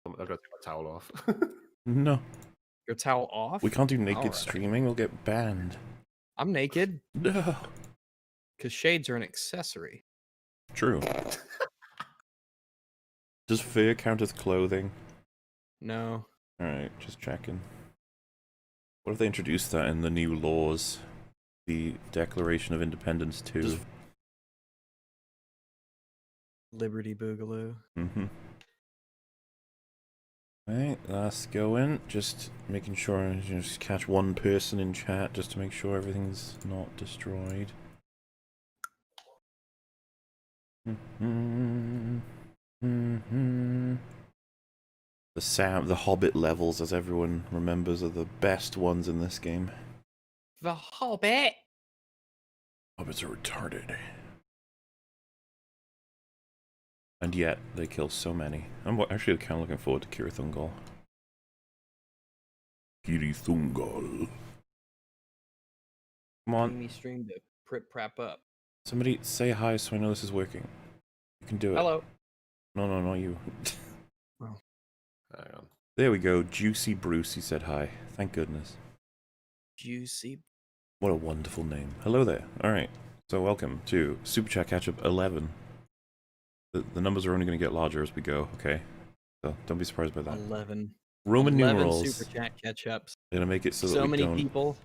I've got to take my towel off. No. Your towel off? We can't do naked Alright. streaming, we'll get banned. I'm naked. No. Because shades are an accessory. True. Does fur count as clothing? No. Alright, just checking. What if they introduced that in the new laws? The Declaration of Independence 2. Liberty Boogaloo. Mm-hmm. Alright, let's go in. Just making sure I just catch one person in chat just to make sure everything's not destroyed. The Hobbit levels, as everyone remembers, are the best ones in this game. The Hobbit! Hobbits are retarded. And yet, they kill so many. I'm actually kind of looking forward to Kirathungal. Kirathungal. Come on. Me stream to prep up. Somebody say hi so I know this is working. You can do it. Hello. No, not you. Oh. Hang on. There we go. Juicy Bruce, he said hi. Thank goodness. Juicy. What a wonderful name. Hello there. Alright. So welcome to Superchat Catchup 11. The numbers are only going to get larger as we go, okay? So don't be surprised by that. 11. Roman 11 numerals. Superchat catch-ups. They're going to make it so that So we many don't people.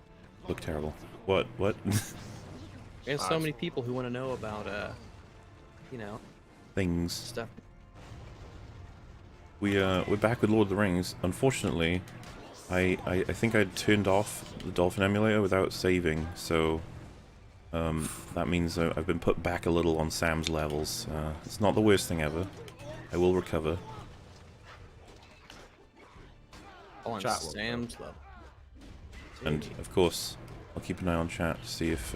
look terrible. What? There's so many people who want to know about, you know, Things. stuff. We're back with Lord of the Rings. Unfortunately, I think I turned off the Dolphin emulator without saving, so that means I've been put back a little on Sam's levels. It's not the worst thing ever. I will recover. On Chat Sam's level. And, of course, I'll keep an eye on chat to see if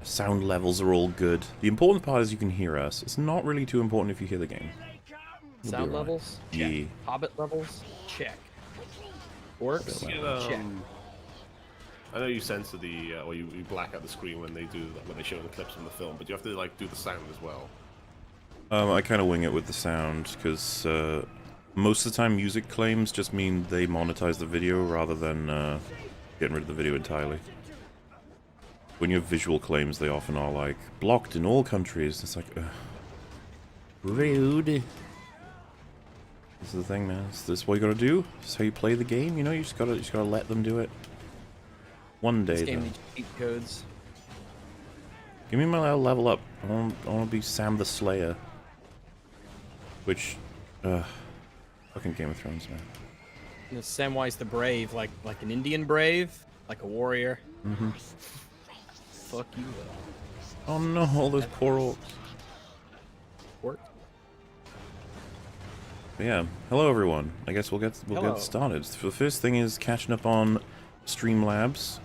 sound levels are all good. The important part is you can hear us. It's not really too important if you hear the game. Sound levels? Check. Yeah. Hobbit levels? Check. Orcs? Check. I know you censor the, or you black out the screen when they show the clips from the film, but you have to like do the sound as well. I kind of wing it with the sound because most of the time music claims just mean they monetize the video rather than getting rid of the video entirely. When you have visual claims, they often are like blocked in all countries. It's like rude. This is the thing, man. This is what you gotta do. This is how you play the game. You know, you just gotta let them do it. One day, This game though. needs cheat codes. Give me my level up. I wanna be Sam the Slayer. Which, fucking Game of Thrones, man. You know, Samwise the Brave, like an Indian brave, like a warrior. Mm-hmm. Fuck you, Oh no, all those poor orcs. Orc. But yeah, hello everyone. I guess we'll get Hello. started. The first thing is catching up on Streamlabs,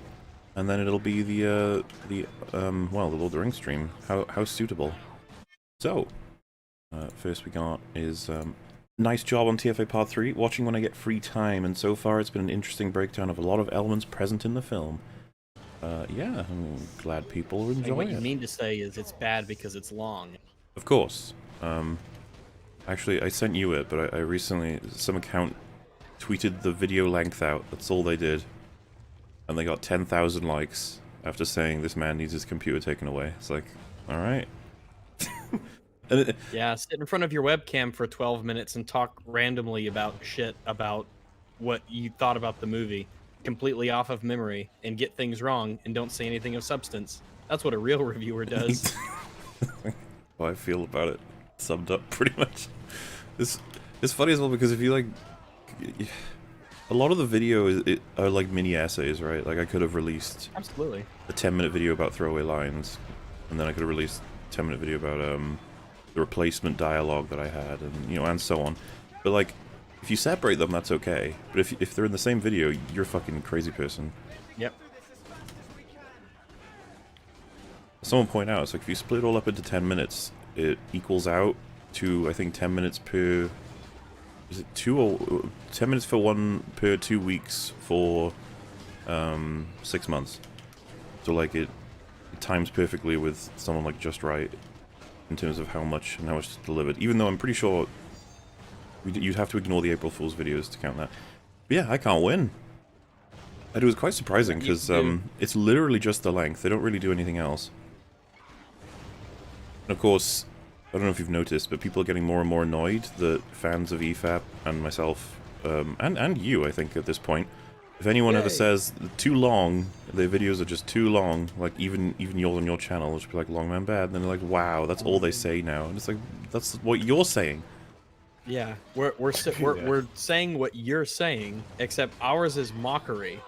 and then it'll be the Lord of the Rings stream. How suitable. So, first we got is nice job on TFA Part 3. Watching when I get free time, and so far it's been an interesting breakdown of a lot of elements present in the film. Yeah, I'm glad people are enjoying What you it. mean to say is it's bad because it's long. Of course. Actually, I sent you it, but I recently, some account tweeted the video length out. That's all they did. And they got 10,000 likes after saying this man needs his computer taken away. It's like, alright. Yeah, sit in front of your webcam for 12 minutes and talk randomly about shit about what you thought about the movie, completely off of memory, and get things wrong and don't say anything of substance. That's what a real reviewer does. How I feel about it summed up pretty much. It's funny as well because if you like, a lot of the video are like mini essays, right? Like I could have released Absolutely a 10-minute video about throwaway lines, and then I could have released a 10-minute video about the replacement dialogue that I had, and you know, and so on. But like, if you separate them, that's okay. But if they're in the same video, you're a fucking crazy person. Yep. Someone point out, it's like if you split it all up into 10 minutes, it equals out to, I think, 10 minutes per... Is it 10 minutes for per 2 weeks for 6 months. So like it times perfectly with someone like Just Right in terms of how much is delivered. Even though I'm pretty sure You'd have to ignore the April Fool's videos to count that. But yeah, I can't win. And it was quite surprising, because it's literally just the length. They don't really do anything else. And of course, I don't know if you've noticed, but people are getting more and more annoyed that fans of EFAP and myself, and you, I think, at this point, if anyone ever says too long, their videos are just too long, like even yours on your channel, which be like Long Man Bad, and then they're like, wow, that's all they say now, and it's like, that's what you're saying. Yeah, we're saying what you're saying, except ours is mockery.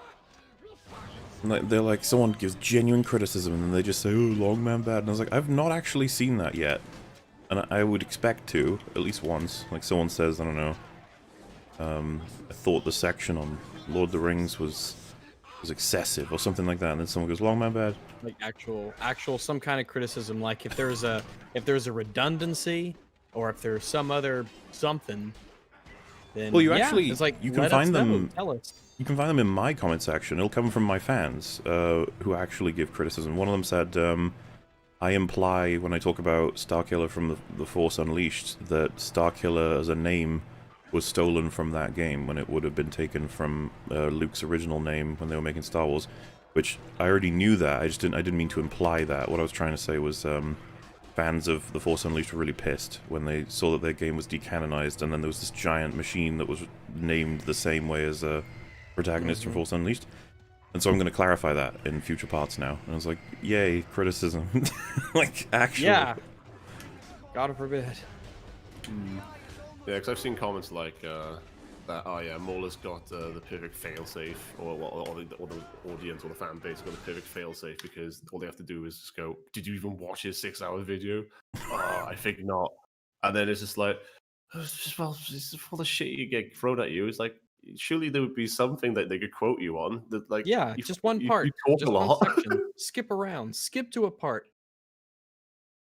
And like, they're like, someone gives genuine criticism, and then they just say, oh, Long Man Bad, and I was like, I've not actually seen that yet, and I would expect to, at least once. Like someone says, I don't know, I thought the section on Lord of the Rings was excessive or something like that, and then someone goes, Long Man Bad. Like actual some kind of criticism, like if there's a redundancy or if there's some other something, then well, actually, it's like, you can find them. Tell us. You can find them in my comment section. It'll come from my fans who actually give criticism. One of them said, I imply when I talk about Starkiller from the Force Unleashed that Starkiller as a name was stolen from that game when it would have been taken from Luke's original name when they were making Star Wars, which I already knew that. I didn't mean to imply that. What I was trying to say was fans of The Force Unleashed were really pissed when they saw that their game was decanonized, and then there was this giant machine that was named the same way as a protagonist from Force Unleashed. And so I'm going to clarify that in future parts now. And I was like, yay, criticism. Like, actually. Yeah. God forbid. Yeah, because I've seen comments like that, oh yeah, Mauler's got the perfect failsafe, or the audience or the fan base got the perfect failsafe because all they have to do is just go, did you even watch his 6-hour video? Oh, I think not. And then it's just like, well, it's all the shit you get thrown at you. It's like, surely there would be something that they could quote you on. That, like, Yeah, just one part. You talk just a lot. one section. Skip around. Skip to a part.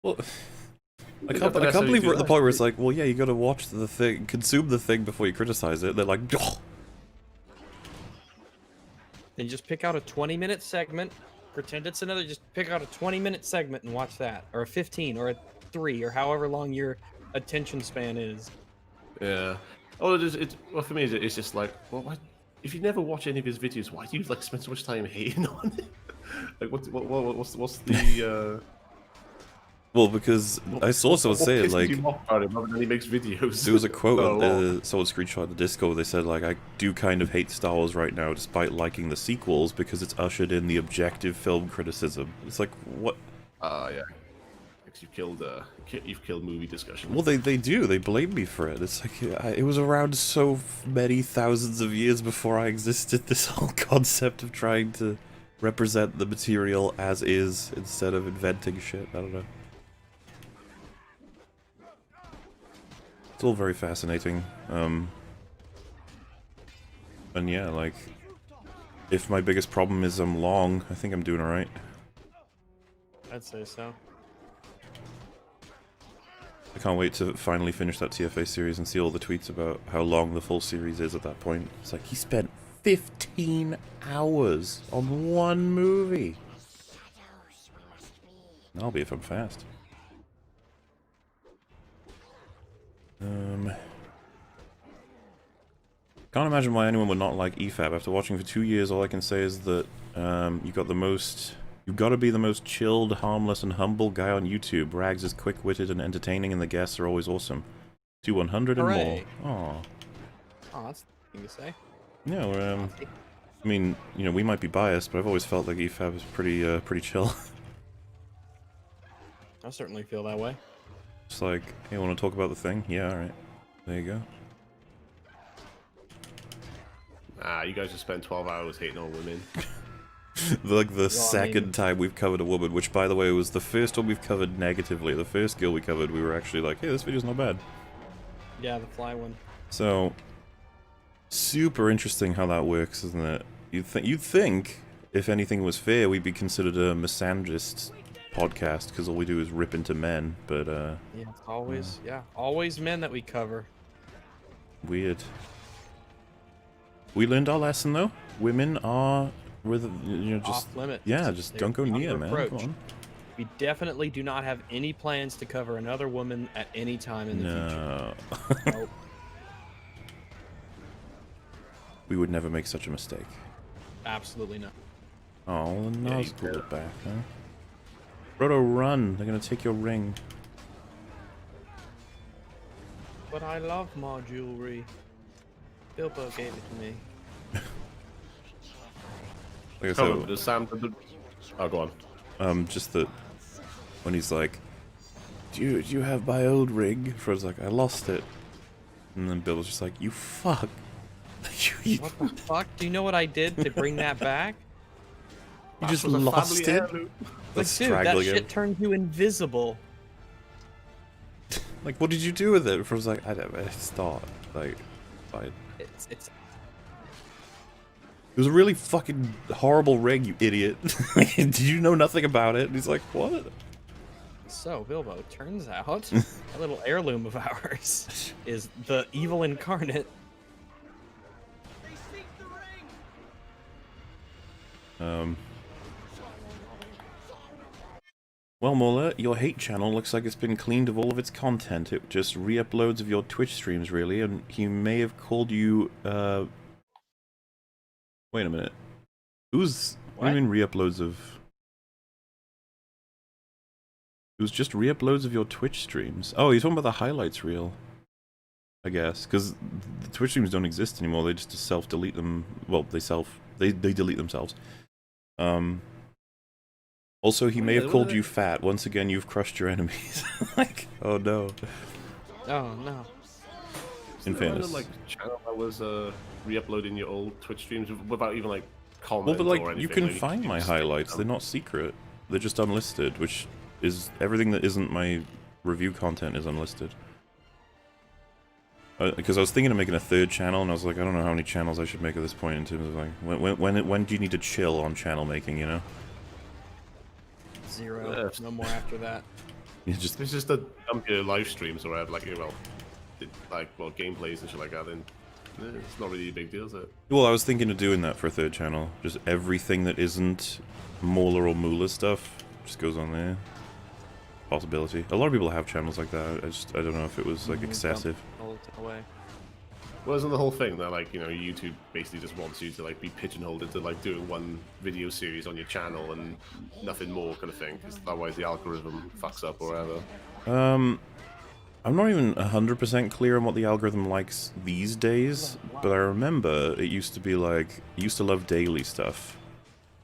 Well, I can't believe we're at the point where it's like, well, yeah, you gotta watch the thing, consume the thing before you criticize it. They're like, oh. Then just pick out a 20-minute segment, pretend it's another, just pick out a 20-minute segment and watch that. Or a 15, or a 3, or however long your attention span is. Yeah. Oh, well, for me, it's just like, well, why, if you never watch any of his videos, why do you like spend so much time hating on it? Like, what's the Well, because I saw someone say it, like, about him other than he makes videos. there was a quote, someone screenshot the Disco, they said, like, I do kind of hate Star Wars right now, despite liking the sequels, because it's ushered in the objective film criticism. It's like, what? Yeah. You've killed movie discussion. Well, they do. They blame me for it. It's like, it was around so many thousands of years before I existed, this whole concept of trying to represent the material as is, instead of inventing shit. I don't know. It's all very fascinating. And yeah, like, if my biggest problem is I'm long, I think I'm doing alright. I'd say so. I can't wait to finally finish that TFA series and see all the tweets about how long the full series is at that point. It's like, he spent 15 hours on one movie. I'll be if I'm fast. Can't imagine why anyone would not like EFAP. After watching for 2 years, all I can say is that you've got to be the most chilled, harmless, and humble guy on YouTube. Rags is quick-witted and entertaining, and the guests are always awesome. Do 100 and Hooray. more. Aw. Oh, that's the thing to say. Yeah, well, I mean, you know, we might be biased, but I've always felt like EFAP is pretty chill. I certainly feel that way. Just like, hey, want to talk about the thing? Yeah, alright. There you go. You guys just spent 12 hours hating on women. Like the second time we've covered a woman, which by the way was the first one we've covered negatively. The first girl we covered, we were actually like, hey, this video's not bad. Yeah, the fly one. So, super interesting how that works, isn't it? You'd think, if anything was fair, we'd be considered a misandrist podcast, because all we do is rip into men, but yeah, it's always, always men that we cover. Weird. We learned our lesson, though. Women are, just off limits. Yeah, just don't go near, man. Come on. We definitely do not have any plans to cover another woman at any time in the future. No. Nope. We would never make such a mistake. Absolutely not. Oh, the Yeah, Nas you pulled did. it back, huh? Frodo, run! They're gonna take your ring. But I love my jewelry. Bilbo gave it to me. Like I Oh, said, does Sam... Oh, go on. just that when he's like, do you have my old ring? Frodo's like, I lost it. And then Bilbo's just like, you fuck. you What the fuck? Do you know what I did to bring that back? just was a lost family it? heirloom. Like, dude, that shit turned you invisible. Like, what did you do with it? Frodo's like, I don't know, it's not. Like, fine. It's It was a really fucking horrible ring, you idiot. Did you know nothing about it? And he's like, what? So, Bilbo, it turns out a little heirloom of ours is the evil incarnate. Well, Mola, your hate channel looks like it's been cleaned of all of its content. It just re-uploads of your Twitch streams, really, and he may have called you, Wait a minute. What do you mean re-uploads of... It was just re-uploads of your Twitch streams. Oh, you're talking about the highlights reel. I guess, because the Twitch streams don't exist anymore, they just self-delete them. Well, they delete themselves. Also, he may have called you fat. Once again, you've crushed your enemies. Like, oh no. Oh, no. In fairness. Like, channel that was re-uploading your old Twitch streams without even, like, Well, comment but or like, anything. you can like, find my just highlights. them. They're not secret. They're just unlisted, which is everything that isn't my review content is unlisted. Because I was thinking of making a third channel, and I was like, I don't know how many channels I should make at this point in terms of like, when do you need to chill on channel making, you know? 0. No more after that. You just It's just a live streams or have like gameplays and shit like that. Then it's not really a big deal, is it? Well, I was thinking of doing that for a third channel. Just everything that isn't Mauler or Moolah stuff just goes on there. Possibility. A lot of people have channels like that. I don't know if it was like excessive. Away. Well, isn't the whole thing that like YouTube basically just wants you to like be pigeonholed into like doing one video series on your channel and nothing more kind of thing? Because otherwise the algorithm fucks up or whatever. I'm not even 100% clear on what the algorithm likes these days, but I remember it used to be like, I used to love daily stuff.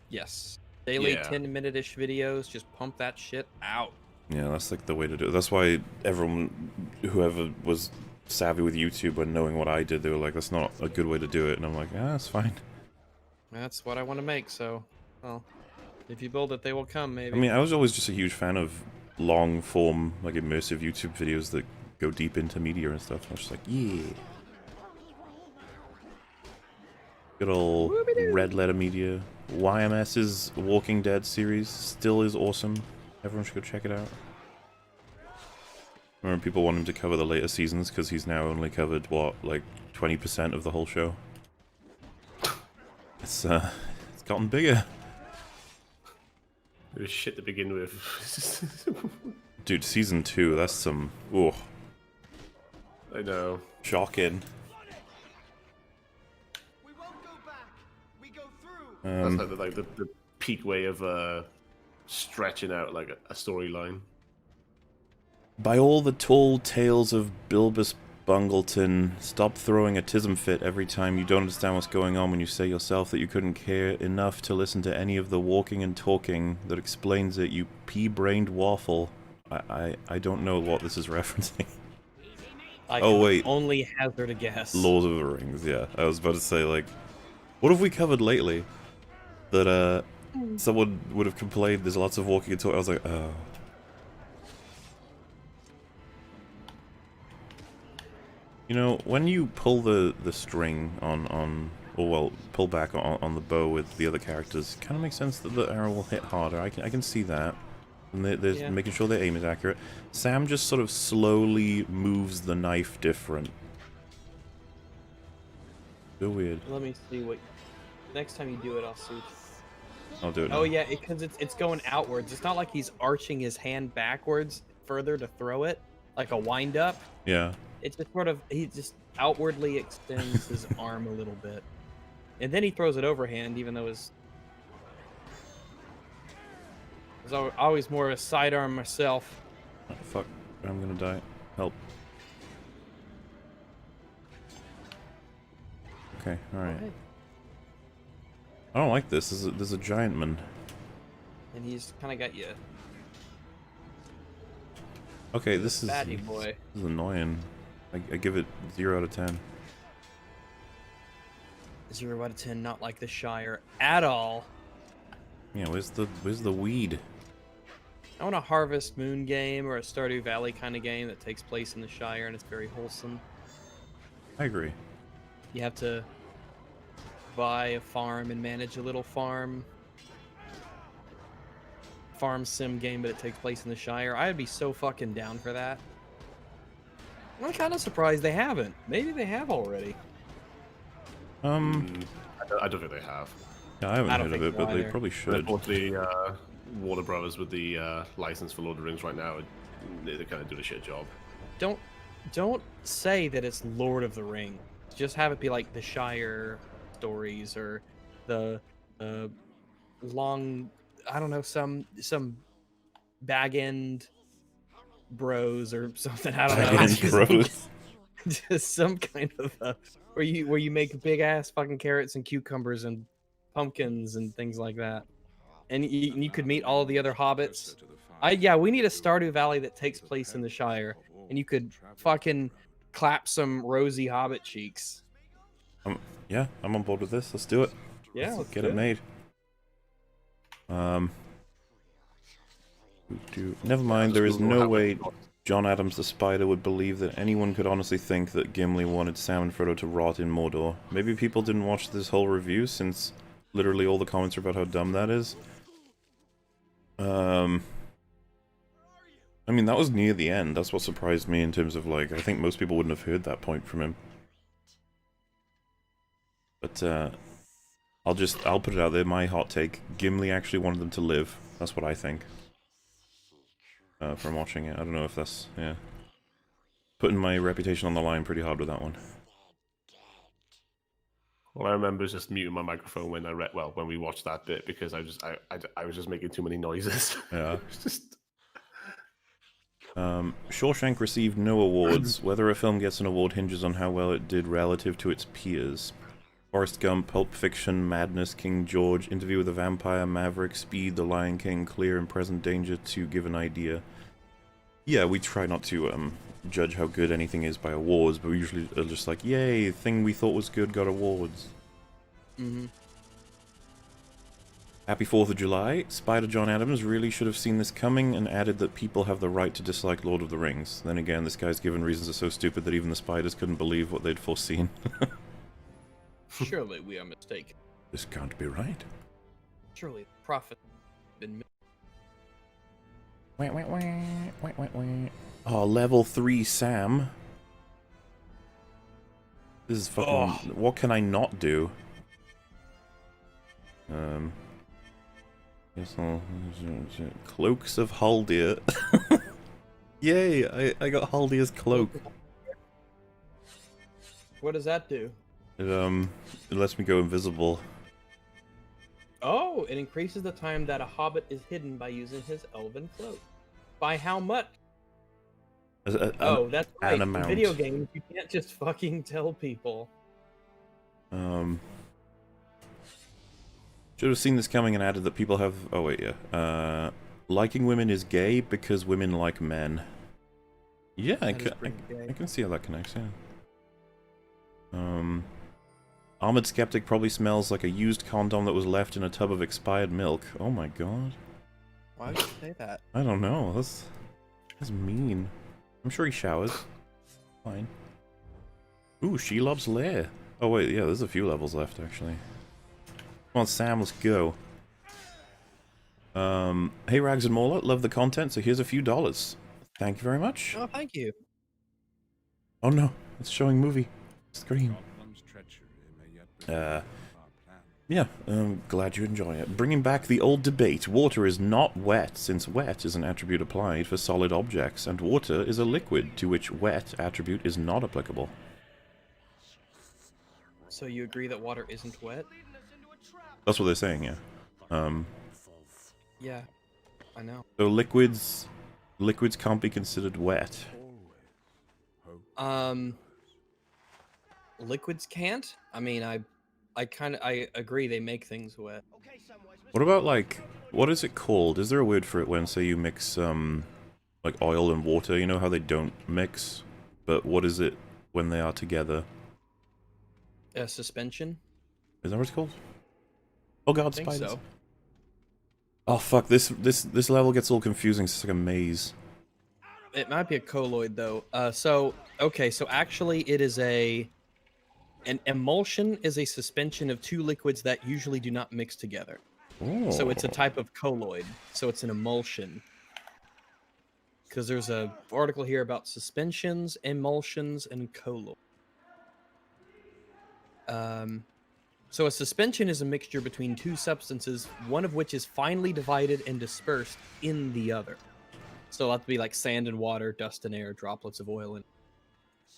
Yes. Daily Yeah. 10-minute-ish videos, just pump that shit out. Yeah, that's like the way to do it. That's why everyone, whoever was savvy with YouTube when knowing what I did, they were like, that's not a good way to do it. And I'm like, ah, that's fine. That's what I want to make, so, well, if you build it, they will come, maybe. I mean, I was always just a huge fan of long-form, like immersive YouTube videos that go deep into media and stuff. I was just like, yeah. Good old Red Letter Media. YMS's Walking Dead series still is awesome. Everyone should go check it out. Remember, people want him to cover the later seasons because he's now only covered, what, like 20% of the whole show? It's gotten bigger. It was shit to begin with. Dude, season 2, that's some... Ooh, I know. shocking. That's like the peak way of stretching out like a storyline. By all the tall tales of Bilbus Bungleton, stop throwing a tism fit every time you don't understand what's going on when you say yourself that you couldn't care enough to listen to any of the walking and talking that explains it, you pea-brained waffle. I don't know what this is referencing. I Oh, can wait. only hazard a guess. Lord of the Rings, yeah. I was about to say, like, what have we covered lately that, someone would have complained there's lots of walking and talking? I was like, oh. You know, when you pull the string on or well, pull back on the bow with the other characters, it kind of makes sense that the arrow will hit harder. I can see that. And they're making sure their aim is accurate. Sam just sort of slowly moves the knife different. So weird. Let me see what... Next time you do it, I'll see. I'll do it. Oh now. yeah, because it's going outwards. It's not like he's arching his hand backwards further to throw it, like a wind-up. Yeah. It's just sort of... He just outwardly extends his arm a little bit. And then he throws it overhand, even though it's always more of a sidearm myself. Oh, fuck. I'm gonna die. Help. Okay, alright. Okay. I don't like this. There's a giant man. And he's kind of got you. Okay, this is Fatty boy. This is annoying. I give it 0 out of 10. 0 out of 10, not like the Shire at all. Yeah, where's the weed? I want a Harvest Moon game or a Stardew Valley kind of game that takes place in the Shire and it's very wholesome. I agree. You have to buy a farm and manage a little farm. Farm sim game, but it takes place in the Shire. I would be so fucking down for that. I'm kind of surprised they haven't. Maybe they have already. I don't think they have. Yeah, I haven't I don't heard of think it, so but they either. probably should. Unfortunately, Warner Brothers with the license for Lord of the Rings right now, they kind of do a shit job. Don't say that it's Lord of the Ring. Just have it be like the Shire stories or the long, I don't know, some bag end bros or something. I don't know. Bag-end bros. Just some kind of where you make big ass fucking carrots and cucumbers and pumpkins and things like that. And you could meet all of the other hobbits. Yeah, we need a Stardew Valley that takes place in the Shire, and you could fucking clap some rosy hobbit cheeks. Yeah, I'm on board with this. Let's do it. Yeah, Let's let's get do it made. Never mind. There is no way John Adams the Spider would believe that anyone could honestly think that Gimli wanted Sam and Frodo to rot in Mordor. Maybe people didn't watch this whole review since literally all the comments are about how dumb that is. I mean, that was near the end. That's what surprised me in terms of, like, I think most people wouldn't have heard that point from him. But, I'll put it out there, my hot take. Gimli actually wanted them to live. That's what I think. From watching it. I don't know if that's, yeah. Putting my reputation on the line pretty hard with that one. All I remember is just muting my microphone when when we watched that bit because I was just making too many noises. Yeah. It's just... Shawshank received no awards. Whether a film gets an award hinges on how well it did relative to its peers. Forrest Gump, Pulp Fiction, Madness, King George, Interview with a Vampire, Maverick, Speed, The Lion King, Clear and Present Danger to give an idea. Yeah, we try not to judge how good anything is by awards, but we usually are just like, yay, thing we thought was good got awards. Mm-hmm. Happy 4th of July. Spider John Adams really should have seen this coming and added that people have the right to dislike Lord of the Rings. Then again, this guy's given reasons are so stupid that even the spiders couldn't believe what they'd foreseen. Surely we are mistaken. This can't be right. Surely the prophet has been. Oh, level 3 Sam. This is fucking... Oh. What can I not do? Cloaks of Haldir. Yay, I got Haldir's cloak. What does that do? It lets me go invisible. Oh, it increases the time that a hobbit is hidden by using his elven cloak. By how much? Oh, that's right. an In amount. video games, you can't just fucking tell people. Should have seen this coming and added that people have... Oh, wait, yeah. Liking women is gay because women like men. Yeah, I can see how that connects, yeah. Armored Skeptic probably smells like a used condom that was left in a tub of expired milk. Oh my god. Why would you say that? I don't know. That's mean. I'm sure he showers. Fine. Ooh, Shelob's Lair. Oh wait, yeah, there's a few levels left, actually. Come on, Sam, let's go. Hey, Rags and Mauler, love the content, so here's a few dollars. Thank you very much. Oh, thank you. Oh no, it's showing movie. Screen. Yeah, glad you enjoy it. Bringing back the old debate. Water is not wet, since wet is an attribute applied for solid objects, and water is a liquid, to which wet attribute is not applicable. So you agree that water isn't wet? That's what they're saying, yeah. Yeah, I know. So liquids can't be considered wet. Liquids can't? I mean, I agree they make things wet. What about, like, what is it called? Is there a word for it when, say, you mix, like, oil and water? You know how they don't mix? But what is it when they are together? Suspension? Is that what it's called? Oh god, I think spiders. so. Oh fuck, this level gets all confusing, it's like a maze. It might be a colloid though. So actually it is an emulsion is a suspension of two liquids that usually do not mix together. Oh. So it's a type of colloid. So it's an emulsion. Because there's a article here about suspensions, emulsions, and colloid. So a suspension is a mixture between two substances, one of which is finely divided and dispersed in the other. So it'll have to be like sand and water, dust and air, droplets of oil,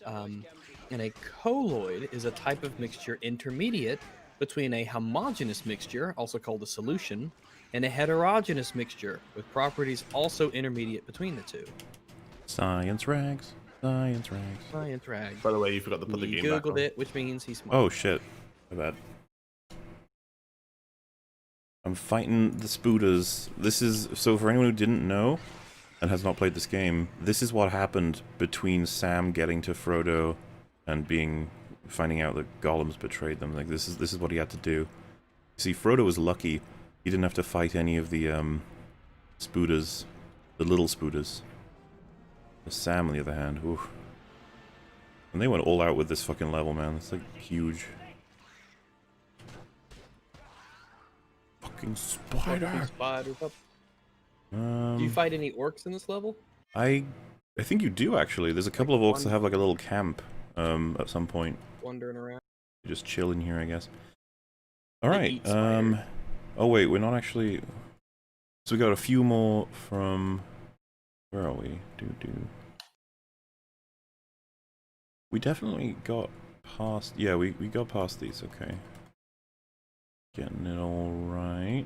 and a colloid is a type of mixture intermediate between a homogeneous mixture, also called a solution, and a heterogeneous mixture with properties also intermediate between the two. Science rags. Science rags. Science rag. By the way, you forgot to put the He game back googled on. it, which means he's smart. Oh shit. My bad. I'm fighting the spooters. This is, so for anyone who didn't know and has not played this game, this is what happened between Sam getting to Frodo and finding out that Gollum's betrayed them. Like this is what he had to do. See, Frodo was lucky. He didn't have to fight any of the spooters, the little spooters. But Sam, on the other hand, oof. And they went all out with this fucking level, man. It's like huge. Fucking spider. Spiders up. Do Um, you fight any orcs in this level? I think you do actually. There's a couple of orcs that have like a little camp at some point. Wandering around. You just chill in here, I guess. All They right. eat spiders. Oh wait, we're not actually. So we got a few more from. Where are we? We definitely got past. Yeah, we got past these. Okay. Getting it all right.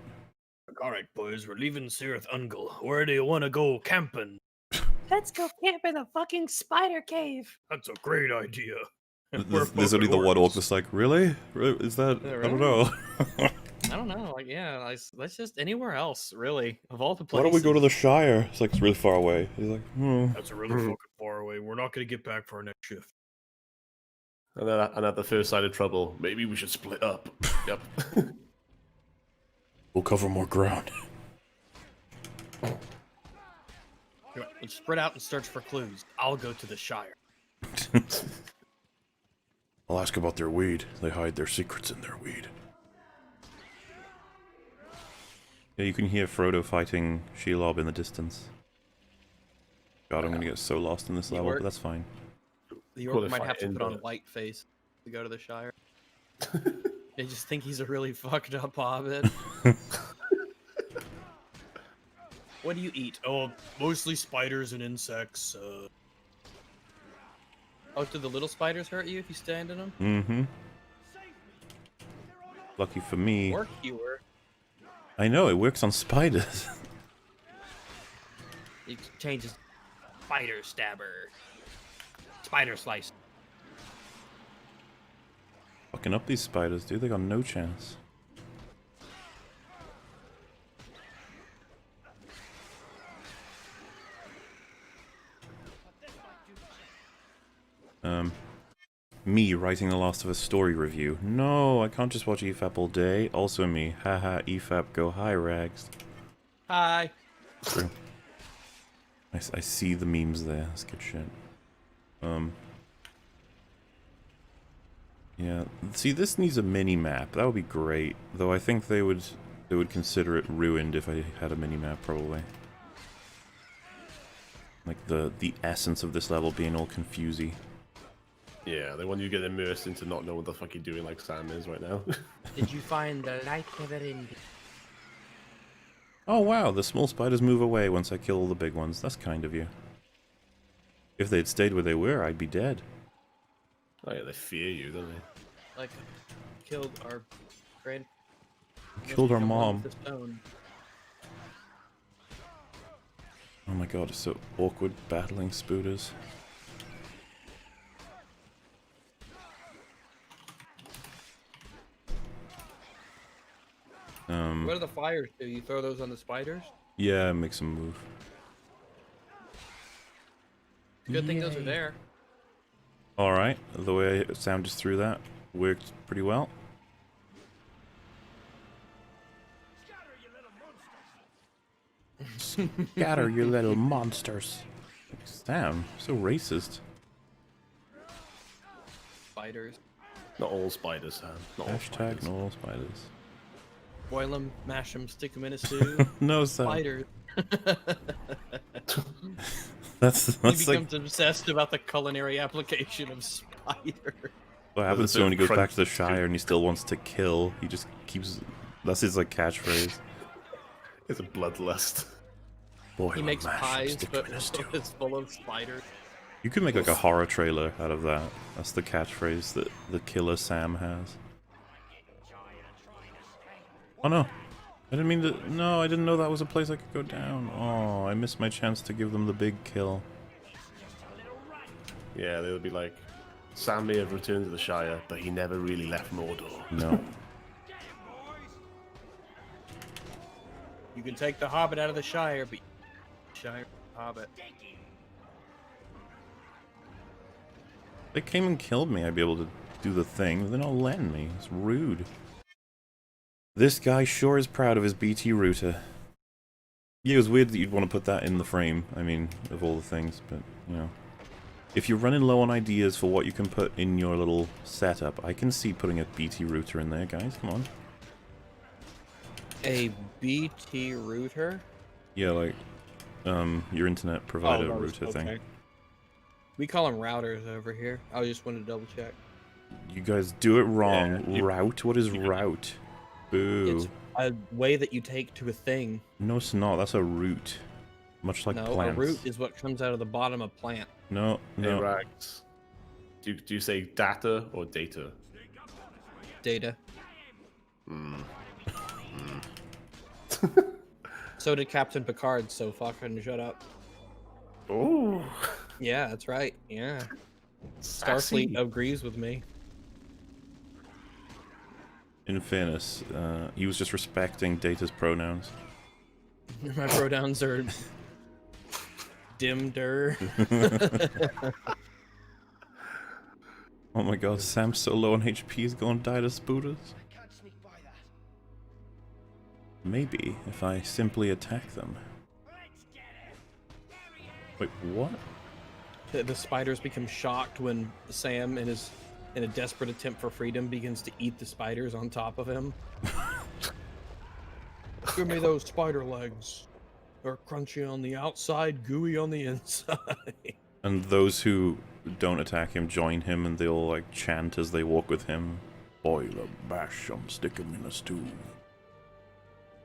Alright, boys, we're leaving Cirith Ungol. Where do you want to go camping? Let's go camp in the fucking spider cave. That's a great idea. There's only the one orc that's like, really? Is that? Yeah, I don't really? know. I don't know. Like, yeah, let's just anywhere else, really. Of all the Why places. don't we go to the Shire? It's like it's really far away. He's like, That's a really fucking far away. We're not going to get back for our next shift. And then at the first sign of trouble, maybe we should split up. Yep. We'll cover more ground. Let's spread out and search for clues. I'll go to the Shire. I'll ask about their weed. They hide their secrets in their weed. Yeah, you can hear Frodo fighting Shelob in the distance. God, I'm gonna get so lost in this level, but that's fine. The Well, orc they might fight have to in put on the- white face to go to the Shire. They just think he's a really fucked up hobbit. What do you eat? Oh, mostly spiders and insects. Oh, do the little spiders hurt you if you stand in them? Mm-hmm. Lucky for me. Or fewer. I know, it works on spiders. It changes. Spider stabber. Spider slice. Fucking up these spiders, dude. They got no chance. Me writing the Last of Us story review. No, I can't just watch EFAP all day. Also me. Haha, EFAP, go high, Rags. Hi. True. I see the memes there. That's good shit. Yeah. See, this needs a mini map. That would be great. Though I think they would consider it ruined if I had a mini map, probably. Like the essence of this level being all confusey. Yeah, they want you to get immersed into not knowing what the fuck you're doing like Sam is right now. Did you find the light never ending? Oh wow, the small spiders move away once I kill all the big ones. That's kind of you. If they'd stayed where they were, I'd be dead. Oh yeah, they fear you, don't they? like killed our grand. Killed our Come along mom. with the stone. Oh my god, it's so awkward battling spooters. What do the fires do? You throw those on the spiders? Yeah, make some move. Good thing those are Yay. there. Alright, the way Sam just threw that worked pretty well. Scatter, you little monsters. Sam, so racist. Spiders. Not all spiders, Sam. Not all Hashtag spiders. no all spiders. Boil them, mash them, stick them in a stew. No, Sam. Spiders. That's He like becomes obsessed about the culinary application of spider. what happens There's a to when he goes back to the crunch Shire and he still wants to kill. He just keeps. That's his like catchphrase. It's a bloodlust. Boy, He makes pies, but it's full of spiders. you could make like a horror trailer out of that. That's the catchphrase that the killer Sam has. Oh no. I didn't mean to. No, I didn't know that was a place I could go down. Oh, I missed my chance to give them the big kill. Yeah, they would be like, Sam may have returned to the Shire, but he never really left Mordor. No. You can take the Hobbit out of the Shire, but Shire Hobbit. They came and killed me. I'd be able to do the thing, but they're not letting me. It's rude. This guy sure is proud of his BT router. Yeah, it was weird that you'd want to put that in the frame. I mean, of all the things, but, you know. If you're running low on ideas for what you can put in your little setup, I can see putting a BT router in there, guys. Come on. A BT router? Yeah, like, your internet provider those, router thing. okay. We call them routers over here. I just wanted to double check. You guys do it wrong. Yeah, Route? What is route? Boo. It's a way that you take to a thing. No, it's not. That's a root. Much like No, plants. a root is what comes out of the bottom of plant. No, no. Right. Do you say data or data? Data. Hmm. So did Captain Picard, so fucking shut up. Oh. Yeah, that's right. Yeah. Sassy. Starfleet agrees with me. In fairness, he was just respecting Data's pronouns. My pronouns are dimder. Oh my god, Sam's so low on HP, he's gonna die to spooters. Maybe if I simply attack them. Wait, what? The spiders become shocked when Sam, in a desperate attempt for freedom, begins to eat the spiders on top of him. Give me those spider legs. They're crunchy on the outside, gooey on the inside. And those who don't attack him join him and they'll like chant as they walk with him. Boil a bash 'em, stick 'em in a stew.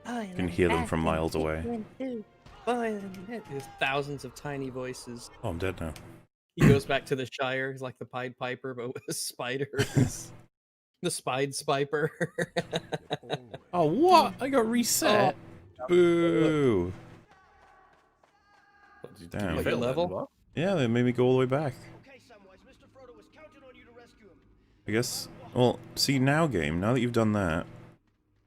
You can hear them from miles away. There's thousands of tiny voices. Oh, I'm dead now. He goes back to the Shire. He's like the Pied Piper, but with spiders. The Spied Spiper. Oh, what? I got reset. Boo. Damn. Like a level? Yeah, they made me go all the way back. I guess. Well, see now, game. Now that you've done that,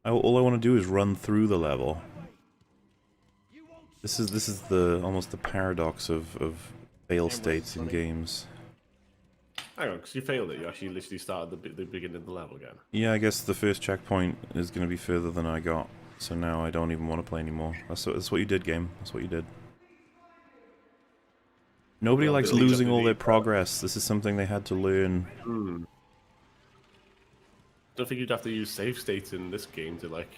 all I want to do is run through the level. This is the almost the paradox of fail states in games. Hang on, because you failed it. You actually literally started the beginning of the level again. Yeah, I guess the first checkpoint is going to be further than I got, so now I don't even want to play anymore. That's what you did, game. That's what you did. Nobody Well, likes it leads up losing to all the- their progress. This is something they had to learn. Don't think you'd have to use save states in this game to like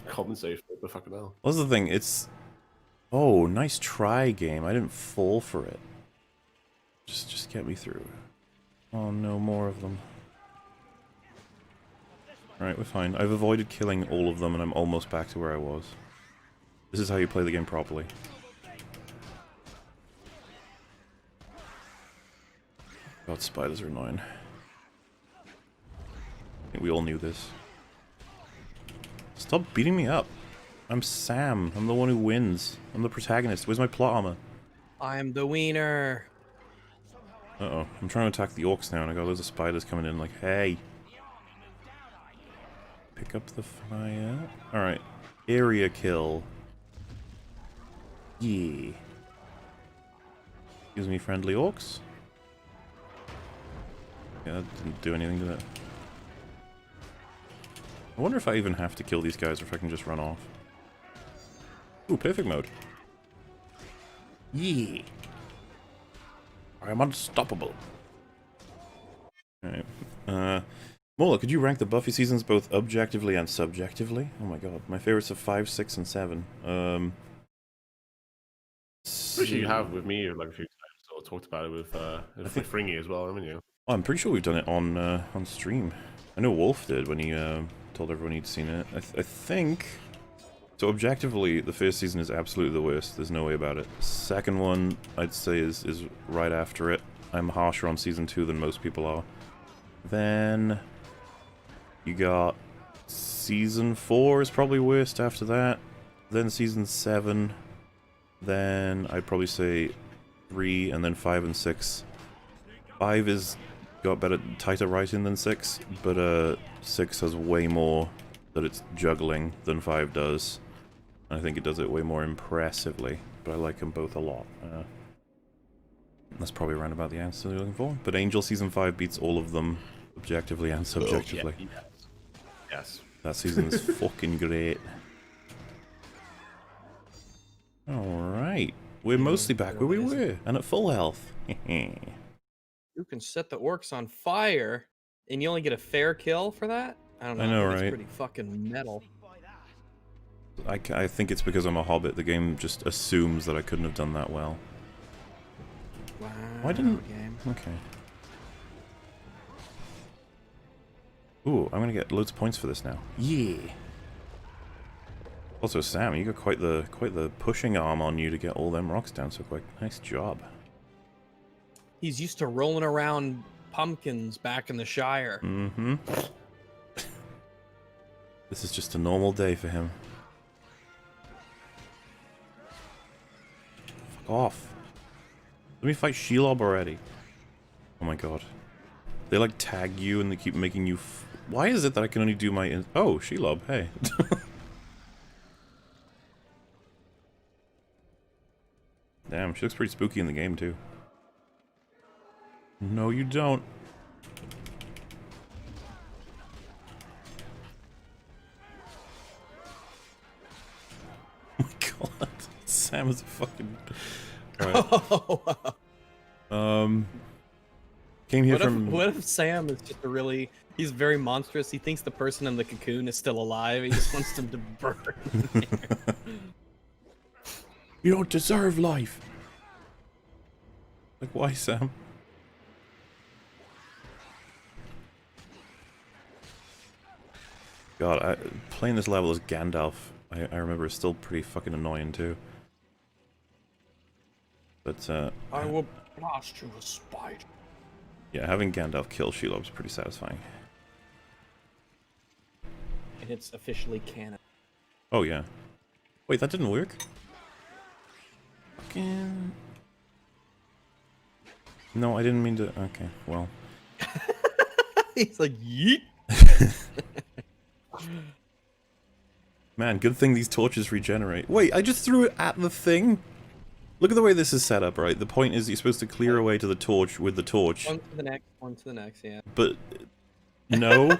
compensate for it, but fucking hell. What's the thing? It's... Oh, nice try, game. I didn't fall for it. Just get me through. Oh no, more of them. Alright, we're fine. I've avoided killing all of them and I'm almost back to where I was. This is how you play the game properly. God, spiders are annoying. think we all knew this. Stop beating me up. I'm Sam. I'm the one who wins. I'm the protagonist. Where's my plot armor? I'm the wiener. Uh-oh. I'm trying to attack the orcs now, and I got loads of spiders coming in like, hey. Pick up the fire. Alright. Area kill. Yeah. Excuse me, friendly orcs. Yeah, that didn't do anything to that. I wonder if I even have to kill these guys or if I can just run off. Ooh, perfect mode. Yeah. I am unstoppable. Alright. Mola, could you rank the Buffy seasons both objectively and subjectively? Oh my god, my favorites are 5, 6, and 7. Pretty sure you have with me like a few times, or talked about it with Fringy as well, haven't you? Oh, I'm pretty sure we've done it on stream. I know Wolf did when he told everyone he'd seen it. I think... So objectively, the first season is absolutely the worst. There's no way about it. Second one, I'd say, is right after it. I'm harsher on season 2 than most people are. Then... You got... Season 4 is probably worst after that. Then season 7. Then I'd probably say 3, and then 5 and 6. 5 is got better, tighter writing than 6, but 6 has way more that it's juggling than 5 does. I think it does it way more impressively, but I like them both a lot. That's probably around about the answer you're looking for. But Angel Season 5 beats all of them, objectively and subjectively. Oh, yeah. Yes. That season is fucking great. Alright. We're mostly back where we were, and at full health. You can set the orcs on fire, and you only get a fair kill for that? I don't know. I know, think right? It's pretty fucking metal. I think it's because I'm a hobbit. The game just assumes that I couldn't have done that well. Wow. Why didn't... Game. Okay. Ooh, I'm gonna get loads of points for this now. Yeah. Also, Sam, you got quite the pushing arm on you to get all them rocks down so quick. Nice job. He's used to rolling around pumpkins back in the Shire. Mm-hmm. This is just a normal day for him. Fuck off. Let me fight Shelob already. Oh my god. They like tag you and they keep making you why is it that I can only do my oh, Shelob, hey. Damn, she looks pretty spooky in the game too. No, you don't. Oh my god. Sam is a fucking... Right. Came here from... What if Sam is just a really... He's very monstrous. He thinks the person in the cocoon is still alive. He just wants them to burn. You don't deserve life. Like, why, Sam? God, playing this level as Gandalf, I remember, is still pretty fucking annoying too. But I will blast you with spider. Yeah, having Gandalf kill Shelob is pretty satisfying. And it's officially canon. Oh yeah. Wait, that didn't work? Fucking... No, I didn't mean to... Okay, well... He's like, yeet! Man, good thing these torches regenerate. Wait, I just threw it at the thing? Look at the way this is set up, right? The point is you're supposed to clear away to the torch with the torch. One to the next, yeah. But... No?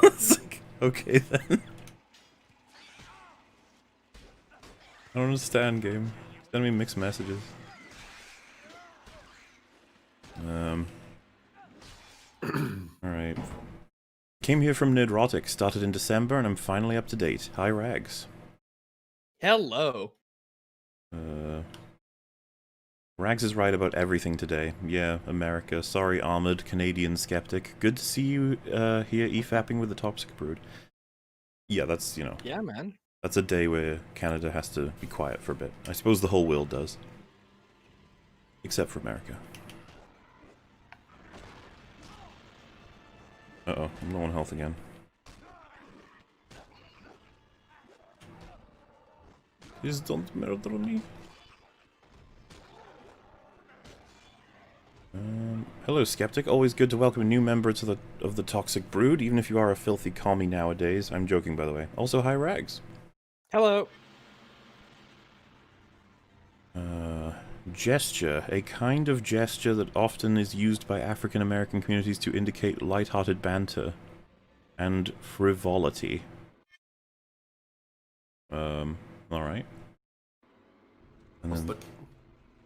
It's like, okay then. I don't understand, game. Send me mixed messages. Alright. Came here from Nerdrotic, started in December, and I'm finally up to date. Hi, Rags. Hello. Rags is right about everything today. Yeah, America. Sorry, Armored, Canadian skeptic. Good to see you here EFAPing with the Toxic Brood. Yeah, that's, you know... Yeah, man. That's a day where Canada has to be quiet for a bit. I suppose the whole world does. Except for America. Uh-oh, I'm low on health again. Please don't murder me. Hello, Skeptic. Always good to welcome a new member to the Toxic Brood, even if you are a filthy commie nowadays. I'm joking, by the way. Also, hi, Rags. Hello. Gesture. A kind of gesture that often is used by African-American communities to indicate light-hearted banter and frivolity. Alright. And then...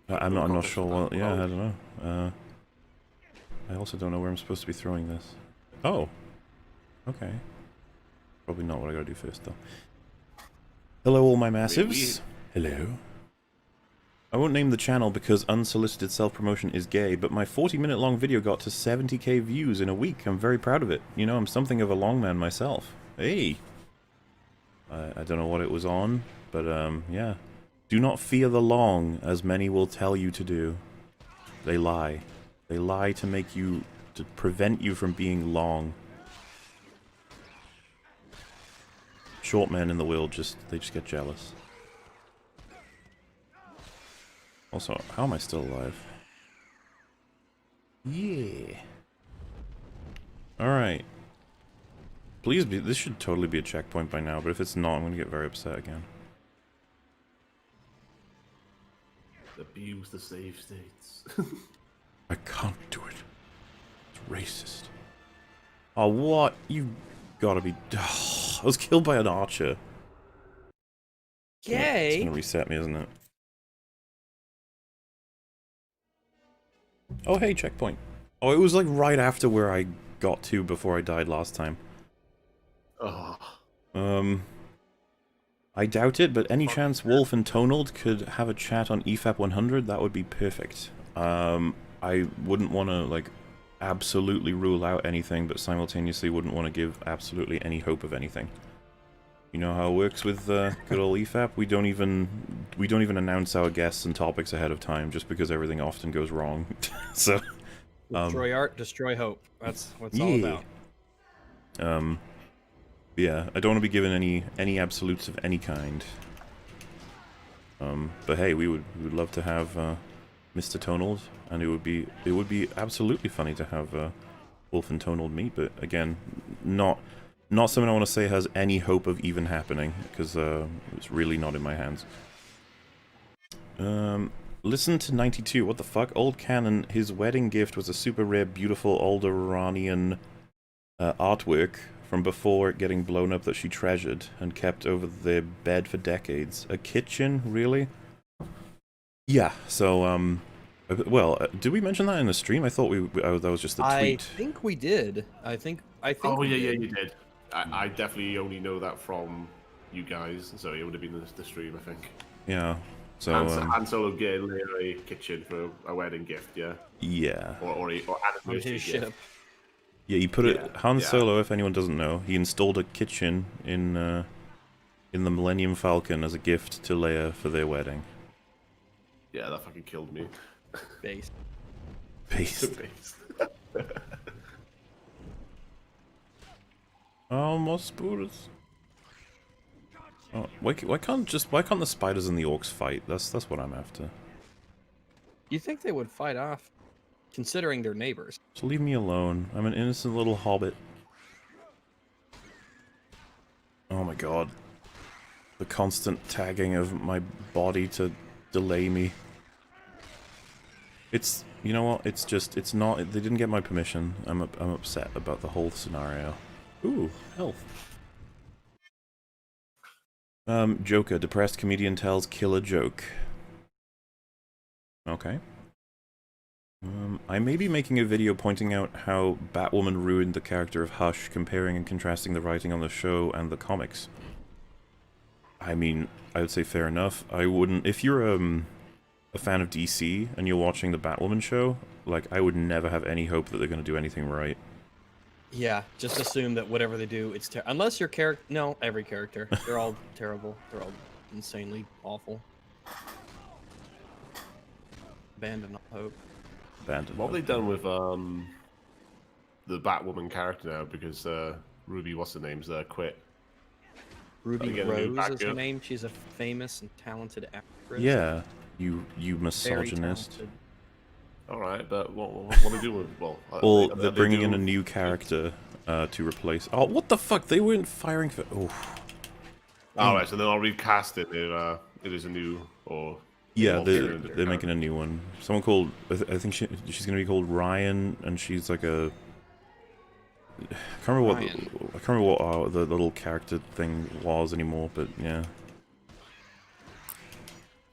I'm not sure what... Yeah, I don't know. I also don't know where I'm supposed to be throwing this. Oh! Okay. Probably not what I gotta do first, though. Hello, all my massives. Hello. I won't name the channel because unsolicited self-promotion is gay, but my 40-minute long video got to 70k views in a week. I'm very proud of it. You know, I'm something of a long man myself. Hey! I don't know what it was on, but, yeah. Do not fear the long, as many will tell you to do. They lie. They lie to make you... to prevent you from being long. Short men in the world they just get jealous. Also, how am I still alive? Yeah. Alright. Please be... this should totally be a checkpoint by now, but if it's not, I'm gonna get very upset again. Abuse the save states. I can't do it. It's racist. Oh, what? You gotta be... I was killed by an archer. Yay! It's gonna reset me, isn't it? Oh, hey, checkpoint. Oh, it was like right after where I got to before I died last time. Oh. I doubt it, but any chance Wolf and Tonald could have a chat on EFAP 100? That would be perfect. I wouldn't want to, like, absolutely rule out anything, but simultaneously wouldn't want to give absolutely any hope of anything. You know how it works with good old EFAP? We don't even announce our guests and topics ahead of time, just because everything often goes wrong. So, destroy art, destroy hope. That's what it's all about. Yeah, I don't want to be given any absolutes of any kind. But hey, we would love to have Mr. Tonald, and it would be absolutely funny to have Wolf and Tonald meet. But again, not something I want to say has any hope of even happening, because it's really not in my hands. Listen to 92. What the fuck? Old Canon. His wedding gift was a super rare, beautiful Alderanian artwork from before getting blown up that she treasured and kept over their bed for decades. A kitchen, really? Yeah. So, well, did we mention that in the stream? I thought that was just the tweet. I think we did. I think. Oh yeah, you did. I definitely only know that from you guys, so it would have been the stream, I think. Yeah. So Han Solo getting a kitchen for a wedding gift, yeah. Yeah. Or On his ship. Yeah, he put it. Han Solo, if anyone doesn't know, he installed a kitchen in the Millennium Falcon as a gift to Leia for their wedding. Yeah, that fucking killed me. Based. Oh, more spooters. Oh, why can't the spiders and the orcs fight? That's what I'm after. You think they would fight off, considering they're neighbors? Just leave me alone. I'm an innocent little hobbit. Oh my god. The constant tagging of my body to delay me. It's, you know what? It's not. They didn't get my permission. I'm upset about the whole scenario. Ooh, health. Joker, depressed comedian tells killer joke. Okay. I may be making a video pointing out how Batwoman ruined the character of Hush, comparing and contrasting the writing on the show and the comics. I mean, I would say fair enough. I wouldn't... If you're a fan of DC and you're watching the Batwoman show, like, I would never have any hope that they're going to do anything right. Yeah, just assume that whatever they do, it's unless your character... No, every character. They're all terrible. They're all insanely awful. Abandon all hope. Abandon What have they done with the Batwoman character now because Ruby, what's her name's quit. Ruby get a new Rose is her Batgirl. name. She's a famous and talented actress. Yeah, you Very misogynist. talented. All right, but what are they doing? Well, Well, are they're they bringing in a doing- new character to replace. Oh, what the fuck? They weren't firing for. Oh. All right, so they're not recasting it. It is a new or Yeah, well, they're making a new one. Someone called. I think she's gonna be called Ryan, and she's like a. I can't remember what the little character thing was anymore, but yeah.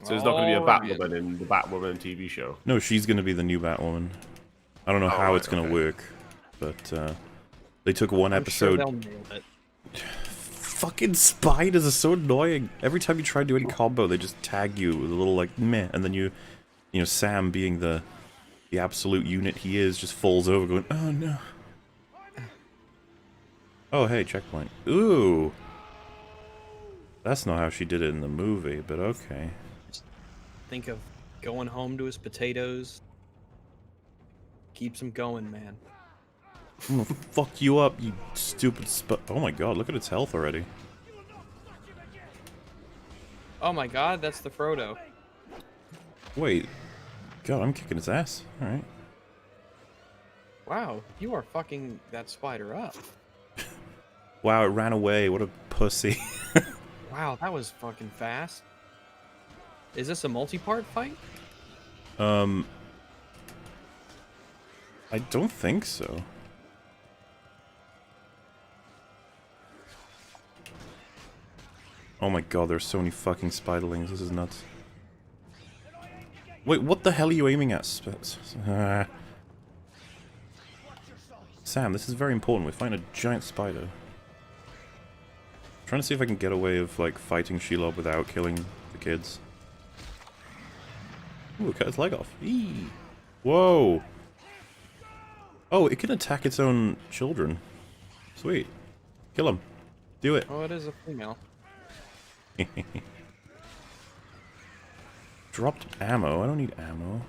So there's not going to be a Ryan. Batwoman in the Batwoman TV show. No, she's gonna be the new Batwoman. I don't know how right, it's gonna okay. work, but they took one I'm sure episode. they'll nail it. Fucking spiders are so annoying. Every time you try to do any combo, they just tag you with a little like meh, and then you know, Sam being the absolute unit he is, just falls over, going, oh no. Oh hey, checkpoint. Ooh, that's not how she did it in the movie, but okay. Think of going home to his potatoes. Keeps him going, man. I'm gonna fuck you up, you stupid oh my god, look at its health already. Oh my god, that's the Frodo. Wait. God, I'm kicking its ass. Alright. Wow, you are fucking that spider up. Wow, it ran away. What a pussy. Wow, that was fucking fast. Is this a multi-part fight? I don't think so. Oh my god, there's so many fucking spiderlings. This is nuts. Wait, what the hell are you aiming at? Sam, this is very important. We're fighting a giant spider. Trying to see if I can get away of, like, fighting Shelob without killing the kids. Ooh, cut its leg off. Eee. Whoa! Oh, it can attack its own children. Sweet. Kill him. Do it. Oh, it is a female. Dropped ammo. I don't need ammo.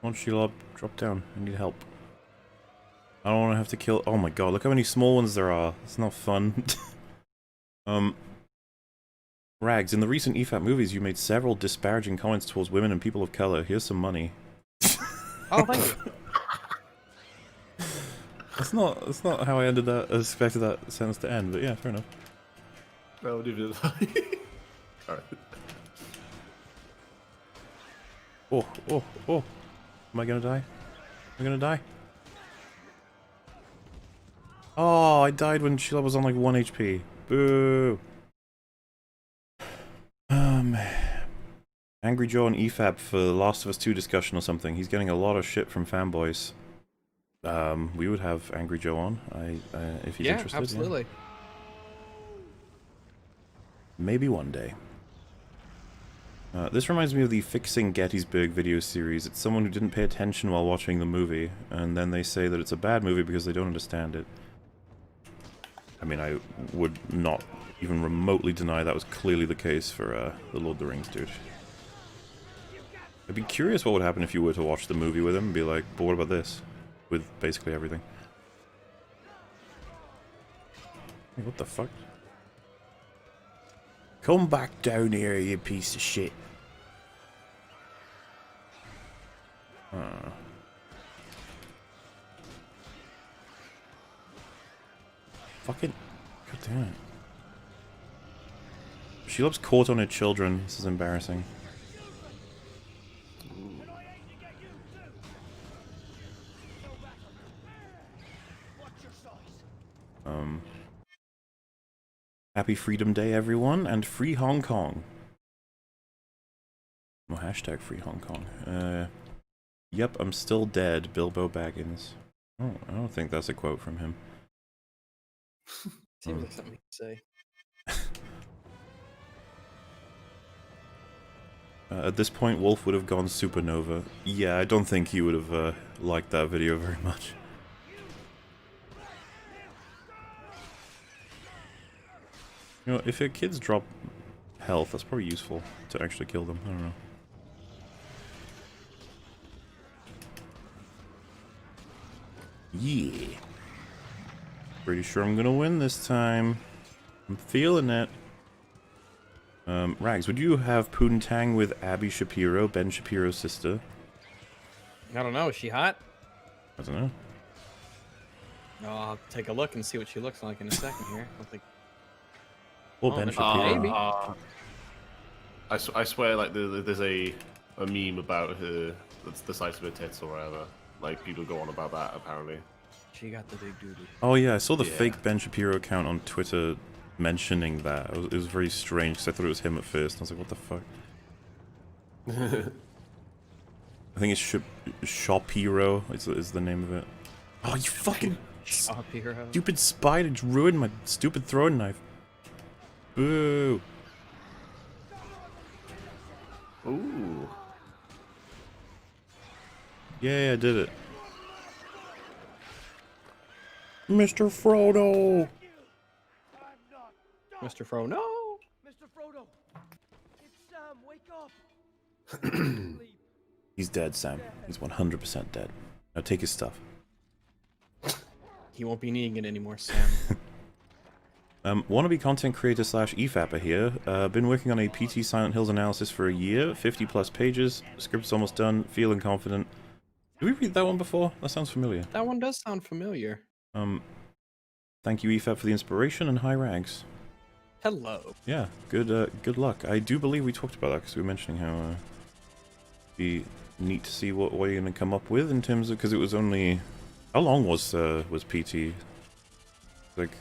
Come on, Shelob. Drop down. I need help. I don't want to have to kill... Oh my god, look how many small ones there are. It's not fun. Rags, in the recent EFAP movies, you made several disparaging comments towards women and people of color. Here's some money. Oh, thank you. That's not how I expected that sentence to end, but yeah, fair enough. No, do Alright. Oh. Am I gonna die? Am I gonna die? Oh, I died when Sheila was on like 1 HP. Boo! Angry Joe on EFAP for the Last of Us 2 discussion or something. He's getting a lot of shit from fanboys. We would have Angry Joe on, if he's interested. Absolutely. Yeah. Maybe one day. This reminds me of the Fixing Gettysburg video series. It's someone who didn't pay attention while watching the movie, and then they say that it's a bad movie because they don't understand it. I mean, I would not even remotely deny that was clearly the case for the Lord of the Rings dude. I'd be curious what would happen if you were to watch the movie with him and be like, but what about this? With basically everything. Hey, what the fuck? Come back down here, you piece of shit. Fucking... God damn it. Shelob's caught on her children. This is embarrassing. Happy Freedom Day, everyone, and free Hong Kong. Oh, hashtag free Hong Kong. Yep, I'm still dead, Bilbo Baggins. Oh, I don't think that's a quote from him. Seems like something to say. At this point, Wolf would have gone supernova. Yeah, I don't think he would have liked that video very much. You know, if your kids drop health, that's probably useful to actually kill them. I don't know. Yeah. Pretty sure I'm gonna win this time. I'm feeling it. Rags, would you have Poontang with Abby Shapiro, Ben Shapiro's sister? I don't know. Is she hot? I don't know. Oh, I'll take a look and see what she looks like in a second here. I don't think. Or Oh, Ben maybe. Shapiro. Maybe. I swear, like there's a meme about her, that's the size of her tits or whatever. Like people go on about that apparently. She got the big doodoo. Oh yeah, I saw the Yeah. fake Ben Shapiro account on Twitter mentioning that. It was very strange because I thought it was him at first. I was like, what the fuck? I think it's Shapiro is the name of it. Oh, you fucking Shapiro. stupid spider just ruined my stupid throwing knife. Boo. Ooh. Yeah, I did it. Mr. Frodo! Mr. Fro, no. Mr. Frodo! It's Sam, wake up! He's dead, Sam. He's 100% dead. Now take his stuff. He won't be needing it anymore, Sam. Wannabe content creator / EFAPper here. Been working on a PT Silent Hills analysis for a year, 50 plus pages. Script's almost done, feeling confident. Did we read that one before? That sounds familiar. That one does sound familiar. Thank you EFAP for the inspiration and hi Rags. Hello. Yeah, good luck. I do believe we talked about that because we were mentioning how it'd be neat to see what you're gonna come up with in terms of, because it was only, how long was PT? Like,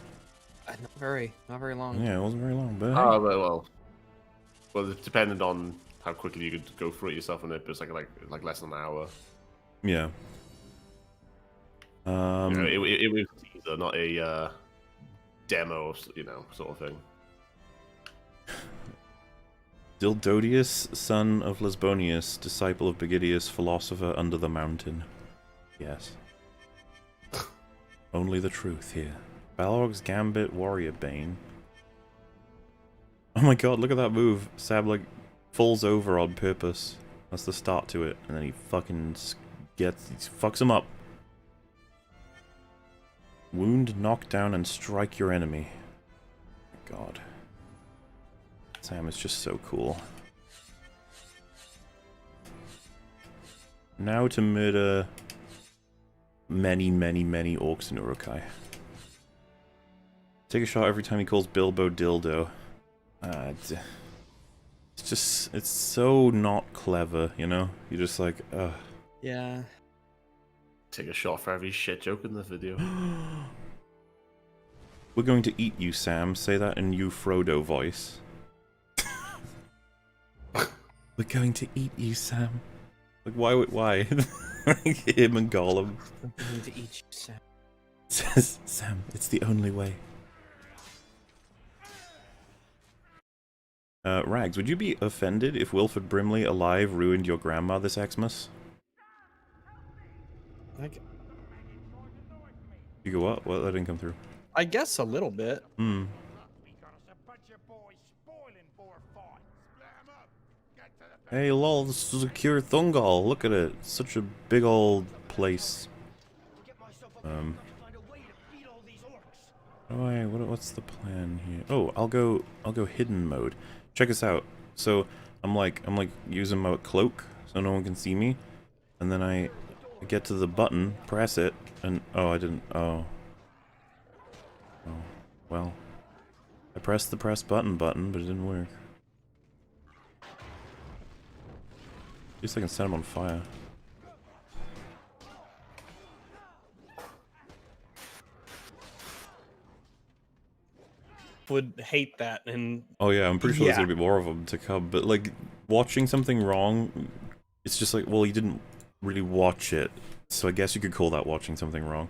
Not very long. yeah, it wasn't very long, but Oh well, it depended on how quickly you could go through it yourself, and it was like less than an hour. yeah. You know, it was a teaser, not a demo, sort of thing. Dildodius, son of Lesbonius, disciple of Begidius, philosopher under the mountain. Yes. Only the truth here. Balrog's Gambit, Warrior Bane. Oh my god, look at that move. Sab, like, falls over on purpose. That's the start to it. And then he fucking fucks him up. Wound, knock down, and strike your enemy. God. Sam is just so cool. Now to murder many orcs in Urukai. Take a shot every time he calls Bilbo dildo. It's so not clever, you know? You're just like, ugh. Yeah. Take a shot for every shit joke in the video. We're going to eat you, Sam. Say that in you Frodo voice. We're going to eat you, Sam. Like, why? Him and Gollum. I'm going to eat you, Sam. Says Sam, it's the only way. Rags, would you be offended if Wilford Brimley alive ruined your grandma this Xmas? You go what? What? That didn't come through. I guess a little bit. Hmm. Hey lol, this is a Cure Thungal. Look at it. It's such a big old place. What's the plan here? Oh, I'll go hidden mode. Check this out. So I'm like using my cloak so no one can see me, and then I get to the button, press it, and oh, I didn't. Oh, well, I pressed the press button, but it didn't work. At least I can set him on fire. Would hate that, and Oh yeah, I'm pretty sure there's Yeah. gonna be more of them to come, but like, watching something wrong, it's just like, well, you didn't really watch it, so I guess you could call that watching something wrong.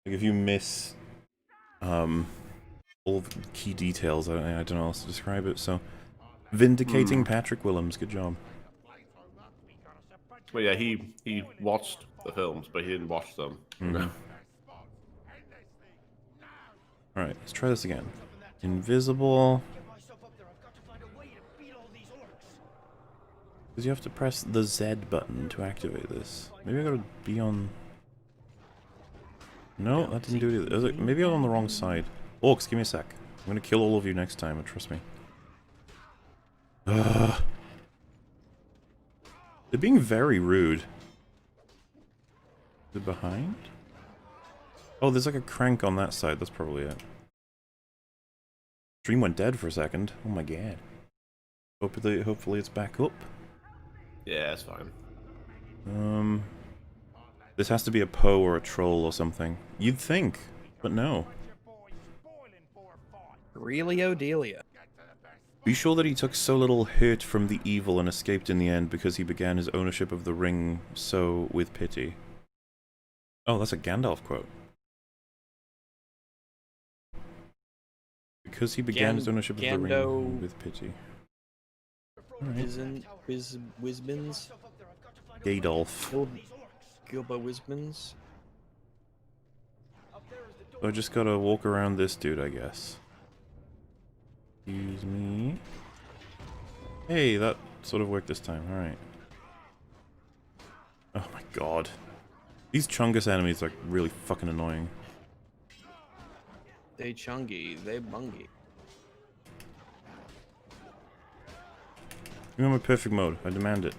Like, if you miss, all the key details, I don't know how else to describe it, so... Vindicating Patrick Willems, good job. Well, yeah, he watched the films, but he didn't watch them. Alright, let's try this again. Invisible... Because you have to press the Z button to activate this. Maybe I gotta be on... No, that didn't do it either. Maybe I'm on the wrong side. Orcs, give me a sec. I'm gonna kill all of you next time, trust me. Ugh. They're being very rude. They're behind? Oh, there's like a crank on that side, that's probably it. Stream went dead for a second. Oh my god. Hopefully it's back up. Yeah, it's fine. This has to be a Poe or a troll or something. You'd think, but no. Really, Odelia? Be sure that he took so little hurt from the evil and escaped in the end because he began his ownership of the ring so with pity. Oh, that's a Gandalf quote. Because he began his ownership of the ring with pity. Isn't Wisbins? Gadolf. Gilbo Wisbins? I just gotta walk around this dude, I guess. Excuse me. Hey, that sort of worked this time. Alright. Oh my god. These Chungus enemies are really fucking annoying. They chungy, they bungy. Give me my perfect mode. I demand it.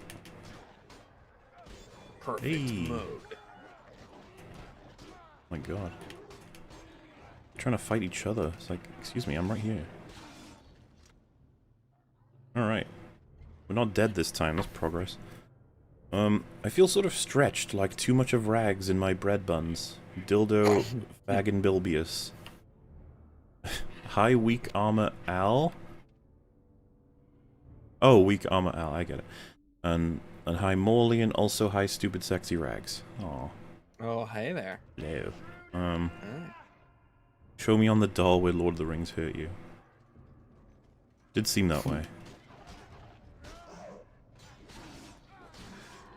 Perfect Hey. mode. Oh my god. They're trying to fight each other. It's like, excuse me, I'm right here. Alright. We're not dead this time, that's progress. I feel sort of stretched, like too much of rags in my bread buns. Dildo Fagin Bilbius. High weak armor Al? Oh, weak armor Al, I get it. And high Morley and also high stupid sexy rags. Aw. Oh, hey there. Hello. Mm. Show me on the doll where Lord of the Rings hurt you. Did seem that way.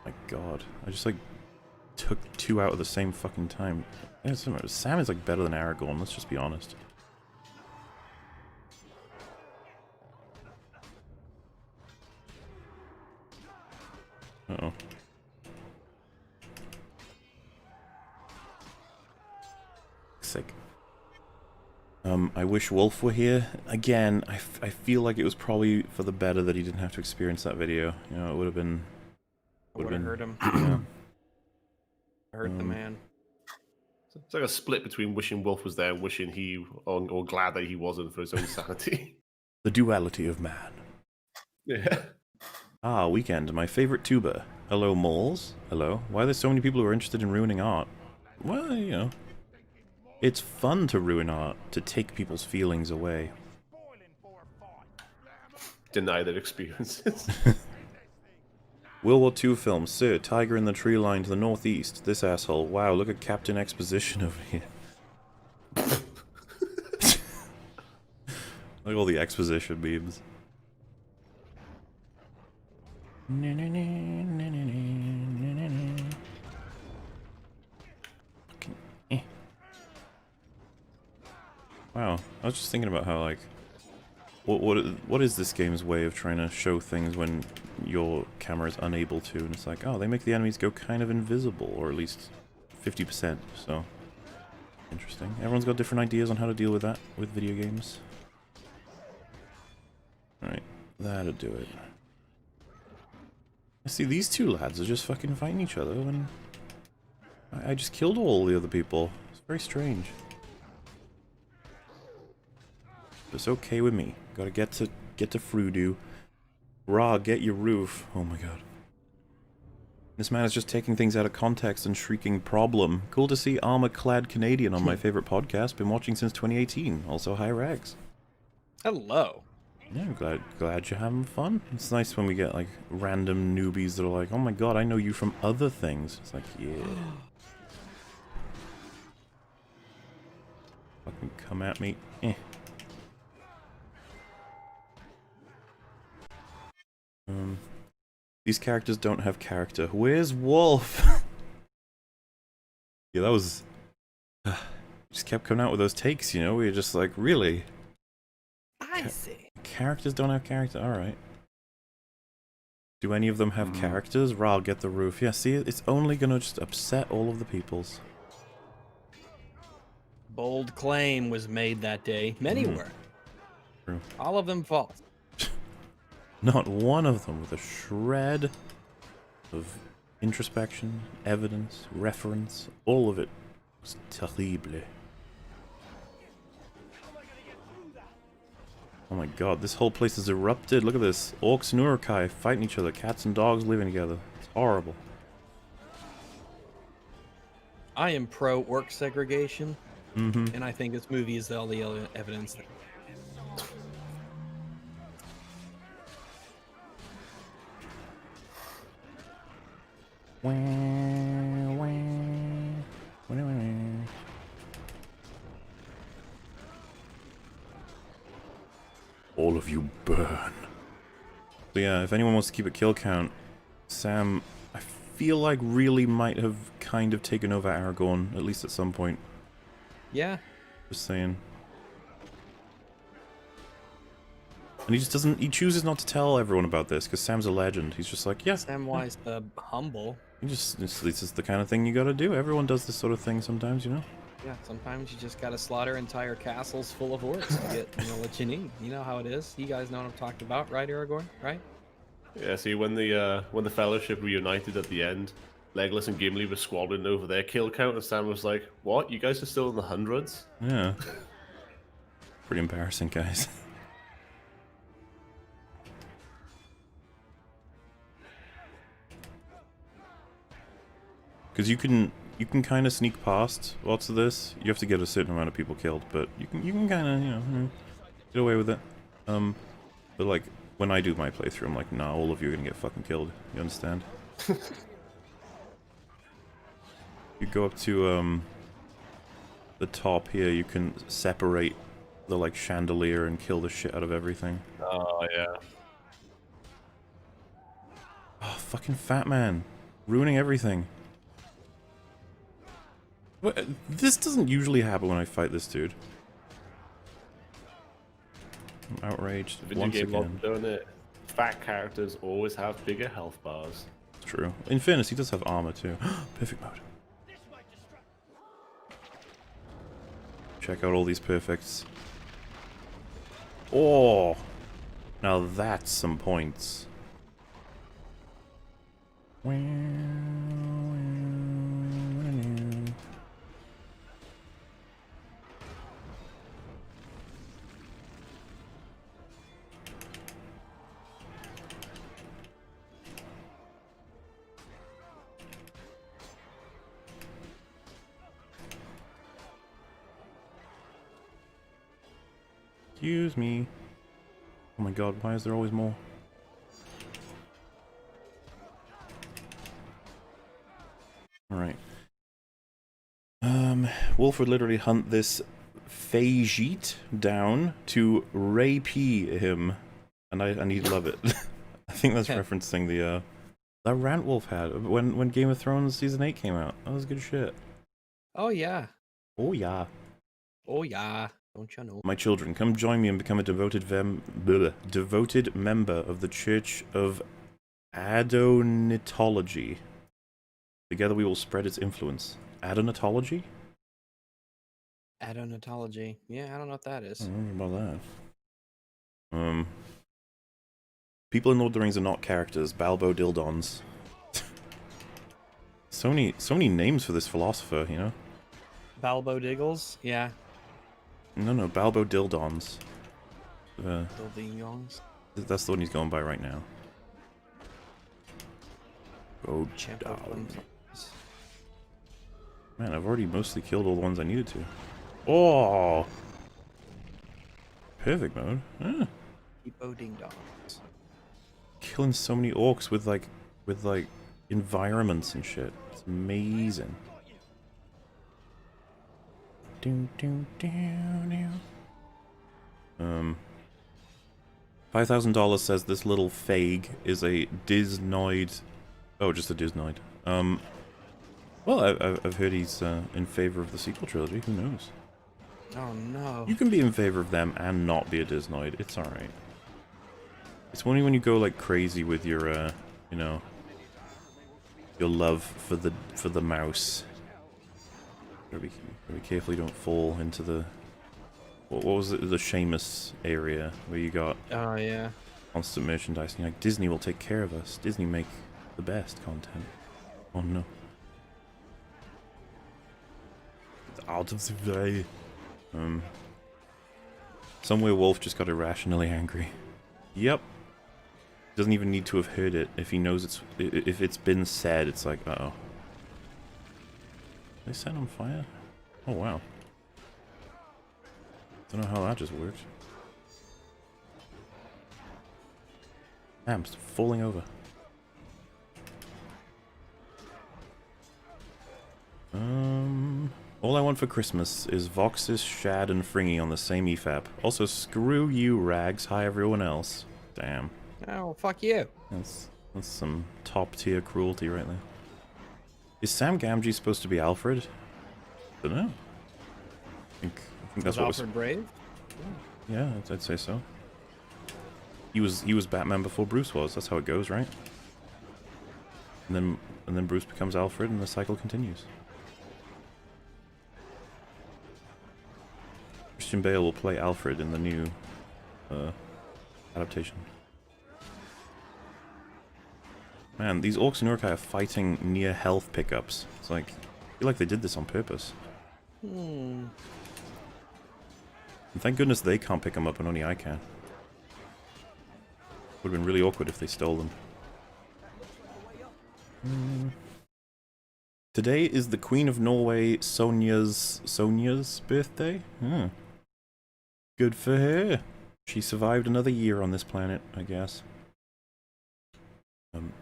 My god. I just like took two out at the same fucking time. Yeah, Sam is like better than Aragorn, let's just be honest. Uh-oh. Sick. I wish Wolf were here. Again, I feel like it was probably for the better that he didn't have to experience that video. You know, it would have been... Would have hurt him. Yeah. Hurt the man. It's like a split between wishing Wolf was there and wishing he, or glad that he wasn't for his own sanity. The duality of man. Yeah. Ah, Weekend, my favorite tuber. Hello, moles. Hello. Why are there so many people who are interested in ruining art? Well, you know. It's fun to ruin art, to take people's feelings away. Deny their experiences. World War II film. Sir, tiger in the tree line to the northeast. This asshole. Wow, look at Captain Exposition over here. Look at all the exposition memes. Wow, I was just thinking about how, like, what is this game's way of trying to show things when your camera is unable to, and it's like, oh, they make the enemies go kind of invisible, or at least 50%, so interesting. Everyone's got different ideas on how to deal with that with video games. Alright, that'll do it. I see these two lads are just fucking fighting each other when I just killed all the other people. It's very strange. But it's okay with me. Gotta get to Froodoo. Raw, get your roof. Oh my god. This man is just taking things out of context and shrieking problem. Cool to see armor-clad Canadian on my favorite podcast. Been watching since 2018. Also, hi Rags. Hello. Yeah, I'm glad you're having fun. It's nice when we get like random newbies that are like, oh my god, I know you from other things. It's like, yeah. Fucking come at me. Eh. These characters don't have character. Where's Wolf? Yeah, that was... just kept coming out with those takes, you know? We were just like, really? I see. Characters don't have character? Alright. Do any of them have characters? Ral, get the roof. Yeah, see, it's only gonna just upset all of the peoples. Bold claim was made that day. Many were. True. All of them false. Not one of them with a shred of introspection, evidence, reference. All of it was terrible. Oh my god, this whole place is erupted. Look at this. Orcs and Urukai fighting each other. Cats and dogs living together. It's horrible. I am pro orc segregation, and I think this movie is all the evidence that All of you burn. So yeah, if anyone wants to keep a kill count, Sam, I feel like really might have kind of taken over Aragorn, at least at some point. Yeah. Just saying. And he just doesn't, he chooses not to tell everyone about this, because Sam's a legend. He's just like, yeah. Samwise the humble. He just, this is the kind of thing you gotta do. Everyone does this sort of thing sometimes, you know? Yeah, sometimes you just gotta slaughter entire castles full of orcs to get, what you need. You know how it is. You guys know what I'm talking about, right, Aragorn? Right? Yeah, see, when the Fellowship reunited at the end, Legolas and Gimli were squabbling over their kill count, and Sam was like, "What? You guys are still in the hundreds?" Yeah. Pretty embarrassing, guys. Because you can kind of sneak past lots of this. You have to get a certain amount of people killed, but you can kind of get away with it. But like when I do my playthrough, I'm like, nah, all of you are gonna get fucking killed. You understand? You go up to the top here. You can separate the like chandelier and kill the shit out of everything. Oh yeah. Oh, fucking fat man, ruining everything. What? This doesn't usually happen when I fight this dude. I'm outraged once again. Don't it? Fat characters always have bigger health bars. It's true. In fairness, he does have armor too. Perfect mode. Check out all these perfects. Oh! Now that's some points. Excuse me. Oh my god, why is there always more? Alright. Wolf would literally hunt this Fajit down to rapee him. And he'd love it. I think that's referencing the that rant Wolf had when Game of Thrones Season 8 came out. That was good shit. Oh yeah. Oh yeah. Oh yeah. Don't you know? My children, come join me and become a devoted member of the Church of Adonatology. Together we will spread its influence. Adonatology? Adonatology. Yeah, I don't know what that is. I don't know about that. People in Lord of the Rings are not characters. Balbo Dildons. so many names for this philosopher, you know? Balbo Diggles? Yeah. No, Balbo Dildons. Dildons. That's the one he's going by right now. Oh, Champion. Man, I've already mostly killed all the ones I needed to. Oh! Perfect mode. Ah. Depot Ding Dongs. Killing so many orcs with like environments and shit. It's amazing. $5,000 says this little fag is a Disnoid. Oh, just a Disnoid. Well, I've heard he's in favor of the sequel trilogy. Who knows? Oh no. You can be in favor of them and not be a Disnoid. It's alright. It's only when you go like crazy with your you know, your love for the mouse. Gotta be careful you don't fall into the... What was it? The Seamus area where you got Oh, yeah. constant merchandising. Like, Disney will take care of us. Disney make the best content. Oh no. It's out of the way. Somewhere Wolf just got irrationally angry. Yep. Doesn't even need to have heard it. If he knows if it's been said, it's like, uh-oh. They set on fire? Oh wow. Don't know how that just worked. Damn, it's falling over. All I want for Christmas is Voxus, Shad, and Fringy on the same EFAP. Also, screw you, Rags. Hi, everyone else. Damn. Oh, fuck you. That's some top-tier cruelty right there. Is Sam Gamgee supposed to be Alfred? Dunno. I think that's what Alfred Brave? Yeah, I'd say so. He was Batman before Bruce was. That's how it goes, right? And then Bruce becomes Alfred, and the cycle continues. Christian Bale will play Alfred in the new adaptation. Man, these Orcs and Urkai are fighting near health pickups. It's like, I feel like they did this on purpose. And thank goodness they can't pick them up and only I can. Would have been really awkward if they stole them. Today is the Queen of Norway, Sonia's birthday? Good for her. She survived another year on this planet, I guess.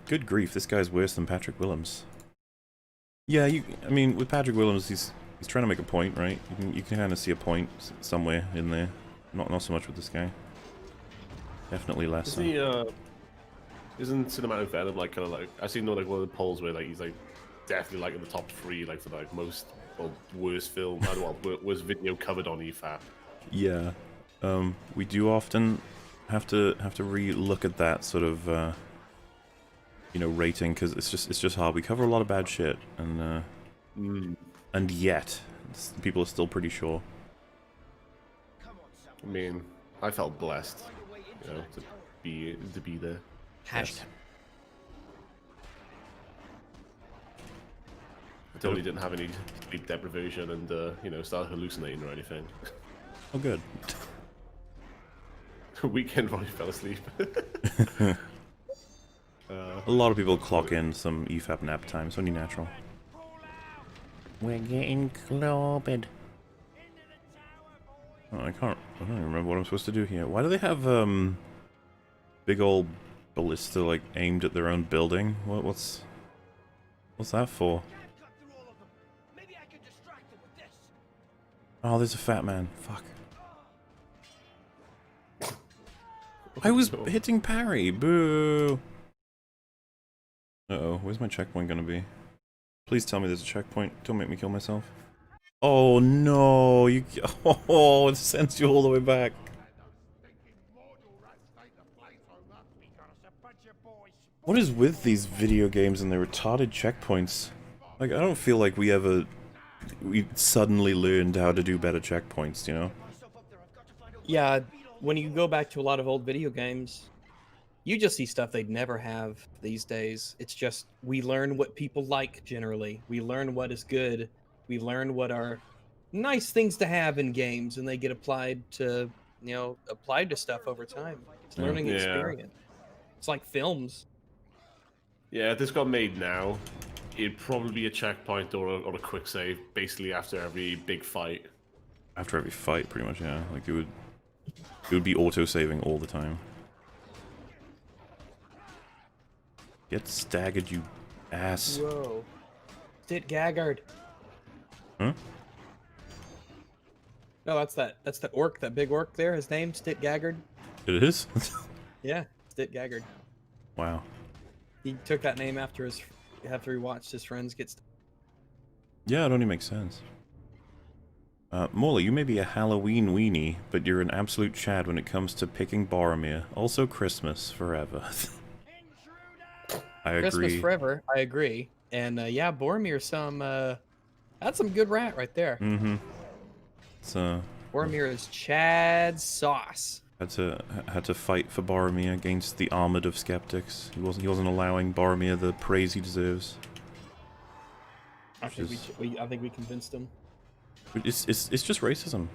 Good grief, this guy's worse than Patrick Willems. Yeah, I mean, with Patrick Willems, he's trying to make a point, right? You can kind of see a point somewhere in there. Not so much with this guy. Definitely less. Isn't Cinematic Venom like kind of like I've seen like one of the polls where like he's like definitely like in the top 3 like for like most or worst film, worst video covered on EFAP. Yeah, we do often have to re-look at that sort of you know, rating because it's just hard. We cover a lot of bad shit, and yet people are still pretty sure. I mean, I felt blessed, you know, to be there. Hashtag. I totally didn't have any sleep deprivation and you know, started hallucinating or anything. Oh, good. Weekend while you fell asleep. A lot of people clock in some EFAP nap time. It's only natural. We're getting clobbered. Oh, I don't even remember what I'm supposed to do here. Why do they have big old ballista like aimed at their own building? What's that for? Oh, there's a fat man. Fuck. I was hitting parry. Boo. Uh-oh, where's my checkpoint gonna be? Please tell me there's a checkpoint. Don't make me kill myself. Oh no, it sends you all the way back. What is with these video games and their retarded checkpoints? Like, I don't feel like we suddenly learned how to do better checkpoints, you know? Yeah, when you go back to a lot of old video games, you just see stuff they'd never have these days. It's just, we learn what people like, generally. We learn what is good. We learn what are nice things to have in games, and they get applied to stuff over time. It's learning experience. It's like films. Yeah, if this got made now, it'd probably be a checkpoint or a quick save, basically after every big fight. After every fight, pretty much, yeah. Like, it would be auto-saving all the time. Get staggered, you ass. Whoa. Sit Gaggard. Huh? No, that's that orc, that big orc there. His name, Stit Gaggard. It is? Yeah, Stit Gaggard. Wow. He took that name after he watched his friends get. Yeah, it only makes sense. Morley, you may be a Halloween weenie, but you're an absolute Chad when it comes to picking Boromir. Also Christmas, forever. I Christmas agree. forever. I agree. And yeah, Boromir's that's some good rat right there. Mm-hmm. It's Boromir is Chad sauce. had to fight for Boromir against the armored of skeptics. He wasn't allowing Boromir the praise he deserves. I think we convinced him. It's just racism.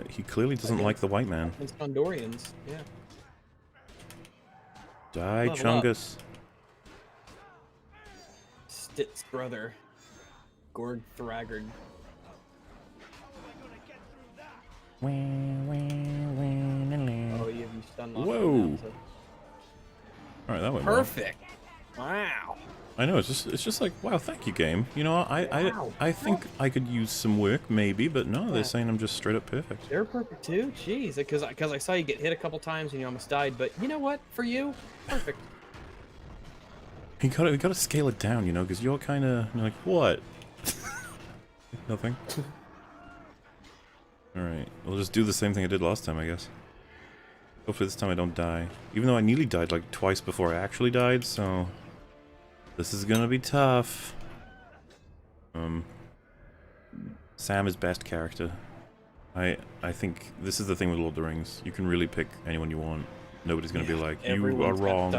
He clearly doesn't like the white man. Against Gondorians, yeah. Die, Level up. Chungus. Stit's brother, Gorg Thragard. Oh, you stun locked. Whoa! All right, that went well. Perfect. Wow. I know. It's just like, wow, thank you, game. You know, I think I could use some work, maybe, but no, they're saying I'm just straight up perfect. They're perfect too. Jeez, because I saw you get hit a couple times and you almost died, but you know what? For you, perfect. We gotta scale it down, you know, because you're kind of like, what? Nothing. All right, we'll just do the same thing I did last time, I guess. Hopefully this time I don't die, even though I nearly died like twice before I actually died. So this is gonna be tough. Sam is best character. I think this is the thing with Lord of the Rings. You can really pick anyone you want. Nobody's gonna be like, you are wrong.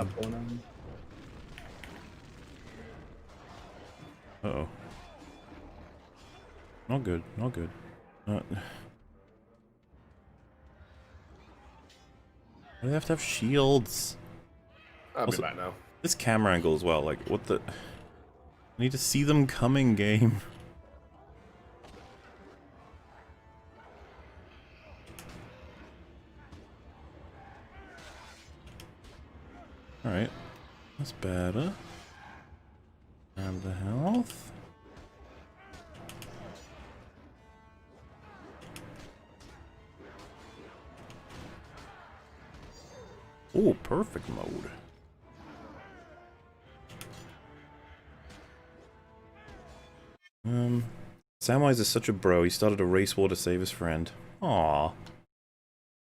Uh-oh. Not good, not good. Why do they have to have shields? I'll Also, be back now. This camera angle as well, like, what the... I need to see them coming, game. Alright. That's better. Grab the health. Oh, perfect mode. Samwise is such a bro. He started a race war to save his friend. Aww.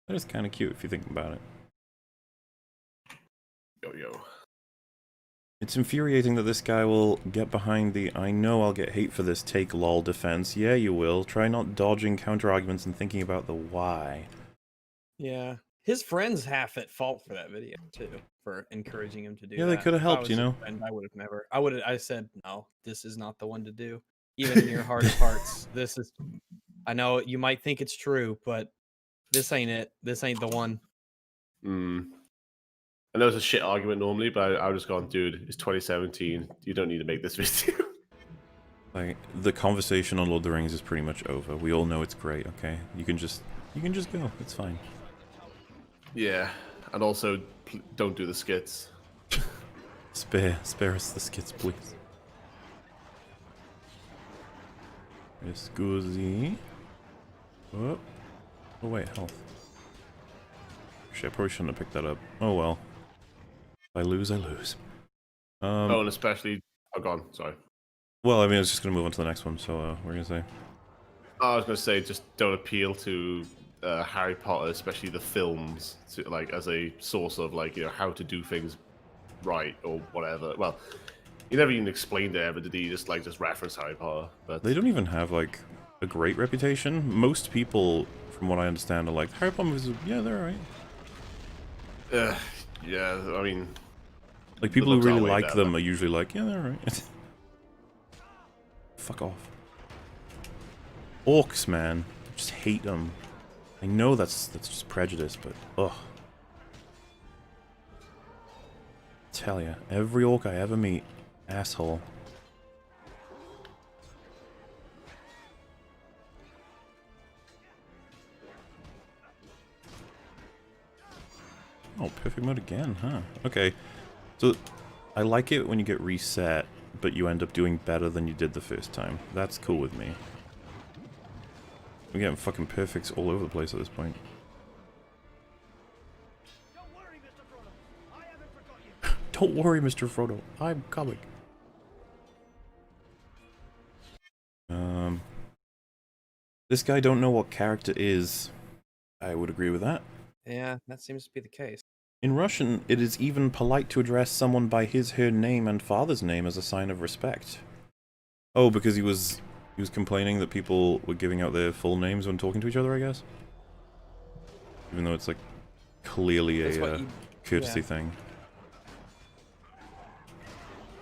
That is kind of cute if you think about it. Yo. It's infuriating that this guy will get behind the I know I'll get hate for this take lol defense. Yeah, you will. Try not dodging counter-arguments and thinking about the why. Yeah. His friend's half at fault for that video, too, for encouraging him to do that. Yeah, they could have helped, you know? And I would have never... I said, no, this is not the one to do. Even in your heart of hearts, this is... I know you might think it's true, but this ain't it. This ain't the one. I know it's a shit argument normally, but I was just going, dude, it's 2017. You don't need to make this video. Like, the conversation on Lord of the Rings is pretty much over. We all know it's great, okay? You can just go. It's fine. Yeah, and also, don't do the skits. Spare us the skits, please. Scusi. Oh. Oh wait, health. Shit, I probably shouldn't have picked that up. Oh well. If I lose, I lose. Oh, and especially... Oh, gone. Sorry. Well, I mean, I was just going to move on to the next one, so what are you going to say? I was going to say, just don't appeal to Harry Potter, especially the films, to, like, as a source of, like, you know, how to do things right or whatever. Well, he never even explained it ever, did he? Just reference Harry Potter. But They don't even have, like, a great reputation. Most people, from what I understand, are like, Harry Potter movies, yeah, they're alright. Yeah, I mean... Like, people who really like down, them are usually like, yeah, they're alright. Fuck off. Orcs, man. I just hate them. I know that's just prejudice, but ugh. Tell ya, every orc I ever meet, asshole. Oh, perfect mode again, huh? Okay. So, I like it when you get reset, but you end up doing better than you did the first time. That's cool with me. I'm getting fucking perfects all over the place at this point. Don't worry, Mr. Frodo. I haven't forgot you. Don't worry, Mr. Frodo. I'm coming. This guy don't know what character is. I would agree with that. Yeah, that seems to be the case. In Russian, it is even polite to address someone by his/her name and father's name as a sign of respect. Oh, because he was complaining that people were giving out their full names when talking to each other, I guess. Even though it's like clearly a courtesy thing.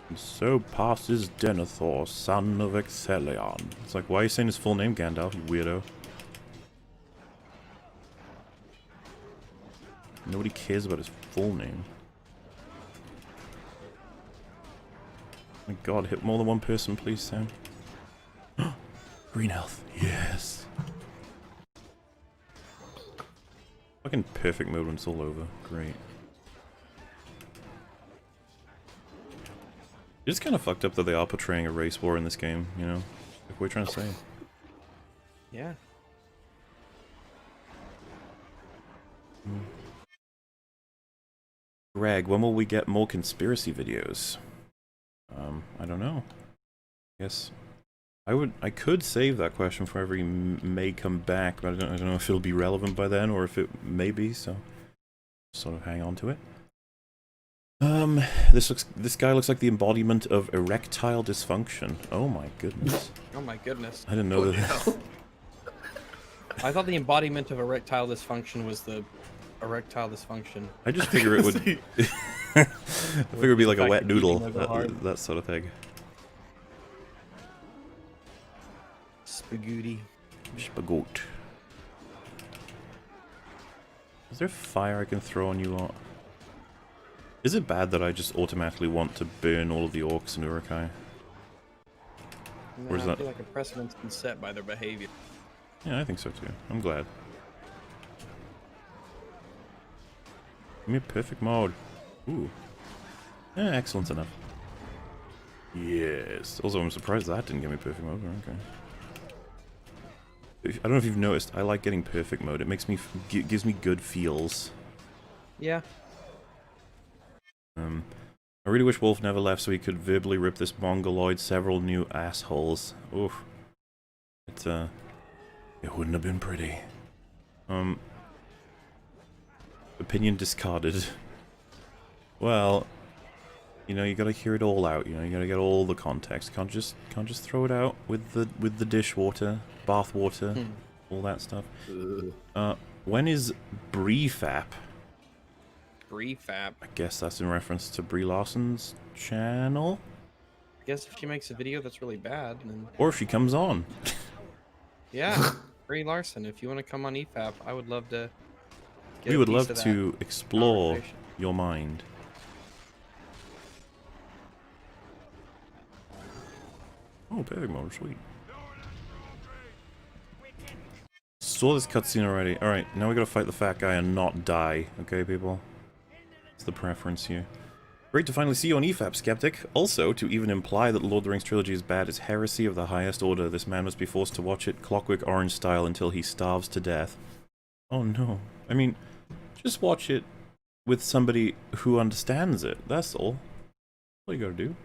And so passes Denethor, son of Exelion. It's like, why are you saying his full name, Gandalf, you weirdo? Nobody cares about his full name. My god, hit more than one person, please, Sam. Green health. Yes. Fucking perfect mode when it's all over. Great. It's kind of fucked up that they are portraying a race war in this game, you know? Like, what are you trying to say? Yeah. Greg, when will we get more conspiracy videos? I don't know. Guess I could save that question for every may come back, but I don't know if it'll be relevant by then or if it may be, so sort of hang on to it. This guy looks like the embodiment of erectile dysfunction. Oh my goodness. Oh my goodness. I didn't know that. I thought the embodiment of erectile dysfunction was the erectile dysfunction. I just figure it would I figure it'd be like a wet noodle, that sort of thing. Spaghetti. Spagoot. Is there fire I can throw on you lot? Is it bad that I just automatically want to burn all of the orcs and Urukai? Or is I that... feel like a precedent's been set by their behavior. Yeah, I think so too. I'm glad. Give me a perfect mode. Ooh. Yeah, excellent enough. Yes. Also, I'm surprised that didn't give me perfect mode. Okay. I don't know if you've noticed, I like getting perfect mode. It makes me gives me good feels. Yeah. I really wish Wolf never left so he could verbally rip this mongoloid several new assholes. Oof. It wouldn't have been pretty. Opinion discarded. Well, you know, you gotta hear it all out, you know, you gotta get all the context. Can't just throw it out with the dishwater, bath water, all that stuff. When is BreeFap? BreeFap. I guess that's in reference to Brie Larson's channel? I guess if she makes a video that's really bad, then... Or if she comes on. Yeah, Brie Larson, if you want to come on EFAP, I would love to get We a would piece love of that to explore conversation. your mind. Oh, perfect mode, sweet. Saw this cutscene already. Alright, now we gotta fight the fat guy and not die. Okay, people? It's the preference here. Great to finally see you on EFAP, Skeptic. Also, to even imply that the Lord of the Rings trilogy is bad is heresy of the highest order. This man must be forced to watch it Clockwork Orange style until he starves to death. Oh no. I mean, just watch it with somebody who understands it. That's all. All you gotta do.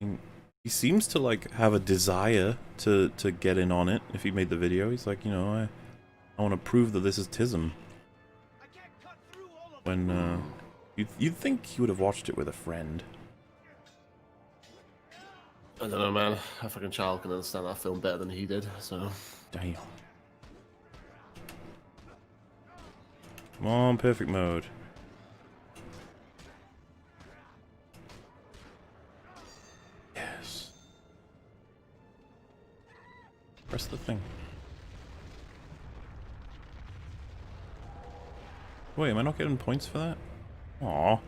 I mean, he seems to, like, have a desire to get in on it if he made the video. He's like, you know, I want to prove that this is Tism. When, you'd think he would have watched it with a friend. I don't know, man. A fucking child can understand that film better than he did, so... Damn. Come on, perfect mode. Yes. Press the thing. Wait, am I not getting points for that? Aww.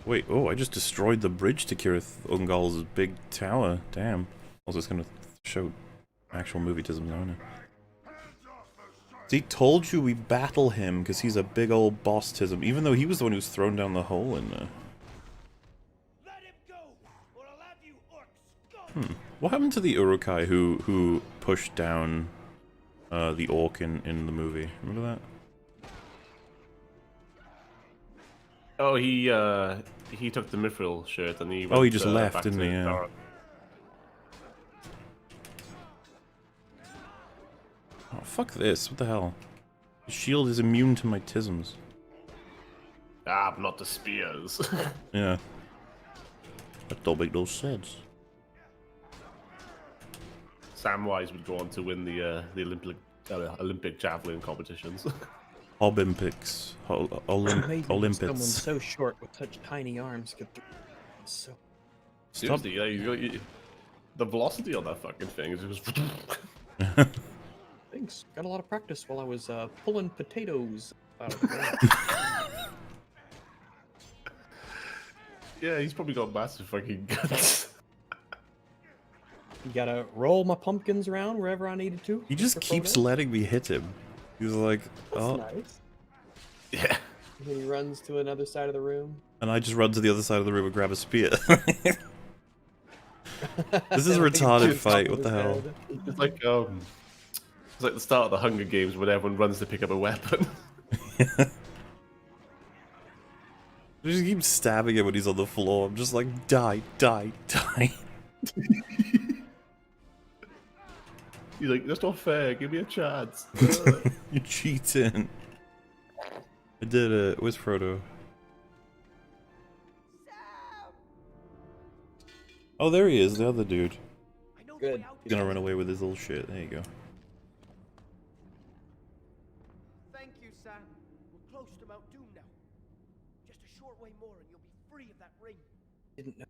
Wait, oh, I just destroyed the bridge to Kirith Ungol's big tower. Damn. I was just gonna show actual movie-tisms, aren't I? See, told you we battle him because he's a big old boss-tism, even though he was the one who was thrown down the hole in there. Let him go, or I'll have you orcs go. What happened to the Urukai who pushed down the orc in the movie? Remember that? Oh, he took the mithril shirt and he. Oh, he went, just left, back didn't to he? Yeah. Dara. Oh, fuck this. What the hell? The shield is immune to my tisms. Ah, but not the spears. Yeah. That don't make no sense. Samwise would go on to win the Olympic javelin competitions. Olympics. Amazing that Olympics. someone so short with such tiny arms could. So Stop. Seriously, the velocity on that fucking thing is just. thanks. Got a lot of practice while I was pulling potatoes out of the ground. Yeah, he's probably got massive fucking guns. You gotta roll my pumpkins around wherever I needed to. He just for keeps photos. letting me hit him. He's like, That's oh. nice. Yeah. And then he runs to another side of the room. And I just run to the other side of the room and grab a spear. This is a retarded fight. What the hell? It's like the start of the Hunger Games when everyone runs to pick up a weapon. I just keep stabbing him when he's on the floor. I'm just like, die, die, die. He's like, that's not fair. Give me a chance. You're cheating. I did it. Where's Frodo? Oh, there he is, the other dude. I know the Good. way out He's gonna run away with his little shit. There you go. Thank you, Sam. We're close to Mount Doom now. Just a short way more and you'll be free of that ring. Didn't know.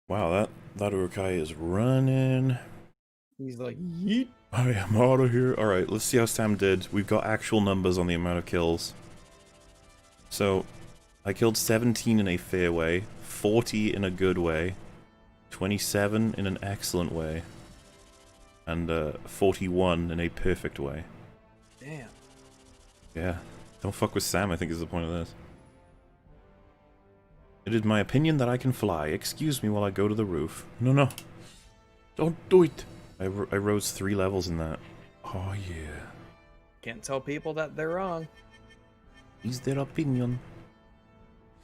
Wow, that Urukai is running. He's like, yeet. I am out of here. Alright, let's see how Sam did. We've got actual numbers on the amount of kills. So, I killed 17 in a fair way, 40 in a good way, 27 in an excellent way, and 41 in a perfect way. Damn. Yeah. Don't fuck with Sam, I think is the point of this. It is my opinion that I can fly. Excuse me while I go to the roof. No, no. Don't do it. I rose 3 levels in that. Oh, yeah. Can't tell people that they're wrong. Is their opinion.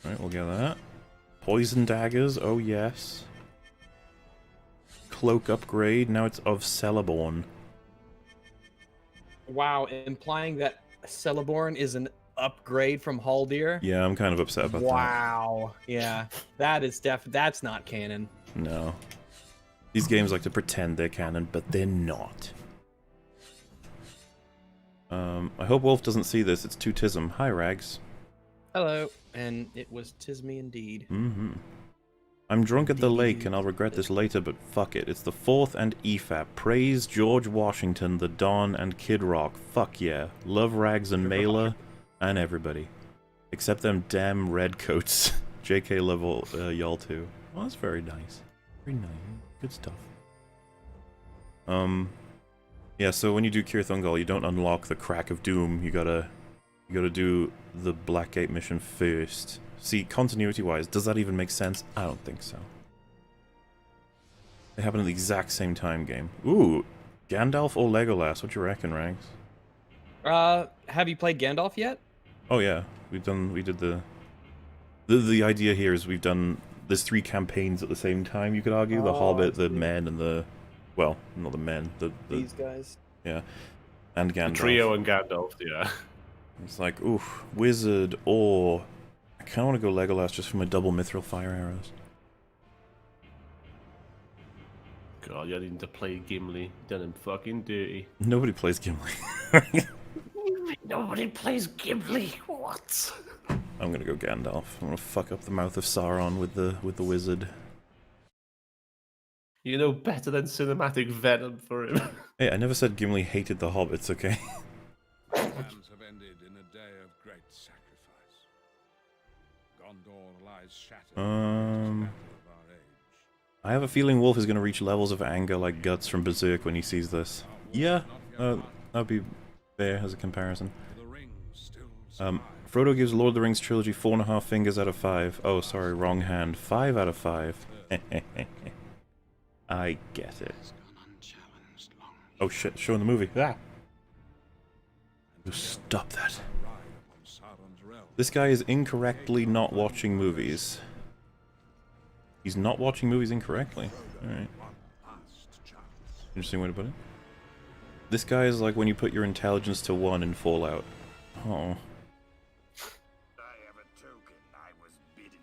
Alright, we'll get that. Poison daggers, oh yes. Cloak upgrade, now it's of Celeborn. Wow, implying that Celeborn is an upgrade from Haldir? Yeah, I'm kind of upset about Wow. Yeah, that is that's not canon. that. No. These games like to pretend they're canon, but they're not. I hope Wolf doesn't see this, it's 2tism. Hi, Rags. Hello. And it was Tisme indeed. Mm-hmm. I'm drunk at the lake and I'll regret this later, but fuck it. It's the 4th and EFAP. Praise George Washington, the Don, and Kid Rock. Fuck yeah. Love Rags and Mela, and everybody. Except them damn redcoats. JK level y'all too. Well, that's very nice. Very nice. Good stuff. Yeah, so when you do Cure Thungal, you don't unlock the Crack of Doom. You gotta do the Blackgate mission first. See, continuity-wise, does that even make sense? I don't think so. They happen at the exact same time game. Ooh, Gandalf or Legolas? What you reckon, Rags? Have you played Gandalf yet? Oh yeah, we did the idea here is there's 3 campaigns at the same time, you could argue. The Hobbit, the men, and the... Well, not the men, These guys. Yeah. And Gandalf. The trio and Gandalf, yeah. It's like, oof, wizard, or... I kinda wanna go Legolas just for my double mithril fire arrows. God, you need to play Gimli. Done him fucking dirty. Nobody plays Gimli. Nobody plays Gimli. What? I'm gonna go Gandalf. I'm gonna fuck up the mouth of Sauron with the wizard. You know better than cinematic venom for him. Hey, I never said Gimli hated the hobbits, okay? Lands have ended in a day of great sacrifice. Gondor lies shattered. Battle of our age. I have a feeling Wolf is gonna reach levels of anger like Guts from Berserk when he sees this. Yeah, that'd be fair as a comparison. The ring still survives. Frodo gives Lord of the Rings trilogy 4.5 fingers out of 5. Oh, sorry, wrong hand. 5 out of 5. I get it. Oh shit, showing the movie. Ah! You stop that. Ride upon Sauron's realm. This guy is incorrectly not watching movies. He's not watching movies incorrectly. Alright. One last chance. Interesting way to put it. This guy is like when you put your intelligence to 1 in Fallout. Oh.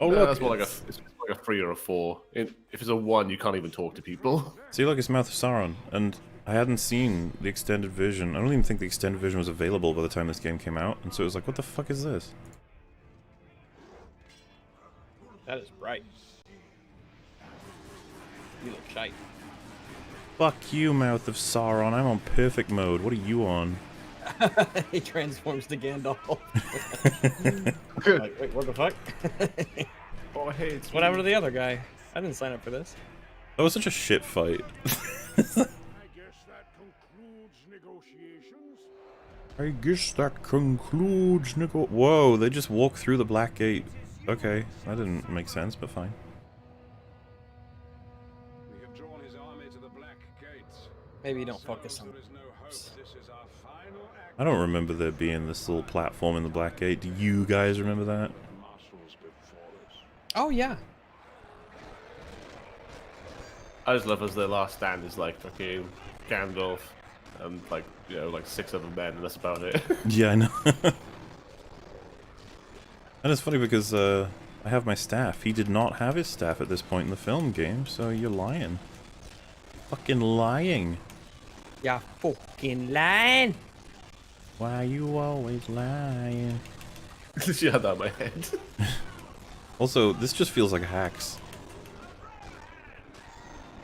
Oh, No, look! that's more like it's like a 3 or a 4. If it's a 1, you can't even talk to people. See, look, it's Mouth of Sauron, and I hadn't seen the extended version. I don't even think the extended version was available by the time this game came out, and so it was like, what the fuck is this? That is bright. You look shite. Fuck you, Mouth of Sauron. I'm on perfect mode. What are you on? He transforms to Gandalf. Like, wait, what the fuck? Oh, hey, it's What happened to the other guy? I didn't sign up for this. That was such a shit fight. I guess that concludes Whoa, they just walk through the Black Gate. Okay, that didn't make sense, but fine. We have drawn his army to the Black Gates. Maybe you don't focus on There is no hope. This is our final act. I don't remember there being this little platform in the Black Gate. Do you guys remember that? Marshals before us. Oh, yeah. I just love as their last stand is like fucking Gandalf and like, you know, like 6 other men, and that's about it. Yeah, I know. And it's funny because I have my staff. He did not have his staff at this point in the film game, so you're lying. Fucking lying. Yeah, fucking lying. Why you always lying? She had that in my head. Also, this just feels like hacks.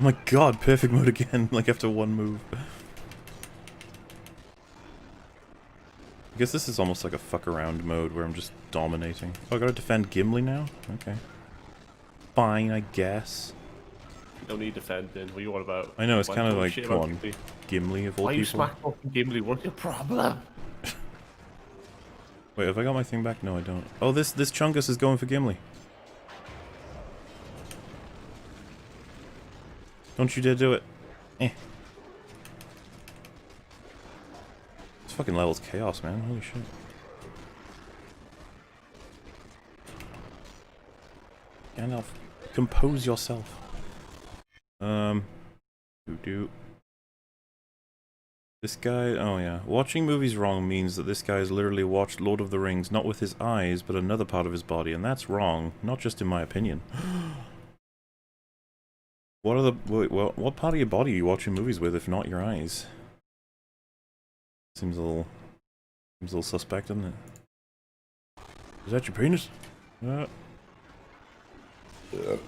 Oh my god, perfect mode again, like after 1 move. I guess this is almost like a fuck around mode where I'm just dominating. Oh, I gotta defend Gimli now? Okay. Fine, I guess. No need defending. What are you on about? I know, it's Why kind of talk like, shit come about on, Gimli? Gimli of all Why you people. smack talking Gimli? What's your problem? Wait, have I got my thing back? No, I don't. Oh, this Chungus is going for Gimli. Don't you dare do it. Eh. This fucking level's chaos, man. Holy shit. Gandalf, compose yourself. This guy, oh yeah. Watching movies wrong means that this guy's literally watched Lord of the Rings not with his eyes, but another part of his body, and that's wrong, not just in my opinion. What part of your body are you watching movies with if not your eyes? Seems a little suspect, doesn't it? Is that your penis? Yeah. Sorry.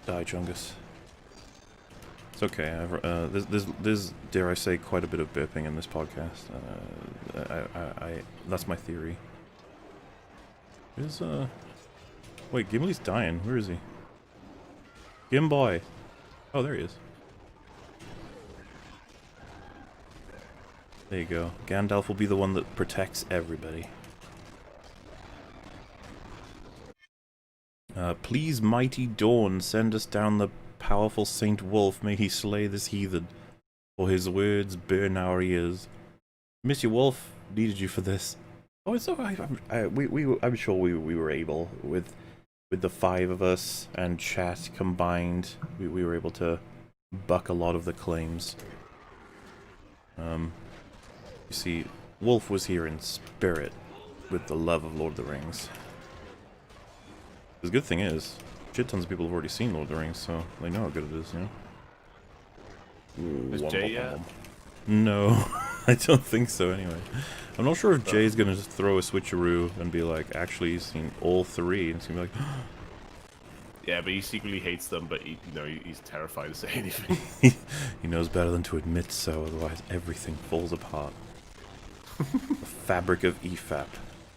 Die, Chungus. It's okay. There's dare I say quite a bit of burping in this podcast. That's my theory. Wait, Gimli's dying. Where is he? Gimboy. Oh, there he is. There you go. Gandalf will be the one that protects everybody. Please, mighty Dawn, send us down the powerful Saint Wolf. May he slay this heathen, for his words burn our ears. Mr. Wolf needed you for this. Oh, it's alright. I'm sure we were able with the 5 of us and chat combined. We were able to buck a lot of the claims. You see, Wolf was here in spirit with the love of Lord of the Rings. The good thing is, shit tons of people have already seen Lord of the Rings, so they know how good it is, you know? Is Jay yet? No, I don't think so anyway. I'm not sure if Jay's gonna just throw a switcheroo and be like, actually he's seen all 3, and he's gonna be like, Yeah, but he secretly hates them, but he's terrified to say anything. he knows better than to admit so, otherwise everything falls apart. The fabric of EFAP,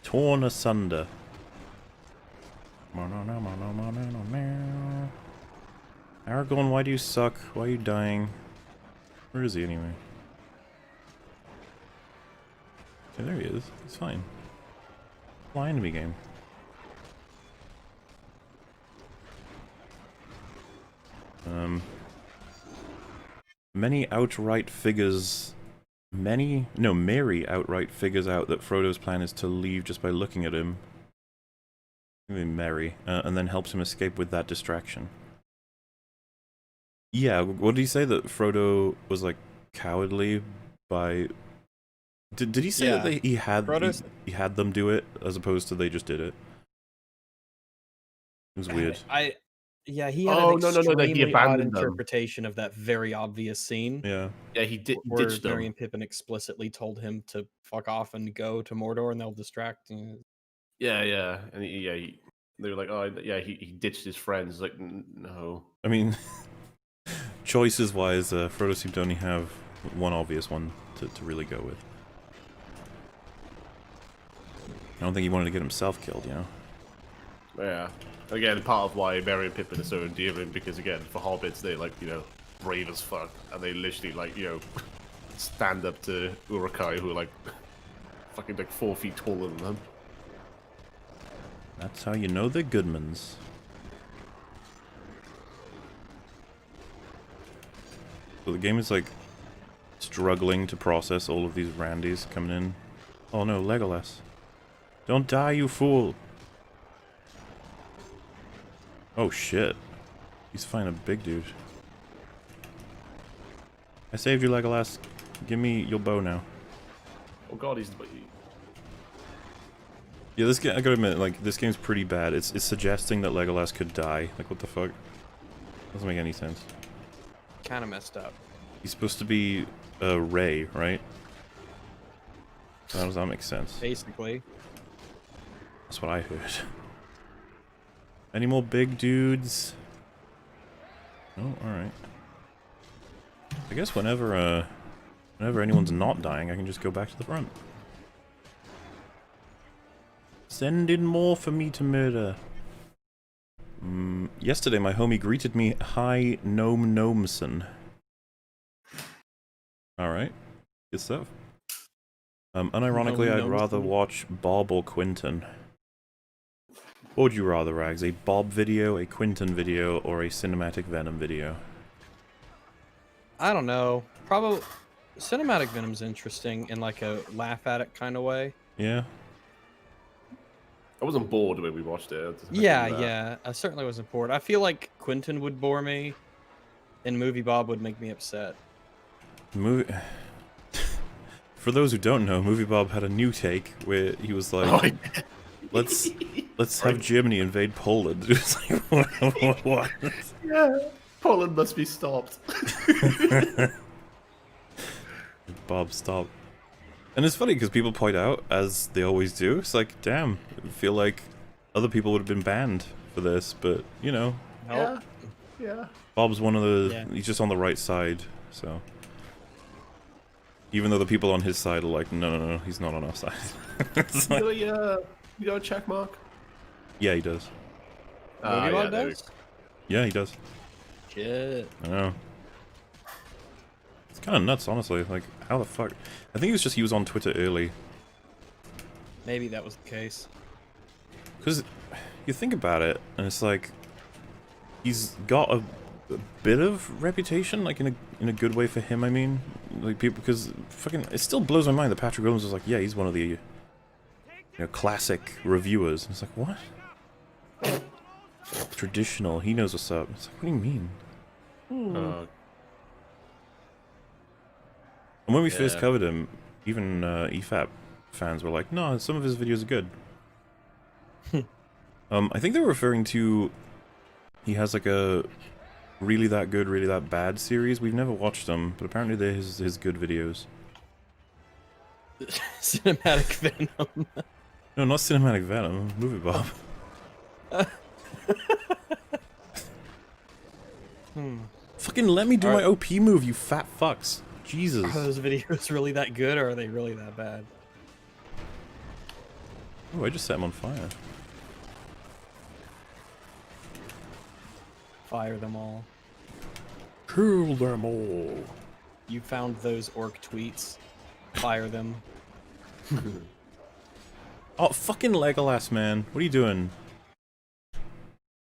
torn asunder. Aragorn, why do you suck? Why are you dying? Where is he anyway? Okay, there he is. He's fine. Fly enemy game. Mary outright figures out that Frodo's plan is to leave just by looking at him. Maybe Merry, and then helps him escape with that distraction. Yeah, what did he say? That Frodo was like cowardly by... Did he say Yeah. that Frodo's- he had them do it as opposed to they just did it? It was weird. Yeah, he had Oh, an no, no, no, no, he extremely odd abandoned them. interpretation of that very obvious scene. Yeah. Yeah, he Where ditched Merry them. and Pippin explicitly told him to fuck off and go to Mordor, and they'll distract. Yeah, yeah, and they were like, oh, yeah, he ditched his friends. Like, no. I mean, choices wise, Frodo seemed to only have one obvious one to really go with. I don't think he wanted to get himself killed, you know? Yeah. Again, part of why Merry and Pippin are so endearing, because again, for hobbits, they're like, brave as fuck, and they literally like, stand up to Uruk-hai, who are like, fucking like 4 feet taller than them. That's how you know they're Goodmans. So the game is like struggling to process all of these Randys coming in. Oh no, Legolas. Don't die, you fool! Oh shit. He's fighting a big dude. I saved you, Legolas. Give me your bow now. Oh god, Yeah, this game, I gotta admit, like, this game's pretty bad. It's suggesting that Legolas could die. Like, what the fuck? Doesn't make any sense. Kind of messed up. He's supposed to be Rey, right? How does that make sense? Basically. That's what I heard. Any more big dudes? Oh, alright. I guess whenever anyone's not dying, I can just go back to the front. Send in more for me to murder. Yesterday my homie greeted me, "Hi, Gnome Gnomeson." Alright. Good stuff. Unironically, Gnome I'd rather Gnomeson? watch Bob or Quinton. What would you rather, Rags? A Bob video, a Quinton video, or a Cinematic Venom video? I don't know. Probably Cinematic Venom's interesting in like a laugh at it kind of way. Yeah? I wasn't bored when we watched it. Yeah. I certainly wasn't bored. I feel like Quentin would bore me, and Movie Bob would make me upset. Movie... For those who don't know, Movie Bob had a new take where he was like, let's have Germany invade Poland. It was like, what? Yeah, Poland must be stopped. Bob, stop. And it's funny because people point out, as they always do, it's like, damn, I feel like other people would have been banned for this, but, you know. Nope. Yeah. Bob's one of the... Yeah. He's just on the right side, so... Even though the people on his side are like, no, he's not on our side. It's like, You got a check mark? yeah, he does. Movie Bob there we does? Yeah, he does. Shit. I know. It's kind of nuts, honestly. Like, how the fuck? I think it was just he was on Twitter early. Maybe that was the case. Because you think about it, and it's like he's got a bit of reputation, like in a good way for him. I mean, like people, because fucking it still blows my mind that Patrick Williams was like, yeah, he's one of the classic reviewers. And it's like, what? Traditional. He knows what's up. It's like, what do you mean? And when we first covered him, even EFAP fans were like, no, some of his videos are good. I think they were referring to, he has like a really that good, really that bad series. We've never watched them, but apparently they're his good videos. Cinematic Venom. No, not Cinematic Venom, Movie Bob. Fucking let me do my OP move, you fat fucks. Jesus. Are those videos really that good, or are they really that bad? Oh, I just set him on fire. Fire them all. Kill them all. You found those orc tweets. Fire them. Oh, fucking Legolas, man. What are you doing?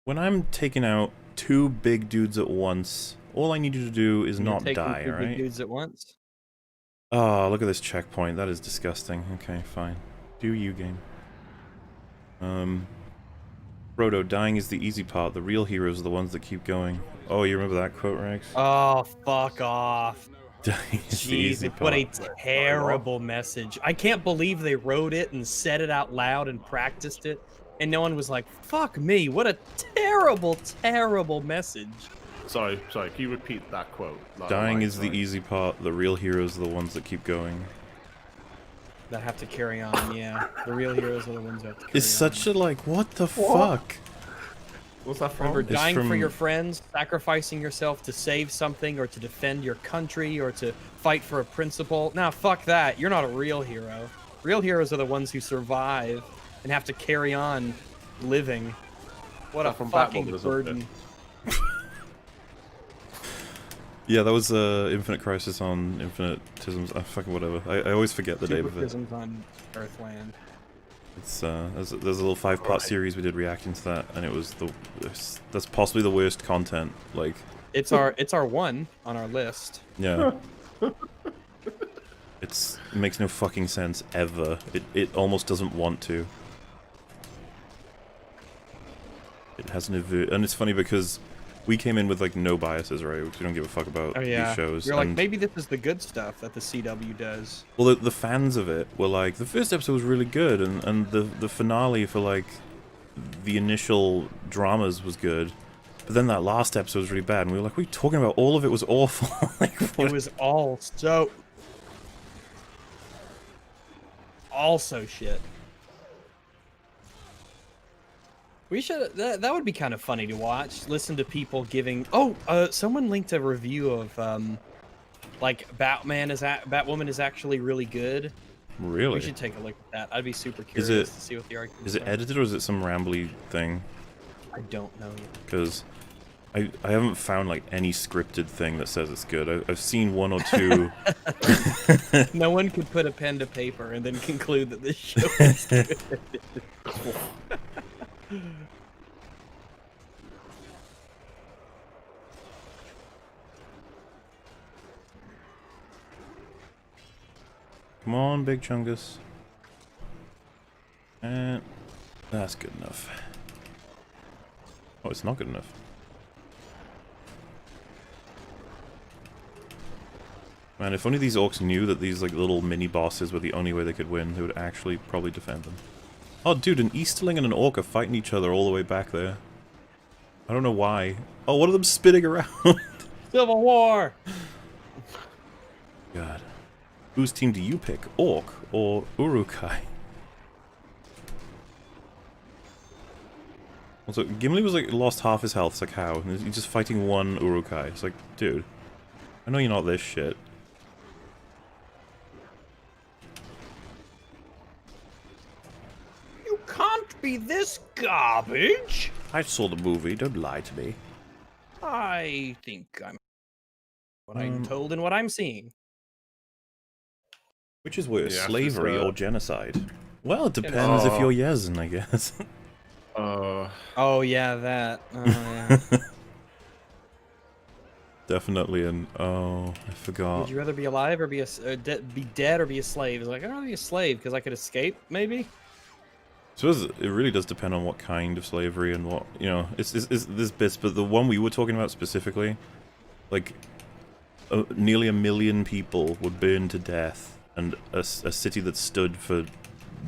When I'm taking out 2 big dudes at once, all I need you to do is not die, Two big alright? dudes at once. Oh, look at this checkpoint. That is disgusting. Okay, fine. Do you, game. Frodo, dying is the easy part. The real heroes are the ones that keep going. Oh, you remember that quote, Rex? Oh, fuck off. Dying is the easy Jesus, what a part. terrible message. I can't believe they wrote it and said it out loud and practiced it, and no one was like, fuck me, what a terrible, terrible message. Sorry, can you repeat that quote? Dying is the easy part. The real heroes are the ones that keep going. That have to carry on, yeah. The real heroes are the ones that have to carry on. It's such a, like, what the fuck? What's that from? Remember, It's dying for from- your friends, sacrificing yourself to save something, or to defend your country, or to fight for a principle. Nah, fuck that. You're not a real hero. Real heroes are the ones who survive and have to carry on living. What a From fucking Batwoman, isn't it? burden. Yeah, that was Infinite Crisis on Infinitisms. Fucking whatever. I always forget the name of it. Superchisms on Earthland. It's there's a little 5-part series we did reacting to that, and it was that's possibly the worst content. Like, It's our one on our list. yeah, it makes no fucking sense ever. It almost doesn't want to. It has an and it's funny because we came in with like no biases, right? We don't give a fuck about Oh yeah. these shows. You're like, and- maybe this is the good stuff that the CW does. Well, the fans of it were like, the first episode was really good, and the finale for, like, the initial dramas was good, but then that last episode was really bad, and we were like, what are you talking about? All of it was awful. Like, what? It was all so shit. We should. That would be kind of funny to watch. Listen to people giving. Oh, someone linked a review of like Batwoman is actually really good. Really? We should take a look at that. I'd be super Is curious it- to see what the argument Is it edited, or is it some rambly thing? I don't know yet. Because I haven't found, like, any scripted thing that says it's good. I've seen one or two. No one could put a pen to paper and then conclude that this show is good. Come on, Big Chungus. And that's good enough. Oh, it's not good enough. Man, if only these orcs knew that these like little mini bosses were the only way they could win, they would actually probably defend them. Oh, dude, an Easterling and an orc are fighting each other all the way back there. I don't know why. Oh, one of them spinning around. Civil War. God. Whose team do you pick? Orc or Urukai? Also, Gimli was like lost half his health. It's like, how? And he's just fighting one Urukai. It's like, dude, I know you're not this shit. You can't be this garbage. I saw the movie. Don't lie to me. I think I'm what I'm told and what I'm seeing. Which is worse, Yeah, slavery just, or genocide? Well, it depends if you're Yezin, I guess. Oh yeah, that. Oh, yeah. Definitely an. Oh, I forgot. Would you rather be alive or be be dead or be a slave? It's like, I'd rather be a slave because I could escape, maybe. So it really does depend on what kind of slavery and what, you know, it's this bits, but the one we were talking about specifically, like, nearly 1 million people were burned to death, and a city that stood for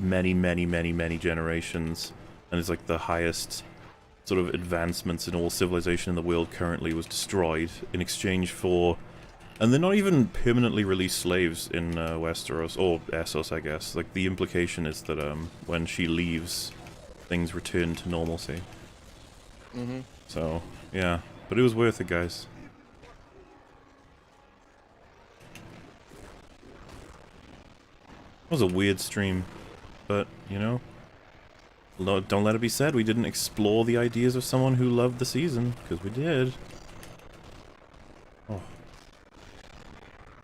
many, many, many, many generations, and is like the highest sort of advancements in all civilization in the world currently, was destroyed in exchange for. And they're not even permanently released slaves in Westeros, or Essos, I guess. Like, the implication is that when she leaves, things return to normalcy. Mm-hmm. So, yeah. But it was worth it, guys. It was a weird stream, but, you know, don't let it be said we didn't explore the ideas of someone who loved the season, because we did. Oh.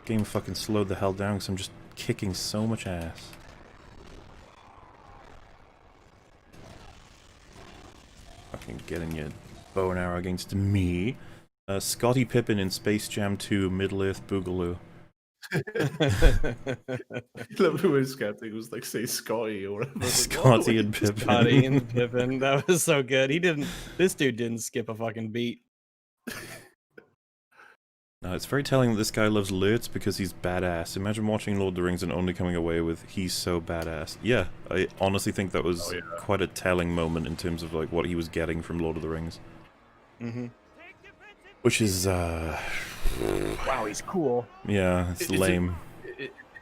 Game fucking slowed the hell down because I'm just kicking so much ass. Fucking getting your bow and arrow against me. Scottie Pippen in Space Jam 2 Middle-earth Boogaloo. Love the way Skeptic was like, say Scotty or whatever. Scotty and Pippin. Scotty and Pippin. That was so good. This dude didn't skip a fucking beat. No, it's very telling that this guy loves Lurtz because he's badass. Imagine watching Lord of the Rings and only coming away with, he's so badass. Yeah, I honestly think that was quite a telling moment in terms of like what he was getting from Lord of the Rings. Mm-hmm. Which is, Wow, he's cool. yeah, it's lame.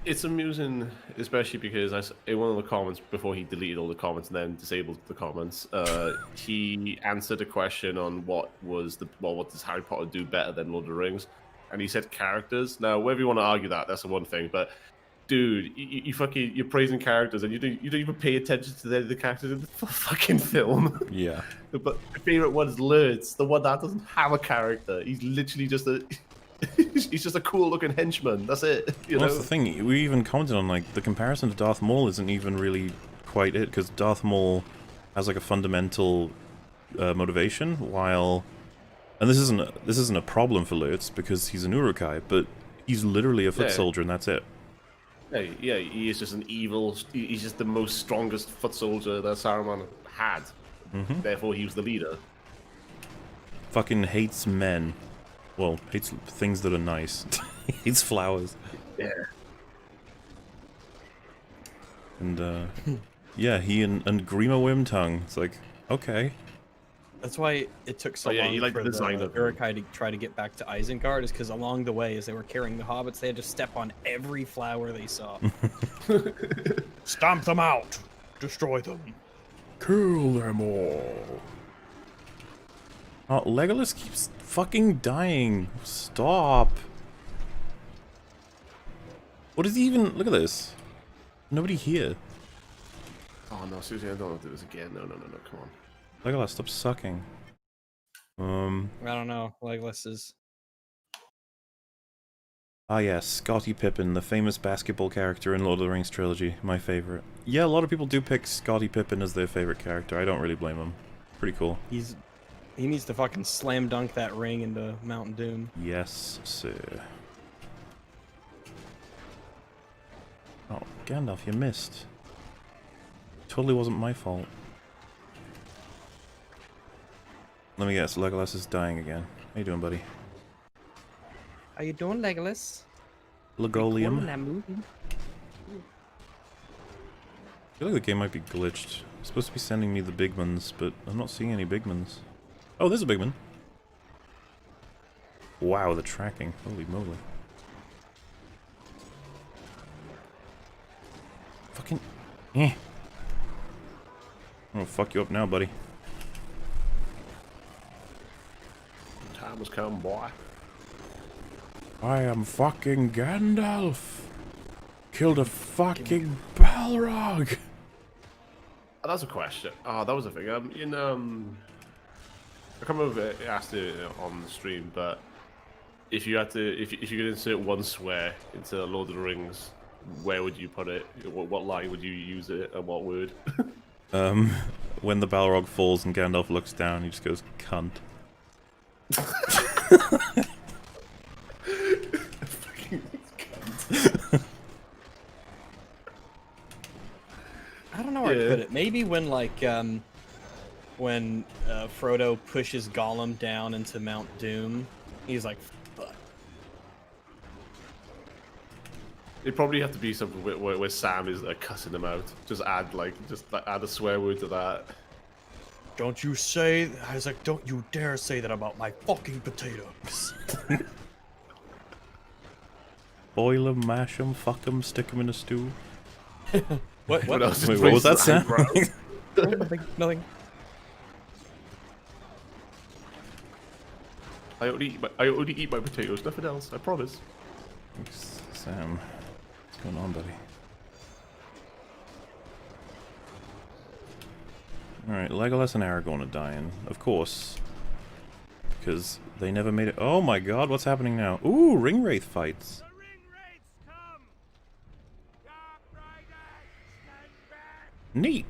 It's amusing, especially because in one of the comments, before he deleted all the comments and then disabled the comments, he answered a question on what does Harry Potter do better than Lord of the Rings, and he said characters. Now, whether you want to argue that, that's the one thing, but dude, you're praising characters and you don't even pay attention to the characters in the fucking film. Yeah. But my favorite one is Lurtz, the one that doesn't have a character. He's literally just he's just a cool looking henchman. That's it. You know? That's the thing. We even commented on like the comparison to Darth Maul isn't even really quite it, because Darth Maul has like a fundamental motivation, while and this isn't a problem for Lurtz because he's an Urukai, but he's literally a foot soldier and that's it. Yeah, he is just an evil. He's just the most strongest foot soldier that Saruman had. Therefore, he was the leader. Fucking hates men. Well, hates things that are nice. Hates flowers. Yeah. And yeah, he and Grima Wormtongue. It's like, okay. That's why it took so long for the Urukai to try to get back to Isengard, is because along the way, as they were carrying the hobbits, they had to step on every flower they saw. Stomp them out! Destroy them! Kill them all! Oh, Legolas keeps fucking dying. Stop. What is he even... Look at this. Nobody here. Oh no, seriously, I don't want to do this again. No, come on. Legolas, stop sucking. I don't know. Legolas is... Ah yes, Scottie Pippen, the famous basketball character in Lord of the Rings trilogy. My favorite. Yeah, a lot of people do pick Scottie Pippen as their favorite character. I don't really blame them. Pretty cool. He needs to fucking slam dunk that ring into Mount Doom. Yes, sir. Oh, Gandalf, you missed. Totally wasn't my fault. Let me guess, Legolas is dying again. How you doing, buddy? How you doing, Legolas? Legolium. I feel like the game might be glitched. It's supposed to be sending me the big ones, but I'm not seeing any big ones. Oh, there's a big one. Wow, the tracking. Holy moly. Fucking... Eh. I'm gonna fuck you up now, buddy. Time has come, boy. I am fucking Gandalf. Killed a fucking Balrog. Oh, that's a question. Oh, that was a thing. I can't remember if I asked it on the stream, but if you had to, if you could insert one swear into Lord of the Rings, where would you put it? What line would you use it, and what word? When the Balrog falls and Gandalf looks down, he just goes, cunt. I don't know where to put it. Maybe when when Frodo pushes Gollum down into Mount Doom, he's like, fuck. It'd probably have to be something where Sam is cussing him out. Just add a swear word to that. Don't you say... I was like, don't you dare say that about my fucking potatoes. Boil 'em, mash 'em, fuck 'em, stick 'em in a stew. What else? Wait, what was that sound? Nothing. I only eat my potatoes, nothing else. I promise. Thanks, Sam. What's going on, buddy? Alright, Legolas and Aragorn are dying. Of course. Because they never made it. Oh my god, what's happening now? Ooh, ring wraith fights. The ring wraiths come! Dark Riders, stand back! Neat!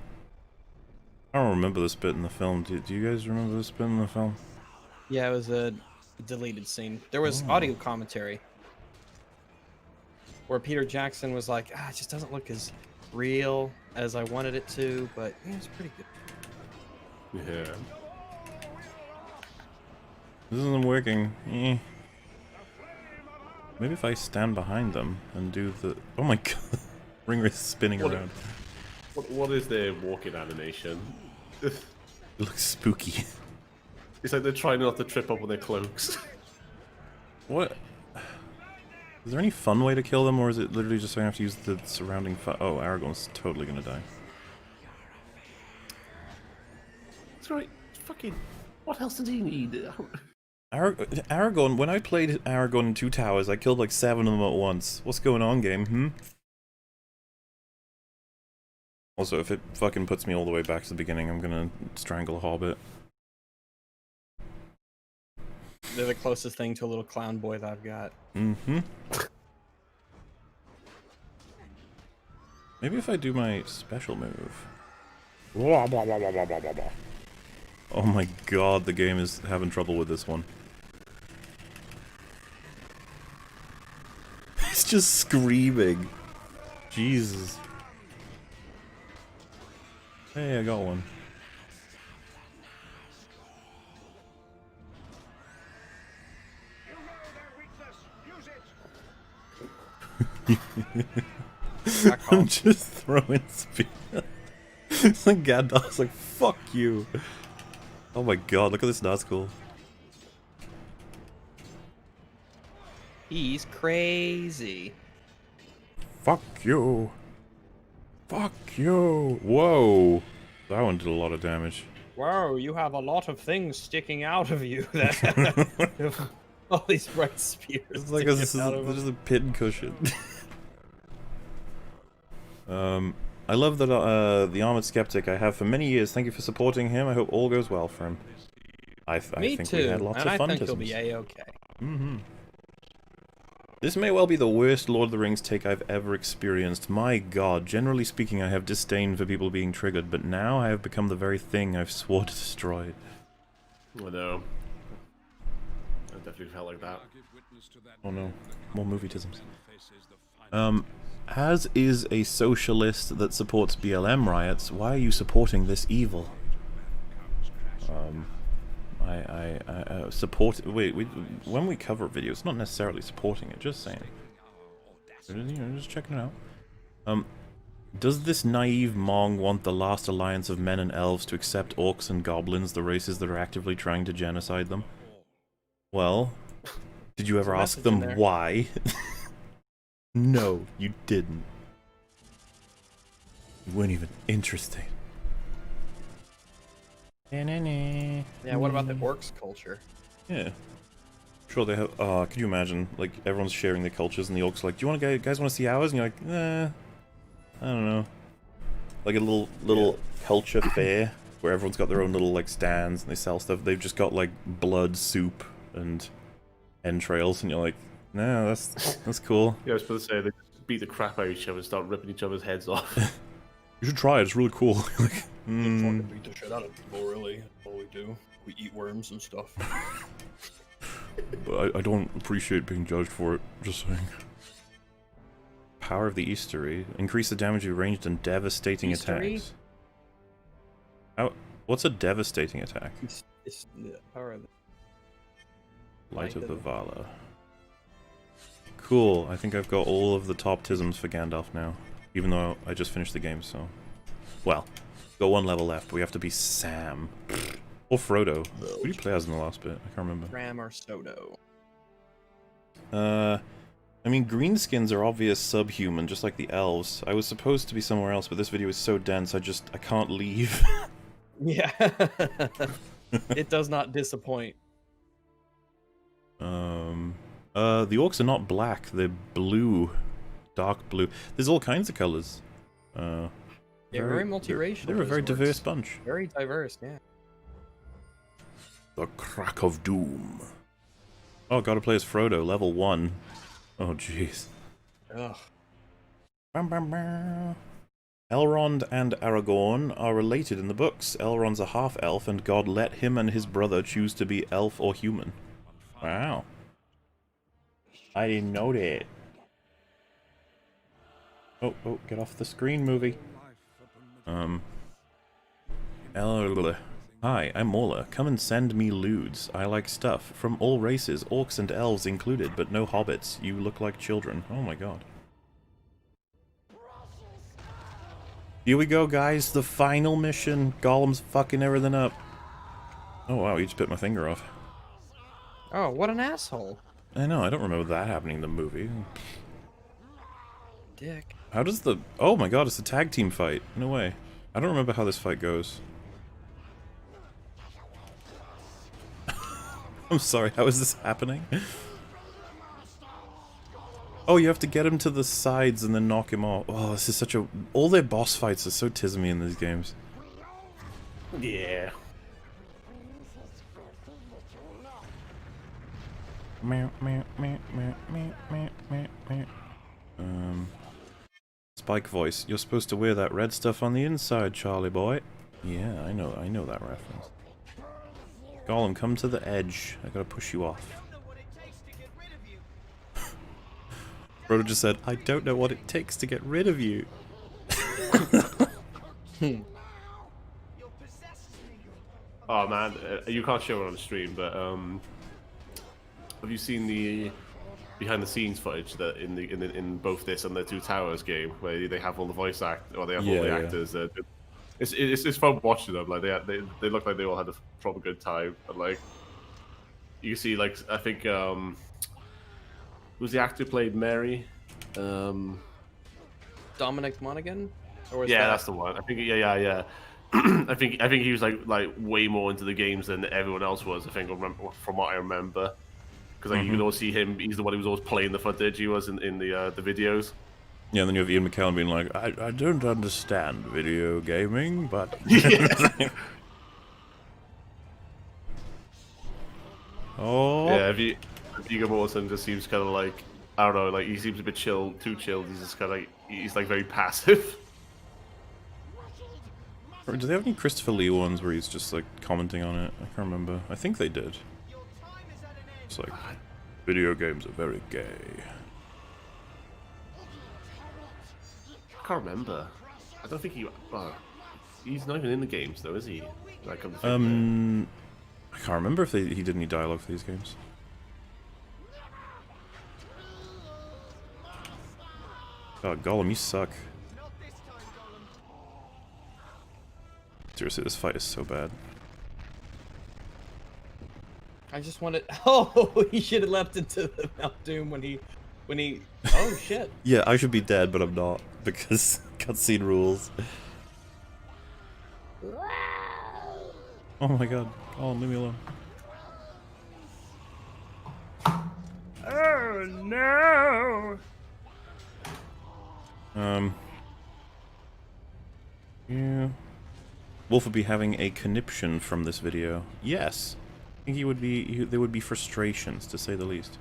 I don't remember this bit in the film. Do you guys remember this bit in the film? Yeah, it was a deleted scene. There was audio commentary. where Peter Jackson was like, it just doesn't look as real as I wanted it to, but yeah, it's pretty good. Yeah. This isn't working. Eh. Maybe if I stand behind them and do the... Oh my god. Ring wrist spinning around. What is their walking animation? It looks spooky. It's like they're trying not to trip up on their cloaks. What? Is there any fun way to kill them, or is it literally just I have to use the surrounding oh, Aragorn's totally gonna die. That's right. Fucking... What else did he need? Aragorn, when I played Aragorn in Two Towers, I killed like 7 of them at once. What's going on, game, Also, if it fucking puts me all the way back to the beginning, I'm gonna strangle a hobbit. They're the closest thing to a little clown boy that I've got. Maybe if I do my special move. Oh my god, the game is having trouble with this one. It's just screaming. Jesus. Hey, I got one. You know their weakness. Use it. I'm just throwing spear. It's like Gandalf's like, fuck you. Oh my god, look at this Nazgul. He's crazy. Fuck you. Fuck you. Whoa. That one did a lot of damage. Whoa, you have a lot of things sticking out of you. That all these bright spears. It's like sticking out of there's them. a pin cushion. I love that the Armored Skeptic I have for many years. Thank you for supporting him. I hope all goes well for him. I Me think too. we had lots and of fun. I think he'll be a-okay. This may well be the worst Lord of the Rings take I've ever experienced. My god, generally speaking I have disdain for people being triggered, but now I have become the very thing I've sworn to destroy. I know. I definitely felt like that. Oh no, more movietisms. As is a socialist that supports BLM riots, why are you supporting this evil? I support... Wait, when we cover a video, it's not necessarily supporting it, just saying. You know, just checking it out. Does this naive Mong want the last alliance of men and elves to accept orcs and goblins, the races that are actively trying to genocide them? Well, did you ever ask them why? No, you didn't. You weren't even interested. Yeah, what about the orcs culture? Yeah. Sure, they have... could you imagine? Like, everyone's sharing their cultures, and the orcs are like, do you want to guys want to see ours? And you're like, I don't know. Like a little culture fair, where everyone's got their own little, like, stands, and they sell stuff. They've just got, like, blood, soup, and entrails, and you're like, no, that's cool. Yeah, I was supposed to say, they just beat the crap out of each other and start ripping each other's heads off. You should try it, it's really cool. Like, Fucking beat the shit out of people, really. That's all we do. We eat worms and stuff. But I don't appreciate being judged for it, just saying. Power of the Eastery. Increase the damage you ranged and devastating attacks. What's a devastating attack? It's the power of the... Light of the Vala. Cool, I think I've got all of the top tisms for Gandalf now. Even though I just finished the game, so... Well, got one level left, but we have to be Sam. Or Frodo. Who do you play as in the last bit? I can't remember. Ram or Sodo. I mean, greenskins are obvious subhuman, just like the elves. I was supposed to be somewhere else, but this video is so dense, I can't leave. Yeah. It does not disappoint. The orcs are not black, they're blue. Dark blue. There's all kinds of colors. They're very multiracial. They're a very orcs. diverse bunch. Very diverse, yeah. The Crack of Doom. Oh, gotta play as Frodo, level 1. Oh, jeez. Ugh. Elrond and Aragorn are related in the books. Elrond's a half-elf, and God let him and his brother choose to be elf or human. Wow. I didn't know that. Oh, get off the screen, movie. Hi, I'm Morla. Come and send me lewds. I like stuff. From all races, orcs and elves included, but no hobbits. You look like children. Oh my god. Here we go, guys. The final mission. Gollum's fucking everything up. Oh wow, he just bit my finger off. Oh, what an asshole. I know, I don't remember that happening in the movie. Dick. How does the... Oh my god, it's a tag team fight. No way. I don't remember how this fight goes. I'm sorry, how is this happening? Oh, you have to get him to the sides and then knock him off. Oh, this is such a... All their boss fights are so tismy in these games. Yeah. Spike voice. You're supposed to wear that red stuff on the inside, Charlie boy. Yeah, I know that reference. Gollum, come to the edge. I gotta push you off. Frodo just said, I don't know what it takes to get rid of you. Oh man, you can't show it on the stream, but have you seen the behind-the-scenes footage that in both this and the Two Towers game where they have all the voice act or they have all the actors? It's fun watching them. Like they look like they all had a proper good time. And like you see, like I think who's the actor who played Mary? Dominic Monaghan? Or was Yeah, that... that's the one. I think yeah. I think he was like way more into the games than everyone else was. I think from what I remember, because like you could always see him. He's the one who was always playing the footage. He was in the videos. Yeah, and then you have Ian McKellen being like, I don't understand video gaming, but... Oh. Yeah, Viggo Mortensen just seems kind of like, I don't know, like he seems a bit chill, too chilled. He's just kind of like, he's like very passive. Or do they have any Christopher Lee ones where he's just like commenting on it? I can't remember. I think they did. It's like, video games are very gay. I can't remember. I don't think he's not even in the games though, is he? Like, I can't remember if he did any dialogue for these games. God, Gollum, you suck. Seriously, this fight is so bad. I just wanted... Oh, he should have leapt into the Mount Doom when he... Oh, shit. Yeah, I should be dead, but I'm not, because cutscene rules. Oh my god. Oh, leave me alone. Oh no! Yeah. Wolf would be having a conniption from this video. Yes. I think there would be frustrations, to say the least.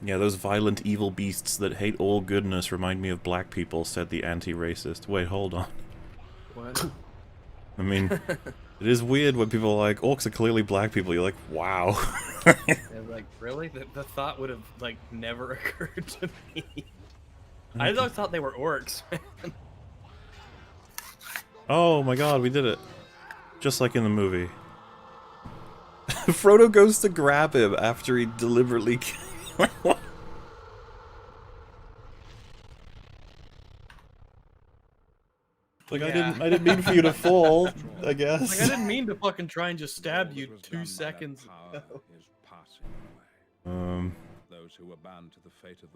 Yeah, those violent evil beasts that hate all goodness remind me of black people, said the anti-racist. Wait, hold on. What? I mean, it is weird when people are like, orcs are clearly black people. You're like, wow. Yeah, like, really? The thought would have, like, never occurred to me. I always thought they were orcs, man. Oh my god, we did it. Just like in the movie. Frodo goes to grab him after he deliberately... Like, Yeah. I didn't mean for you to fall, I guess. Like, I didn't mean to fucking try and just stab you 2 seconds ago.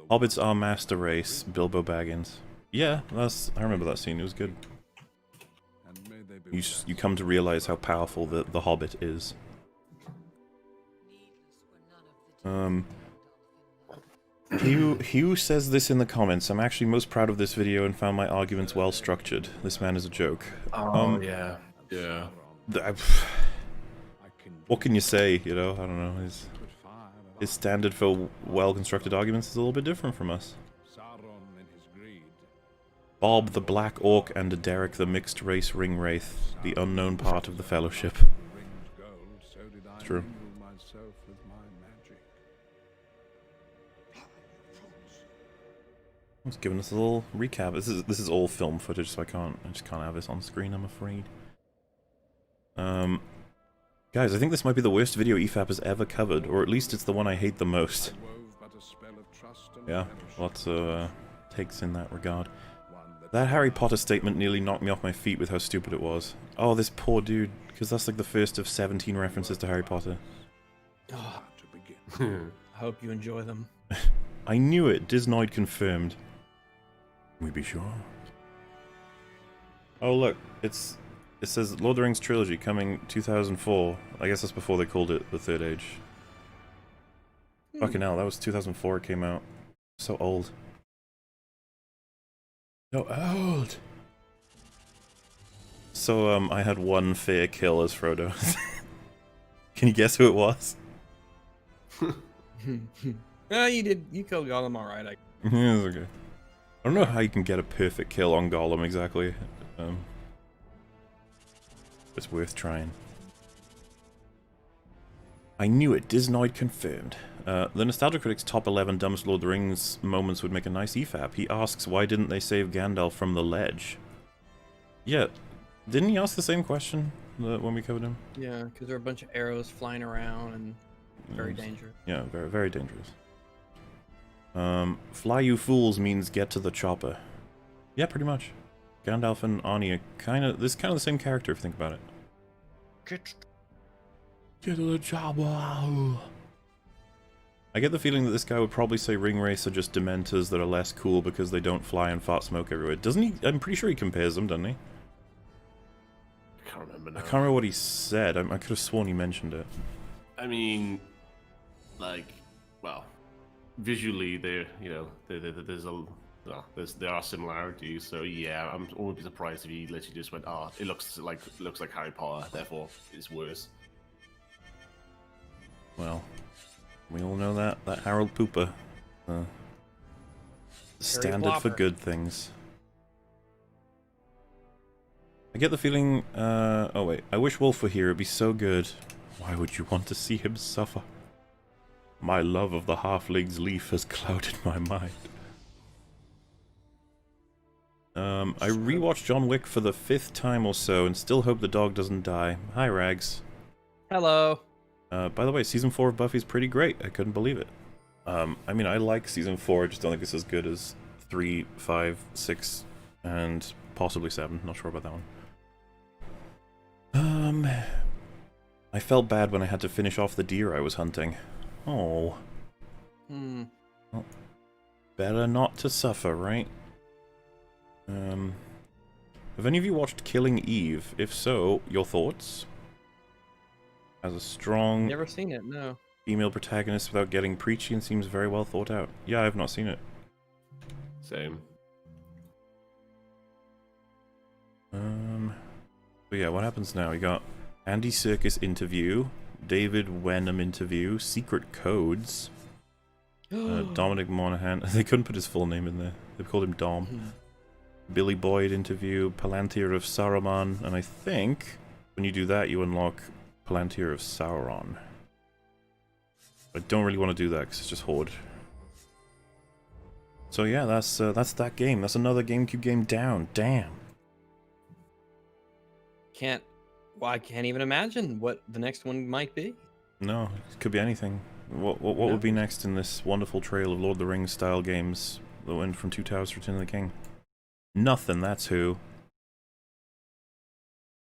Hobbits are master race, Bilbo Baggins. Yeah, I remember that scene, it was good. You come to realize how powerful the Hobbit is. Hugh says this in the comments. I'm actually most proud of this video and found my arguments well structured. This man is a joke. Oh, yeah. Yeah. What can you say, you know? I don't know. His standard for well-constructed arguments is a little bit different from us. Bob the Black Orc and Derek the Mixed Race Ring Wraith, the unknown part of the Fellowship. It's true. Just giving us a little recap. This is all film footage, so I just can't have this on screen, I'm afraid. Guys, I think this might be the worst video EFAP has ever covered, or at least it's the one I hate the most. Yeah, lots of takes in that regard. That Harry Potter statement nearly knocked me off my feet with how stupid it was. Oh, this poor dude, because that's like the first of 17 references to Harry Potter. Oh, I hope you enjoy them. I knew it. Disnoid confirmed. We be sure. Oh look, it says Lord of the Rings trilogy coming 2004. I guess that's before they called it the Third Age. Fucking hell, that was 2004 it came out. So old. So old. So I had one fair kill as Frodo. Can you guess who it was? You did. You killed Gollum all right. Yeah, it's okay. I don't know how you can get a perfect kill on Gollum exactly. It's worth trying. I knew it. Disnoid confirmed. The Nostalgia Critic's top 11 dumbest Lord of the Rings moments would make a nice EFAP. He asks, why didn't they save Gandalf from the ledge? Yeah, didn't he ask the same question when we covered him? Yeah, because there are a bunch of arrows flying around and very dangerous. Yeah, very, very dangerous. Fly you fools means get to the chopper. Yeah, pretty much. Gandalf and Arnie are kind of the same character if you think about it. Get to the chopper. I get the feeling that this guy would probably say Ringwraiths are just Dementors that are less cool because they don't fly and fart smoke everywhere. Doesn't he? I'm pretty sure he compares them, doesn't he? I can't remember now. I can't remember what he said. I could have sworn he mentioned it. I mean, like, well, visually, there are similarities. So yeah, I wouldn't be surprised if he literally just went, "Ah, it looks like Harry Potter, therefore it's worse." Well, we all know that Harold Pooper, standard for good things. I get the feeling. Oh wait, I wish Wolf were here. It'd be so good. Why would you want to see him suffer? My love of the halfling's leaf has clouded my mind. I rewatched John Wick for the 5th time or so and still hope the dog doesn't die. Hi, Rags. Hello. By the way, Season 4 of Buffy's pretty great. I couldn't believe it. I mean, I like Season 4, I just don't think it's as good as 3, 5, 6, and possibly 7. Not sure about that one. I felt bad when I had to finish off the deer I was hunting. Oh. Well, better not to suffer, right? Have any of you watched Killing Eve? If so, your thoughts? Has a strong... Never seen it, no. Female protagonist without getting preachy and seems very well thought out. Yeah, I have not seen it. Same. But yeah, what happens now? We got Andy Serkis interview, David Wenham interview, Secret Codes, Dominic Monaghan. They couldn't put his full name in there. They called him Dom. Billy Boyd interview, Palantir of Saruman, and I think when you do that, you unlock Palantir of Sauron. I don't really want to do that because it's just Horde. So yeah, that's that game. That's another GameCube game down. Damn. I can't even imagine what the next one might be. No, it could be anything. What would be next in this wonderful trail of Lord of the Rings style games that went from Two Towers to Return of the King? Nothing, that's who.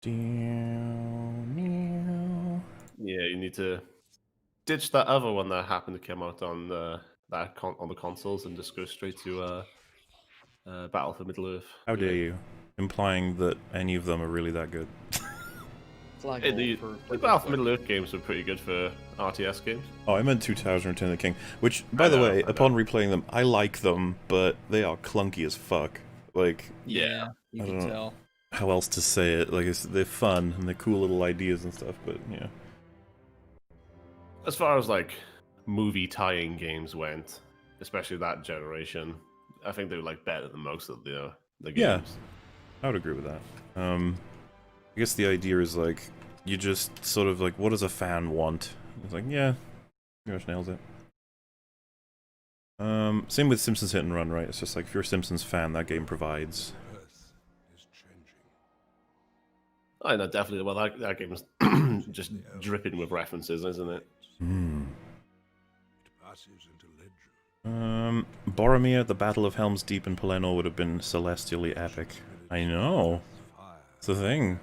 Yeah, you need to ditch that other one that happened to come out on the consoles and just go straight to Battle for Middle-earth. How dare you? Implying that any of them are really that good. The Battle for Middle-earth games were pretty good for RTS games. Oh, I meant Two Towers and Return of the King. Which, by the way, upon replaying them, I like them, but they are clunky as fuck. Like, yeah, you can tell. How else to say it? Like, they're fun and they're cool little ideas and stuff, but yeah. As far as like movie tie-in games went, especially that generation, I think they were like better than most of the games. Yeah, I would agree with that. I guess the idea is like you just sort of like, what does a fan want? It's like, yeah, pretty much nails it. Same with Simpsons Hit and Run, right? It's just like if you're a Simpsons fan, that game provides. I know, definitely. Well, that game's just dripping with references, isn't it? Boromir, the Battle of Helm's Deep and Pelennor would have been celestially epic. I know. It's the thing.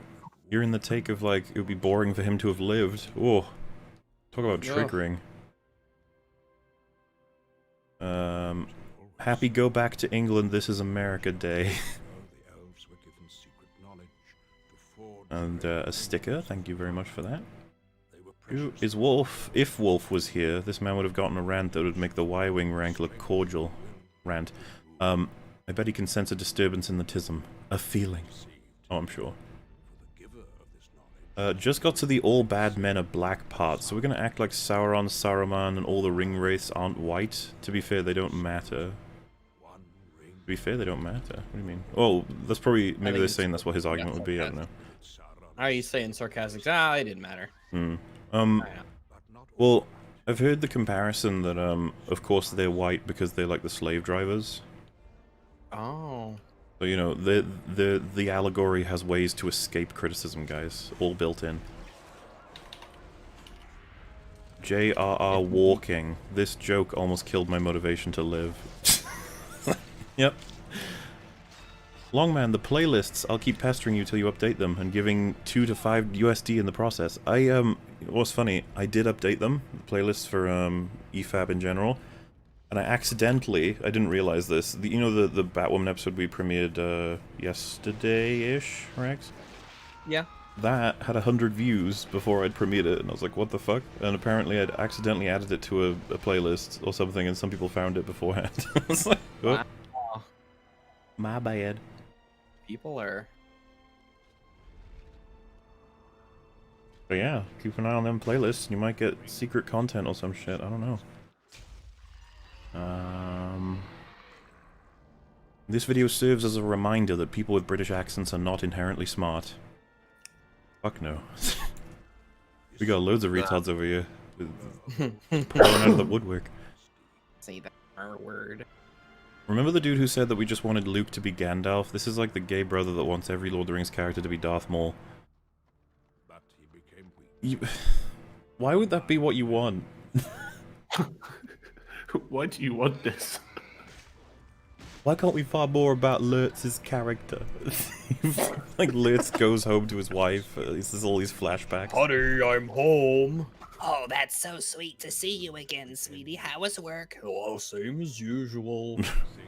You're in the take of, like, it would be boring for him to have lived. Oh. Talk about triggering. Happy Go Back to England, This is America Day. And a sticker, thank you very much for that. Who is Wolf? If Wolf was here, this man would have gotten a rant that would make the Y-Wing rank look cordial. Rant. I bet he can sense a disturbance in the tism. A feeling. Oh, I'm sure. Just got to the all bad men are black part, so we're gonna act like Sauron, Saruman, and all the ring wraiths aren't white. To be fair, they don't matter. To be fair, they don't matter. What do you mean? Oh, that's probably, maybe they're saying that's what his argument would be, I don't know. Are you saying sarcastic? Ah, it didn't matter. Well, I've heard the comparison that, of course they're white because they're like the slave drivers. Oh. So, you know, the allegory has ways to escape criticism, guys. All built in. J.R.R. walking. This joke almost killed my motivation to live. Yep. Longman, the playlists, I'll keep pestering you till you update them, and giving 2 to 5 USD in the process. What's funny, I did update them, the playlists for, EFAP in general, and I accidentally, I didn't realize this, you know the Batwoman episode we premiered, yesterday-ish, Rex? Yeah. That had 100 views before I'd premiered it, and I was like, what the fuck? And apparently I'd accidentally added it to a playlist or something, and some people found it beforehand. I was like, oh. Wow. My bad. People are... But yeah, keep an eye on them playlists, and you might get secret content or some shit, I don't know. This video serves as a reminder that people with British accents are not inherently smart. Fuck no. We got loads of retards over here. Pouring out of the woodwork. Say that R word. Remember the dude who said that we just wanted Luke to be Gandalf? This is like the gay brother that wants every Lord of the Rings character to be Darth Maul. Why would that be what you want? Why do you want this? Why can't we find more about Lurtz's character? Like, Lurtz goes home to his wife, this is all these flashbacks. Honey, I'm home. Oh, that's so sweet to see you again, sweetie. How was work? Oh, same as usual.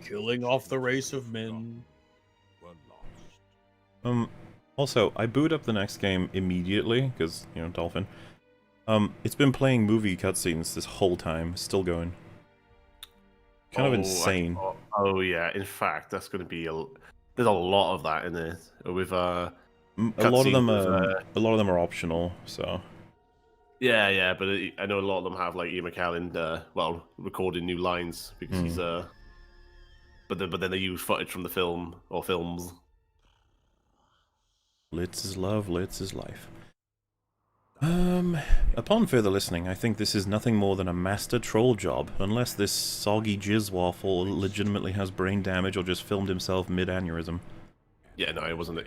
Killing off the race of men. Also, I boot up the next game immediately, because, you know, Dolphin. It's been playing movie cutscenes this whole time, still going. Kind of insane. Oh yeah, in fact, that's going to be there's a lot of that in there. With a lot of them are optional, so. Yeah, but I know a lot of them have like Ian McKellen, well, recording new lines because he's but then they use footage from the film or films. Litz is love, Litz is life. Upon further listening, I think this is nothing more than a master troll job, unless this soggy jizz waffle legitimately has brain damage or just filmed himself mid-aneurysm. Yeah, no, it wasn't a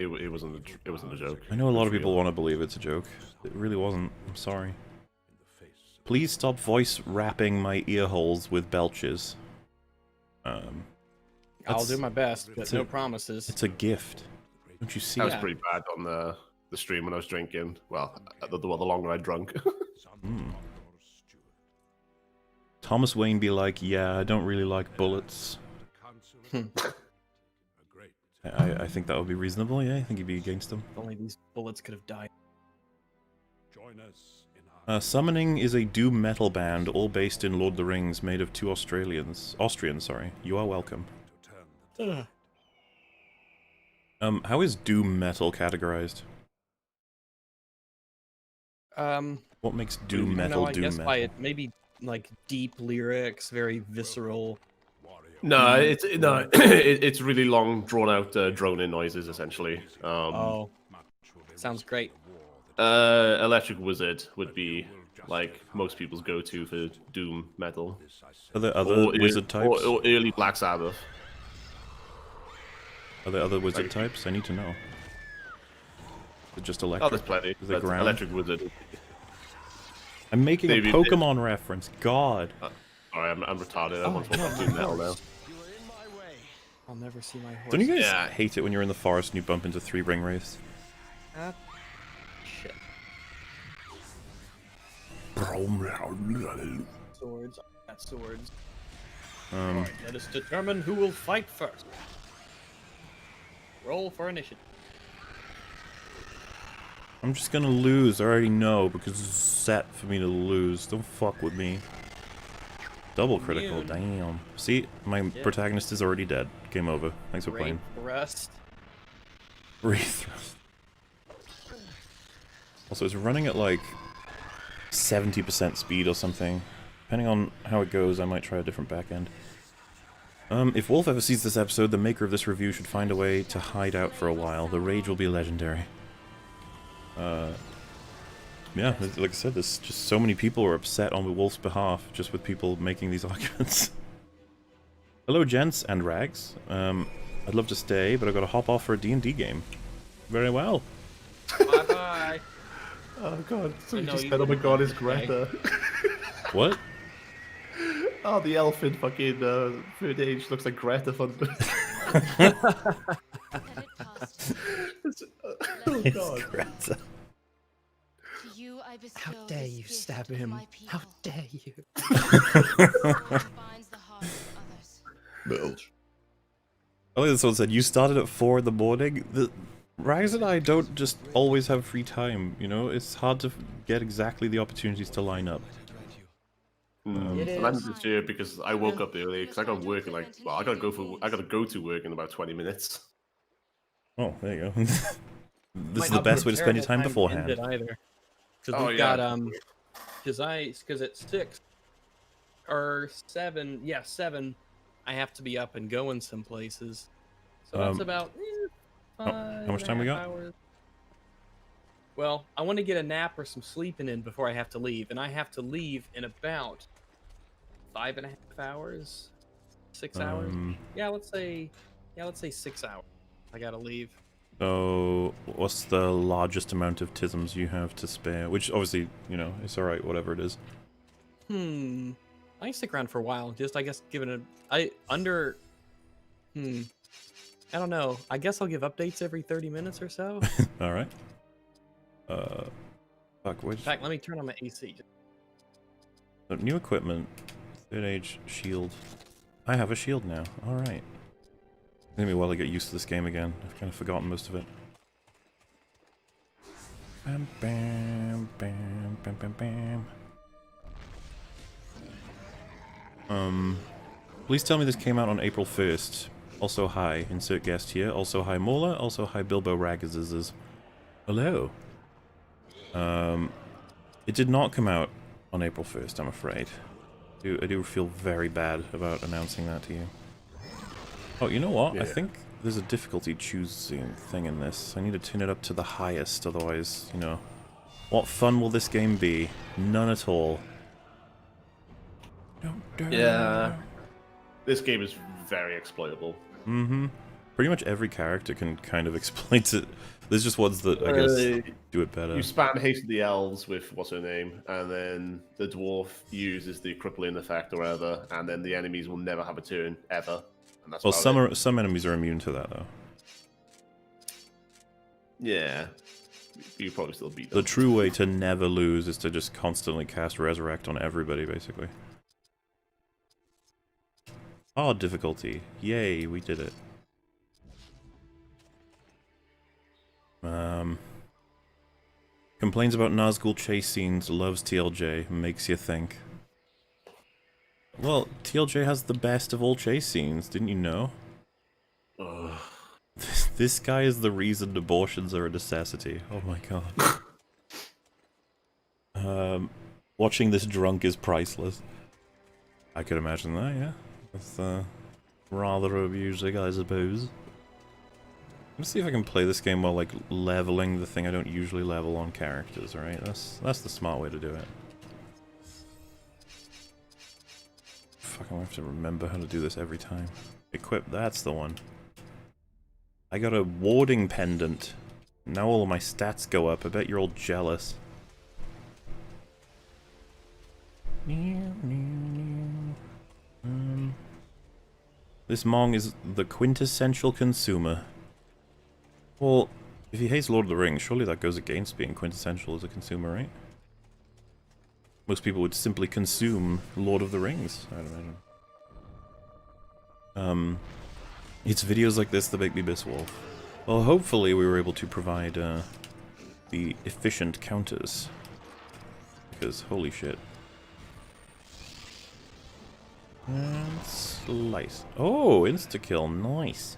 joke. I know a lot of people want to believe it's a joke. It really wasn't. I'm sorry. Please stop voice rapping my ear holes with belches. I'll do my best, but no promises. It's a gift. Don't you see? That was pretty bad on the stream when I was drinking. Well, the longer I drunk. Thomas Wayne be like, yeah, I don't really like bullets. I think that would be reasonable, yeah? I think he'd be against them. If only these bullets could have died. Summoning is a doom metal band, all based in Lord of the Rings, made of 2 Austrians, sorry. You are welcome. How is doom metal categorized? What makes doom metal I doom guess metal? by it, maybe like deep lyrics, very visceral. No, it's really long, drawn out, drone-in noises essentially. Oh, sounds great. Electric Wizard would be like most people's go-to for Doom metal. Are there other Or wizard types? or early Black Sabbath. Are there other wizard types? I need to know. Is it just Oh, electric? there's plenty. Is it But ground? Electric Wizard. I'm making Maybe- a Pokemon reference. God. Sorry, I'm retarded. I Oh, want to no, talk Doom metal now. You were in my way. I'll never see my horse. Don't you guys Yeah. hate it when you're in the forest and you bump into 3 ring wraiths? Shit. Swords. I got swords. Alright, let us determine who will fight first. Roll for initiative. I'm just gonna lose. I already know because it's set for me to lose. Don't fuck with me. Double critical. Damn. See, my protagonist is already dead. Game over. Thanks for playing. Rest. Wraith. Also, it's running at like 70% speed or something. Depending on how it goes, I might try a different backend. If Wolf ever sees this episode, the maker of this review should find a way to hide out for a while. The rage will be legendary. Yeah, like I said, there's just so many people who are upset on the Wolf's behalf, just with people making these arguments. Hello, gents and Rags. I'd love to stay, but I've got to hop off for a D&D game. Very well. Bye-bye. Oh god, so know just you said, oh my wouldn't god, it's stay. Greta. What? Oh, the elf in fucking Third Age looks like Greta Thunberg. Oh god. Greta. How dare you stab him? How dare you? I like this one said, you started at 4 in the morning? Rags and I don't just always have free time, you know? It's hard to get exactly the opportunities to line up. It And I'm is. just here because I woke up early because I got work in like, well, I gotta go to work in about 20 minutes. Oh, there you go. This Might is the not be best a way to spend your terrible time beforehand. to end it either. Because Oh, we've yeah. got because it's 6 or 7. Yeah, 7. I have to be up and going some places. So that's about how much time we got? hours. Well, I want to get a nap or some sleeping in before I have to leave, and I have to leave in about 5.5 hours, 6 hours. Yeah, let's say 6 hours. I gotta leave. So, what's the largest amount of tisms you have to spare? Which, obviously, you know, it's alright, whatever it is. I can stick around for a while. Just, I guess, giving it. I don't know. I guess I'll give updates every 30 minutes or so. Alright. Fuck, which... In fact, let me turn on my AC. New equipment. Third Age shield. I have a shield now. Alright. It's gonna be a while to get used to this game again. I've kind of forgotten most of it. Bam, bam, bam, bam, bam, bam. Please tell me this came out on April 1st. Also hi, insert guest here. Also hi Mola. Also hi Bilbo Raggazes. Hello. It did not come out on April 1st, I'm afraid. I do feel very bad about announcing that to you. Oh, you know what? Yeah. I think there's a difficulty choosing thing in this. I need to turn it up to the highest, otherwise, you know. What fun will this game be? None at all. Yeah. This game is very exploitable. Pretty much every character can kind of exploit it. There's just ones that, I guess, do it better. You spam Haste of the Elves with what's her name, and then the dwarf uses the crippling effect or whatever, and then the enemies will never have a turn ever. And that's Well, about it. some enemies are immune to that, though. Yeah. You probably still beat The them. true way to never lose is to just constantly cast Resurrect on everybody, basically. Hard difficulty. Yay, we did it. Complains about Nazgul chase scenes, loves TLJ, makes you think. Well, TLJ has the best of all chase scenes, didn't you know? Ugh. This guy is the reason abortions are a necessity. Oh my god. Watching this drunk is priceless. I could imagine that, yeah. That's rather amusing, I suppose. Let's see if I can play this game while like leveling the thing I don't usually level on characters, alright? That's the smart way to do it. fucking have to remember how to do this every time. Equip, that's the one. I got a warding pendant. Now all of my stats go up. I bet you're all jealous. This Mong is the quintessential consumer. Well, if he hates Lord of the Rings, surely that goes against being quintessential as a consumer, right? Most people would simply consume Lord of the Rings, I'd imagine. It's videos like this that make me miss Wolf. Well, hopefully we were able to provide the efficient counters. Because, holy shit. And slice. Oh, insta-kill, nice.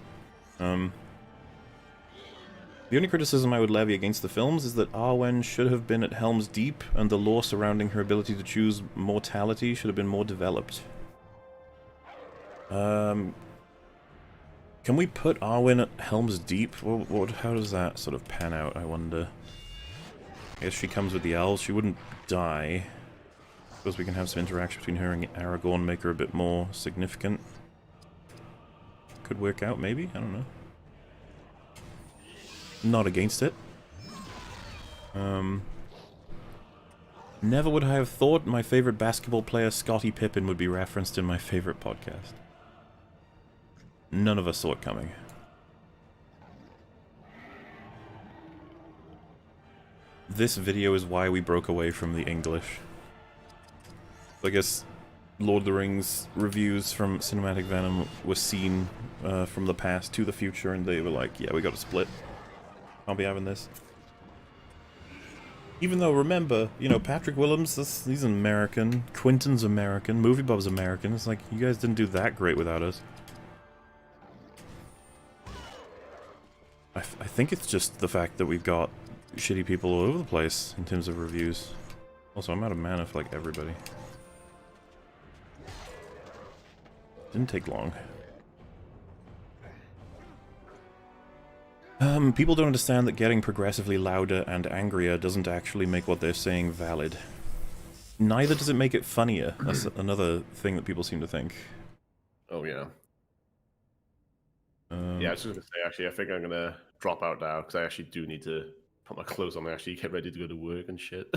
The only criticism I would levy against the films is that Arwen should have been at Helm's Deep, and the lore surrounding her ability to choose mortality should have been more developed. Can we put Arwen at Helm's Deep? How does that sort of pan out, I wonder? I guess she comes with the elves, she wouldn't die. I suppose we can have some interaction between her and Aragorn, make her a bit more significant. Could work out, maybe? I don't know. Not against it. Never would I have thought my favorite basketball player, Scottie Pippen, would be referenced in my favorite podcast. None of us saw it coming. This video is why we broke away from the English. I guess Lord of the Rings reviews from Cinematic Venom was seen from the past to the future, and they were like, yeah, we got to split. I'll be having this. Even though, remember, you know, Patrick Willems, he's American, Quentin's American, Movie Bob's American. It's like, you guys didn't do that great without us. I think it's just the fact that we've got shitty people all over the place in terms of reviews. Also, I'm out of mana for, like, everybody. Didn't take long. People don't understand that getting progressively louder and angrier doesn't actually make what they're saying valid. Neither does it make it funnier. That's another thing that people seem to think. Oh, yeah. Yeah, I was just going to say, actually, I think I'm going to drop out now, because I actually do need to put my clothes on and actually get ready to go to work and shit.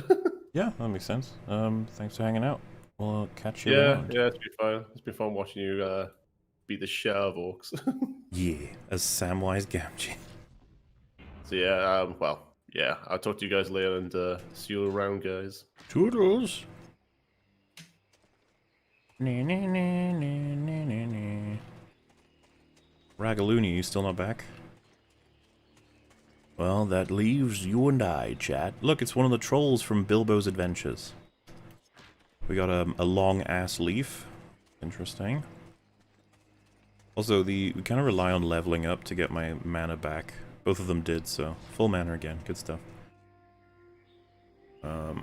Yeah, that makes sense. Thanks for hanging out. We'll catch you Yeah, around. yeah, it's been fun. It's been fun watching you beat the shit out of orcs. Yeah, as Samwise Gamgee. So yeah, well, yeah, I'll talk to you guys later and see you around, guys. Toodles! Ragaloony, you still not back? Well, that leaves you and I, chat. Look, it's one of the trolls from Bilbo's Adventures. We got a long-ass leaf. Interesting. Also, we kind of rely on leveling up to get my mana back. Both of them did, so full mana again. Good stuff. I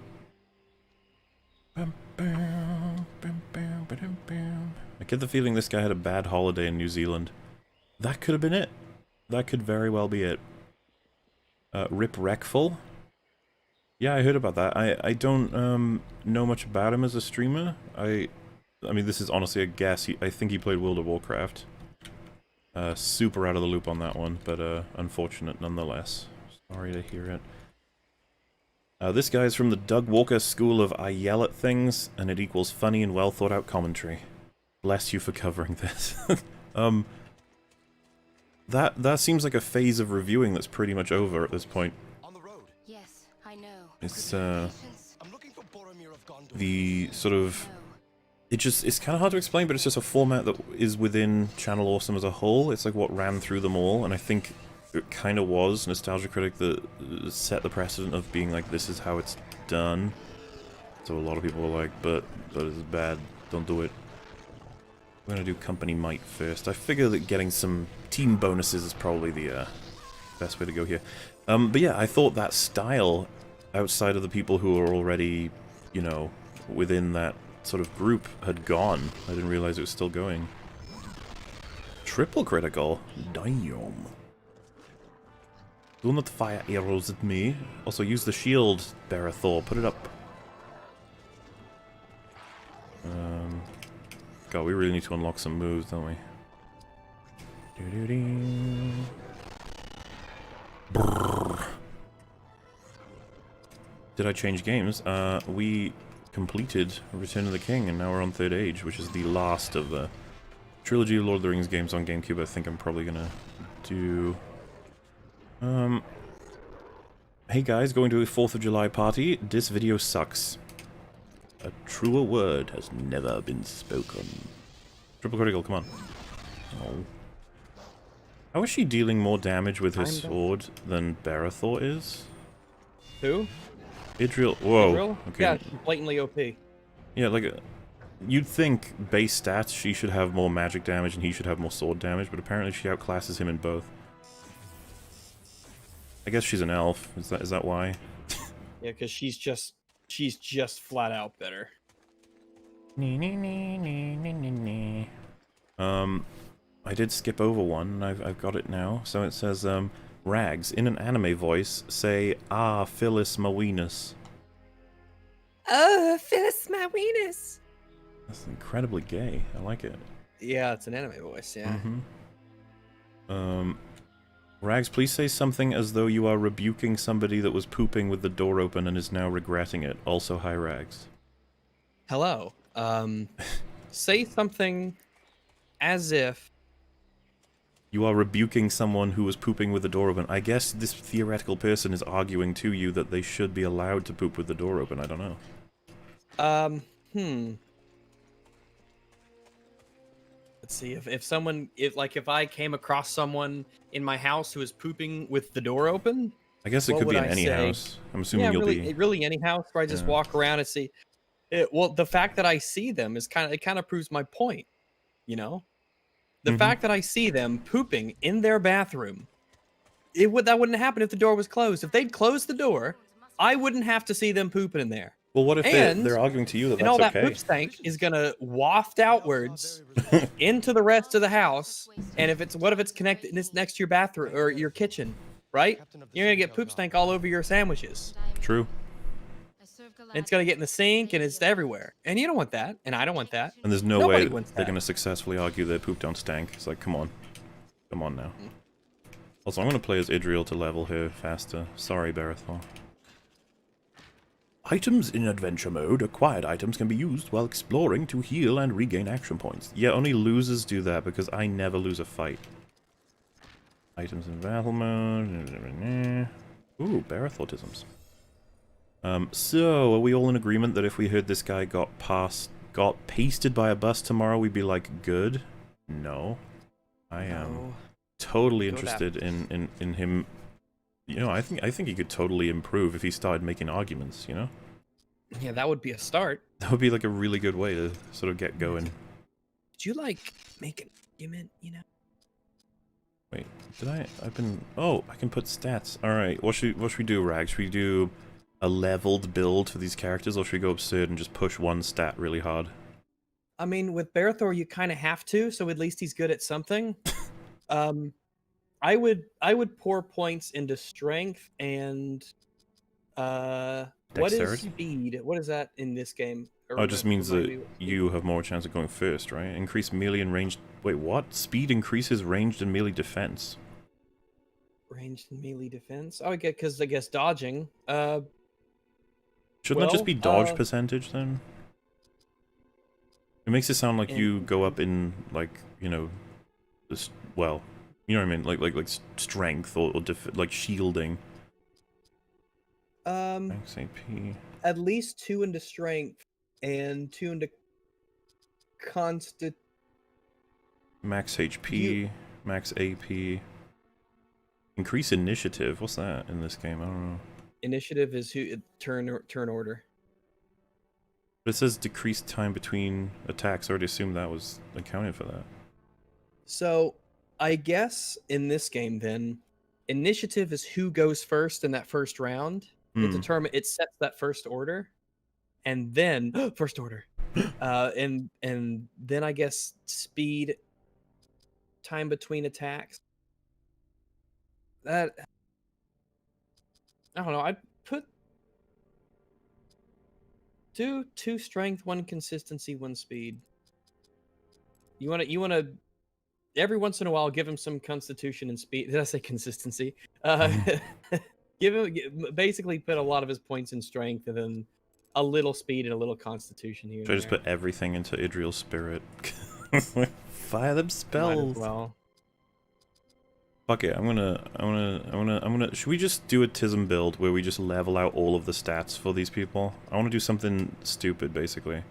get the feeling this guy had a bad holiday in New Zealand. That could have been it. That could very well be it. Rip Wreckful? Yeah, I heard about that. I don't know much about him as a streamer. I mean, this is honestly a guess. I think he played World of Warcraft. Super out of the loop on that one, but unfortunate nonetheless. Sorry to hear it. This guy's from the Doug Walker school of I yell at things, and it equals funny and well thought out commentary. Bless you for covering this. That seems like a phase of reviewing that's pretty much over at this point. On the road. Yes, I know. It's I'm looking for Boromir of Gondor. the sort of... It's kind of hard to explain, but it's just a format that is within Channel Awesome as a whole. It's like what ran through them all, and I think it kind of was Nostalgia Critic that set the precedent of being like, this is how it's done. So a lot of people were like, but it's bad, don't do it. We're gonna do Company Might first. I figure that getting some team bonuses is probably the best way to go here. But yeah, I thought that style, outside of the people who are already, you know, within that sort of group, had gone. I didn't realize it was still going. Triple critical? Damn. Do not fire arrows at me. Also, use the shield, Barathor. Put it up. God, we really need to unlock some moves, don't we? Doo-doo-dee. Brrr. Did I change games? We completed Return of the King, and now we're on Third Age, which is the last of the trilogy of Lord of the Rings games on GameCube. I think I'm probably gonna do... Hey guys, going to a 4th of July party. This video sucks. A truer word has never been spoken. Triple critical, come on. Oh. How is she dealing more damage with her sword than Barathor is? Who? Idril. Whoa. Israel? Okay. Yeah, she's blatantly OP. Yeah, like, you'd think base stats she should have more magic damage and he should have more sword damage, but apparently she outclasses him in both. I guess she's an elf. Is that why? Yeah, because she's just flat out better. I did skip over one, and I've got it now. So it says, Rags, in an anime voice, say, "Ah, Phyllis Maweenus." Oh, Phyllis, my weenus. That's incredibly gay. I like it. Yeah, it's an anime voice. Yeah. Rags, please say something as though you are rebuking somebody that was pooping with the door open and is now regretting it. Also, hi, Rags. Hello. Say something as if You are rebuking someone who was pooping with the door open. I guess this theoretical person is arguing to you that they should be allowed to poop with the door open. I don't know. Let's see, if I came across someone in my house who was pooping with the door open. I guess it What could be would in I any say? house. I'm assuming Yeah, you'll really, be... really any house where I just walk around and see. Well, the fact that I see them is kind of proves my point. You know, the fact that I see them pooping in their bathroom, that wouldn't happen if the door was closed. If they'd closed the door, I wouldn't have to see them pooping in there. Well, what if And- they're arguing to you that And that's all that okay? poop stank is gonna waft outwards into the rest of the house. And what if it's connected and it's next to your bathroom or your kitchen, right? You're gonna get poop stank all over your sandwiches. True. And it's gonna get in the sink and it's everywhere. And you don't want that, and I don't want that. And there's no Nobody way wants they're that. going to successfully argue their poop don't stank. It's like, come on. Come on now. Also, I'm going to play as Idril to level her faster. Sorry, Barathor. Items in adventure mode. Acquired items can be used while exploring to heal and regain action points. Yeah, only losers do that because I never lose a fight. Items in battle mode. Ooh, Barathortisms. So, are we all in agreement that if we heard this guy got pasted by a bus tomorrow, we'd be like, good? No. I am totally interested in him. You know, I think he could totally improve if he started making arguments, you know? Yeah, that would be a start. That would be like a really good way to sort of get going. Did you like make an argument, you know? Wait, oh, I can put stats. Alright, what should we do, Rag? Should we do a leveled build for these characters, or should we go absurd and just push one stat really hard? I mean, with Barathor, you kind of have to, so at least he's good at something. I would pour points into strength and what is Dexterity? speed? What is that in this game? Oh, it just means that you have more chance of going first, right? Increase melee and ranged... Wait, what? Speed increases ranged and melee defense. Ranged and melee defense. Oh, I get because I guess dodging. Shouldn't that just be dodge percentage then? It makes it sound like you go up in like, you know, this, well, you know what I mean, like strength or like shielding. Max AP. At least 2 into strength and 2 into constant. Max HP, max AP. Increase initiative. What's that in this game? I don't know. Initiative is turn order. But it says decreased time between attacks. I already assumed that was accounted for that. So, I guess in this game then, initiative is who goes first in that first round. It sets that first order, and then first order, and then I guess speed, time between attacks. That I don't know. I'd put two strength, 1 consistency, 1 speed. You wanna every once in a while give him some constitution and speed. Did I say consistency? Basically put a lot of his points in strength and then a little speed and a little constitution here. Should I And just there. put everything into Idriel's spirit? Fire them Might spells. as well. Fuck it, I'm gonna. Should we just do a Tism build where we just level out all of the stats for these people? I want to do something stupid, basically.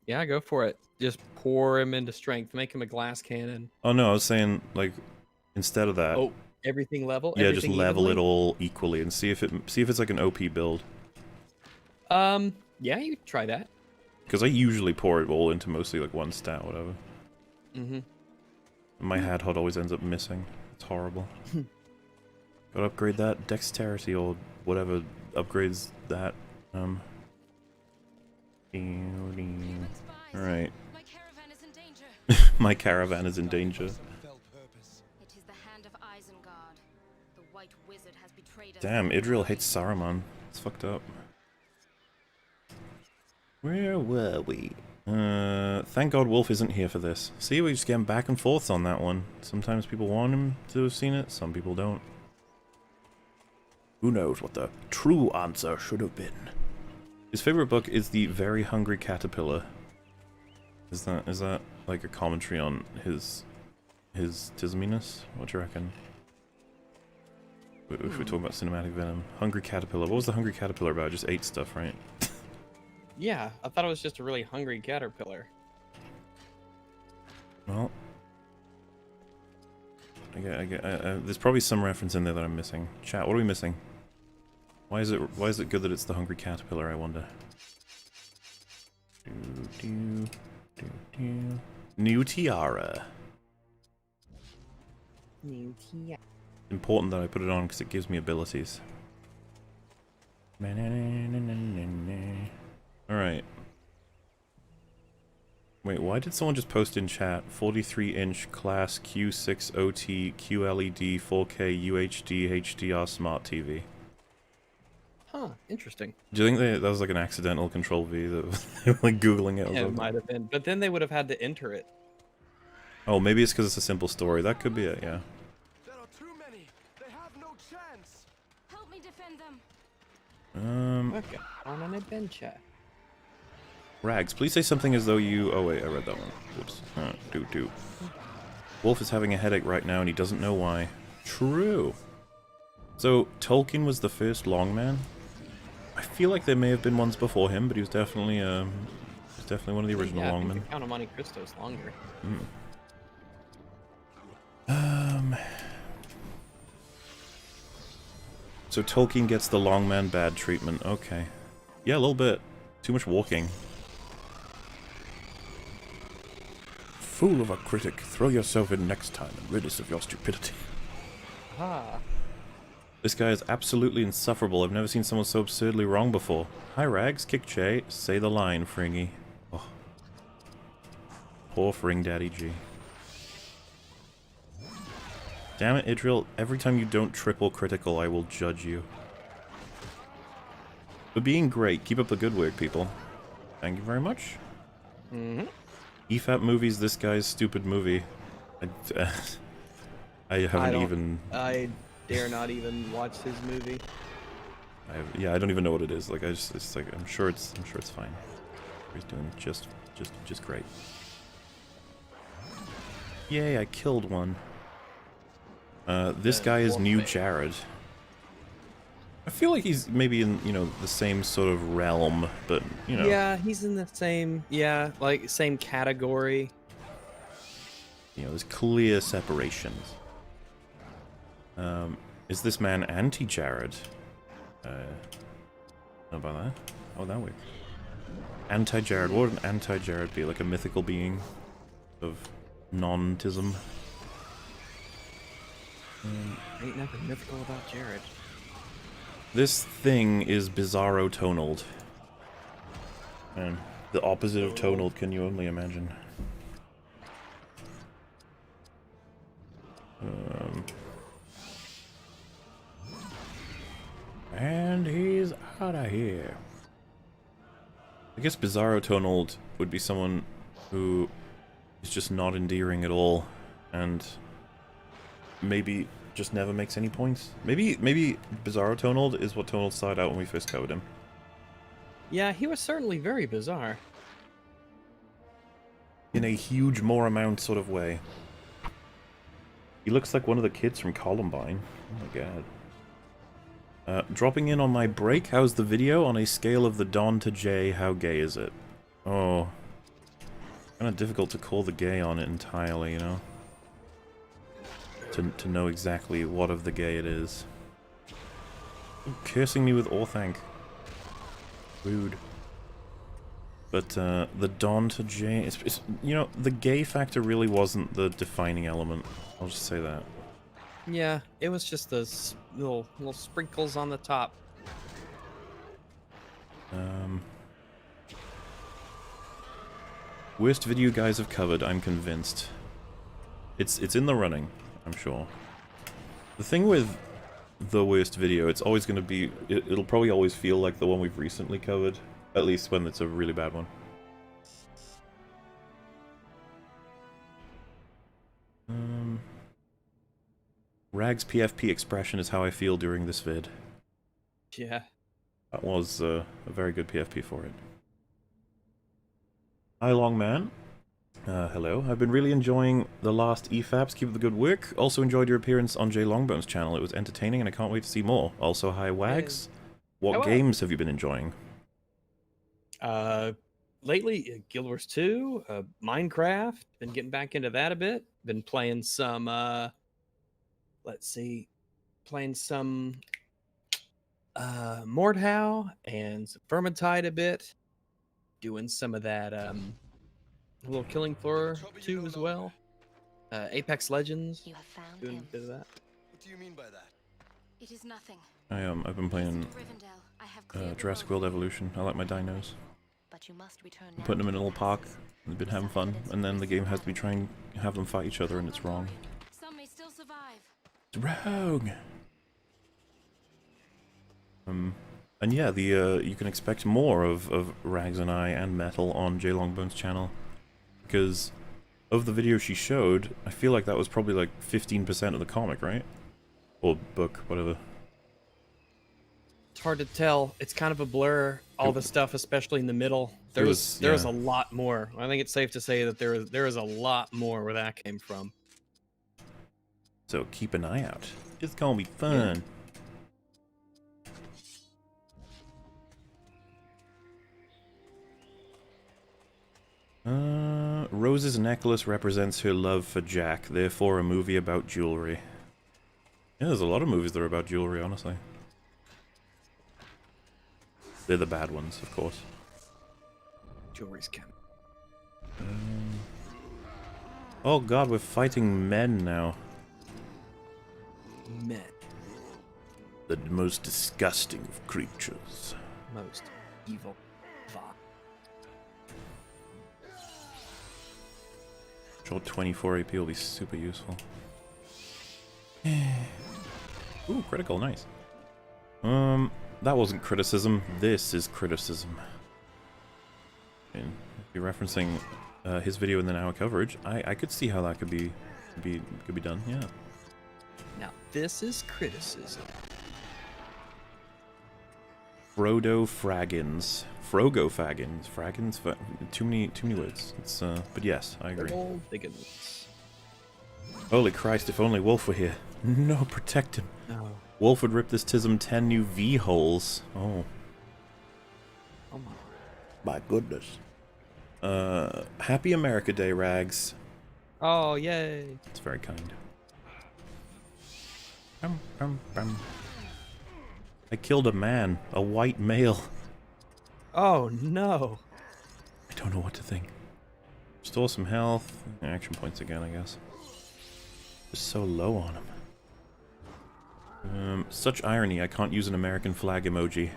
Yeah, go for it. Just pour him into strength. Make him a glass cannon. Oh no, I was saying like instead of that. Oh, everything level. Yeah, everything just level evenly? it all equally and see if it's like an OP build. Yeah, you could try that. Because I usually pour it all into mostly like one stat, whatever. Mm-hmm. My Hadhot always ends up missing. It's horrible. Gotta upgrade that dexterity or whatever upgrades that. Alright. My caravan is in danger. My caravan is in danger. It is the hand of Isengard. The white wizard has betrayed us. Damn, Idriel hates Saruman. It's fucked up. Where were we? Thank God Wolf isn't here for this. See, we're just getting back and forth on that one. Sometimes people want him to have seen it, some people don't. Who knows what the true answer should have been? His favorite book is The Very Hungry Caterpillar. Is that like a commentary on his tisminess? What do you reckon? If we're talking about cinematic venom. Hungry Caterpillar. What was the Hungry Caterpillar about? Just ate stuff, right? Yeah, I thought it was just a really hungry caterpillar. Well, there's probably some reference in there that I'm missing. Chat, what are we missing? Why is it good that it's the Hungry Caterpillar, I wonder? New tiara. Important that I put it on because it gives me abilities. Alright. Wait, why did someone just post in chat 43-inch class Q6OT QLED 4K UHD HDR smart TV? Huh, interesting. Do you think that was like an accidental control V that they were like googling it? Or Yeah, it something? might have been, but then they would have had to enter it. Oh, maybe it's because it's a simple story. That could be it, yeah. There are too many. They have no chance. Help me defend them. Okay, on an adventure. Rags, please say something as though you... Oh wait, I read that one. Whoops. Do. Wolf is having a headache right now and he doesn't know why. True. So, Tolkien was the first longman? I feel like there may have been ones before him, but he was definitely one of the original Yeah, I longmen. think the Count of Monte Cristo's longer. So Tolkien gets the longman bad treatment. Okay. Yeah, a little bit. Too much walking. Fool of a critic, throw yourself in next time and rid us of your stupidity. Ah. This guy is absolutely insufferable. I've never seen someone so absurdly wrong before. Hi Rags, kick Che, say the line, Fringy. Oh. Poor Fring Daddy G. Damn it, Idril, every time you don't triple critical, I will judge you. But being great, keep up the good work, people. Thank you very much. Mm-hmm. EFAP movies, this guy's stupid movie. I haven't even... I dare not even watch his movie. I don't even know what it is. Like it's like I'm sure it's fine. He's doing just great. Yay! I killed one. This guy is new Jared. I feel like he's maybe in the same sort of realm, but Yeah, he's in the same same category. There's clear separations. Is this man anti-Jared? Know about that? Oh, that way. Anti-Jared. What would an anti-Jared be? Like a mythical being of non-tism? Ain't nothing mythical about Jared. This thing is bizarro-tonaled. And the opposite of tonaled, can you only imagine? And he's out of here. I guess bizarro-tonaled would be someone who is just not endearing at all, and maybe just never makes any points. Maybe Bizarro Tonald is what Tonald started out when we first covered him. Yeah, he was certainly very bizarre. In a huge more amount sort of way. He looks like one of the kids from Columbine. Oh my god. Dropping in on my break, how's the video? On a scale of the Don to J, how gay is it? Oh. Kind of difficult to call the gay on it entirely, you know? To know exactly what of the gay it is. Ooh, cursing me with Orthanc. Rude. But the Don to J, it's, you know, the gay factor really wasn't the defining element. I'll just say that. Yeah, it was just those little sprinkles on the top. Worst video you guys have covered, I'm convinced. It's in the running, I'm sure. The thing with the worst video, it's always going to be... It'll probably always feel like the one we've recently covered. At least when it's a really bad one. Rag's PFP expression is how I feel during this vid. Yeah. That was a very good PFP for it. Hi, Long Man. Hello. I've been really enjoying the last EFAPs. Keep up the good work. Also enjoyed your appearance on Jay Longbone's channel. It was entertaining and I can't wait to see more. Also, hi, Wags. What Hello. games have you been enjoying? Lately, Guild Wars 2, Minecraft. Been getting back into that a bit. Been playing some, let's see, playing some Mordhau and some Vermintide a bit. Doing some of that, a little Killing Floor 2 as well. Apex Legends. You have found Doing him. a bit of that. What do you mean by that? It is nothing. I've been playing Listen to Rivendell. I have cleared the Jurassic road World for you, Evolution. I like my dinos. but you must return I'm now putting them in a to little park. Oasis. I've been having fun, and then the game has to be trying to have them fight each other, and it's wrong. Some may still survive. It's wrong! And yeah, the you can expect more of Rags and I and Metal on Jay Longbone's channel. Because of the video she showed, I feel like that was probably like 15% of the comic, right? Or book, whatever. It's hard to tell. It's kind of a blur. All the stuff, especially in the middle. There was a lot more. I think it's safe to say that there is a lot more where that came from. So keep an eye out. It's gonna be fun. Rose's necklace represents her love for Jack, therefore a movie about jewelry. Yeah, there's a lot of movies that are about jewelry, honestly. They're the bad ones, of course. Jewelry's count. Oh god, we're fighting men now. Men. The most disgusting of creatures. Most evil. Sure, 24 AP will be super useful. Ooh, critical, nice. That wasn't criticism. This is criticism. And if you're referencing his video in the Now coverage, I could see how that could be done. Yeah. Now this is criticism. Frodo Fraggins. Frogo Faggins. Fraggins. Too many words. It's but yes, I agree. Biggins. Holy Christ! If only Wolf were here. No, protect him. No. Wolf would rip this Tism 10 new V holes. Oh. Oh My goodness. Happy America Day, Rags. Oh, yay. It's very kind. I killed a man, a white male. Oh, no. I don't know what to think. Restore some health. Action points again, I guess. Just so low on him. Such irony, I can't use an American flag emoji.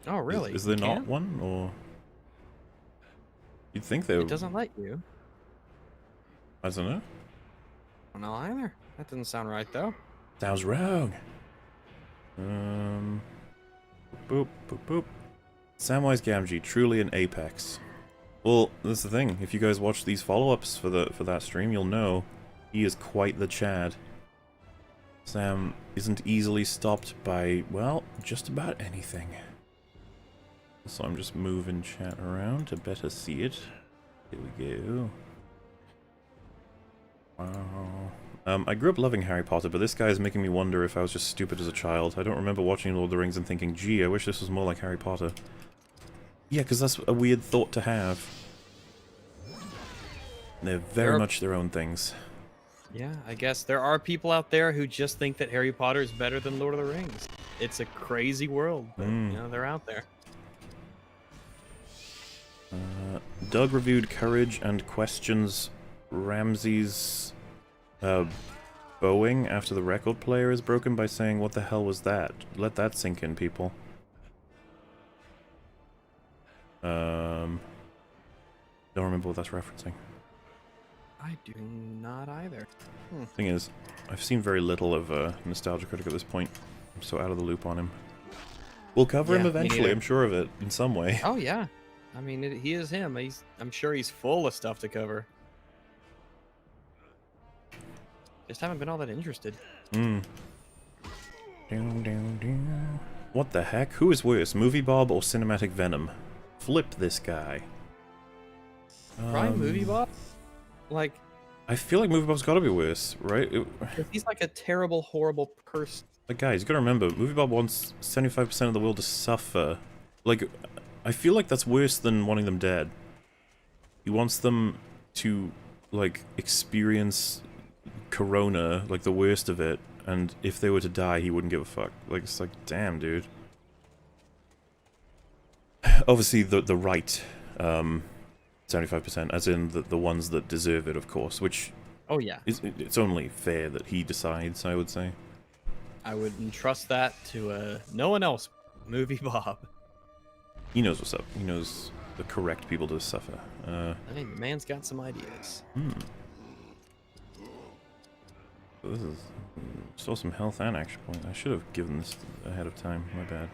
Oh, really? Is there You not can't? one, or...? You'd think there... It doesn't let you. I don't know. I don't know either. That doesn't sound right, though. Sounds wrong. Boop, boop, boop. Samwise Gamgee, truly an apex. Well, that's the thing. If you guys watch these follow-ups for that stream, you'll know he is quite the Chad. Sam isn't easily stopped by, well, just about anything. So I'm just moving chat around to better see it. Here we go. Wow. I grew up loving Harry Potter, but this guy is making me wonder if I was just stupid as a child. I don't remember watching Lord of the Rings and thinking, gee, I wish this was more like Harry Potter. Yeah, because that's a weird thought to have. They're very much their own things. Yeah, I guess there are people out there who just think that Harry Potter is better than Lord of the Rings. It's a crazy world, but you know, they're out there. Doug reviewed Courage and questions Ramsey's bowing after the record player is broken by saying, "What the hell was that?" Let that sink in, people. Don't remember what that's referencing. I do not either. Thing is, I've seen very little of Nostalgia Critic at this point. I'm so out of the loop on him. We'll cover him me eventually, neither. I'm sure of it, in some way. Oh yeah, I mean he is him. I'm sure he's full of stuff to cover. Just haven't been all that interested. What the heck? Who is worse, Movie Bob or Cinematic Venom? Flip this guy. Probably Movie Bob. Like, I feel like Movie Bob's gotta be worse, right? he's like a terrible, horrible person. Like, guys, you gotta remember, Movie Bob wants 75% of the world to suffer. Like, I feel like that's worse than wanting them dead. He wants them to, like, experience Corona, like, the worst of it, and if they were to die, he wouldn't give a fuck. Like, it's like, damn, dude. Obviously, the right, 75%, as in the ones that deserve it, of course, which... Oh yeah. It's only fair that he decides, I would say. I would entrust that to no one else. Movie Bob. He knows what's up. He knows the correct people to suffer. I think the man's got some ideas. So this is... Still some health and action point. I should have given this ahead of time. My bad.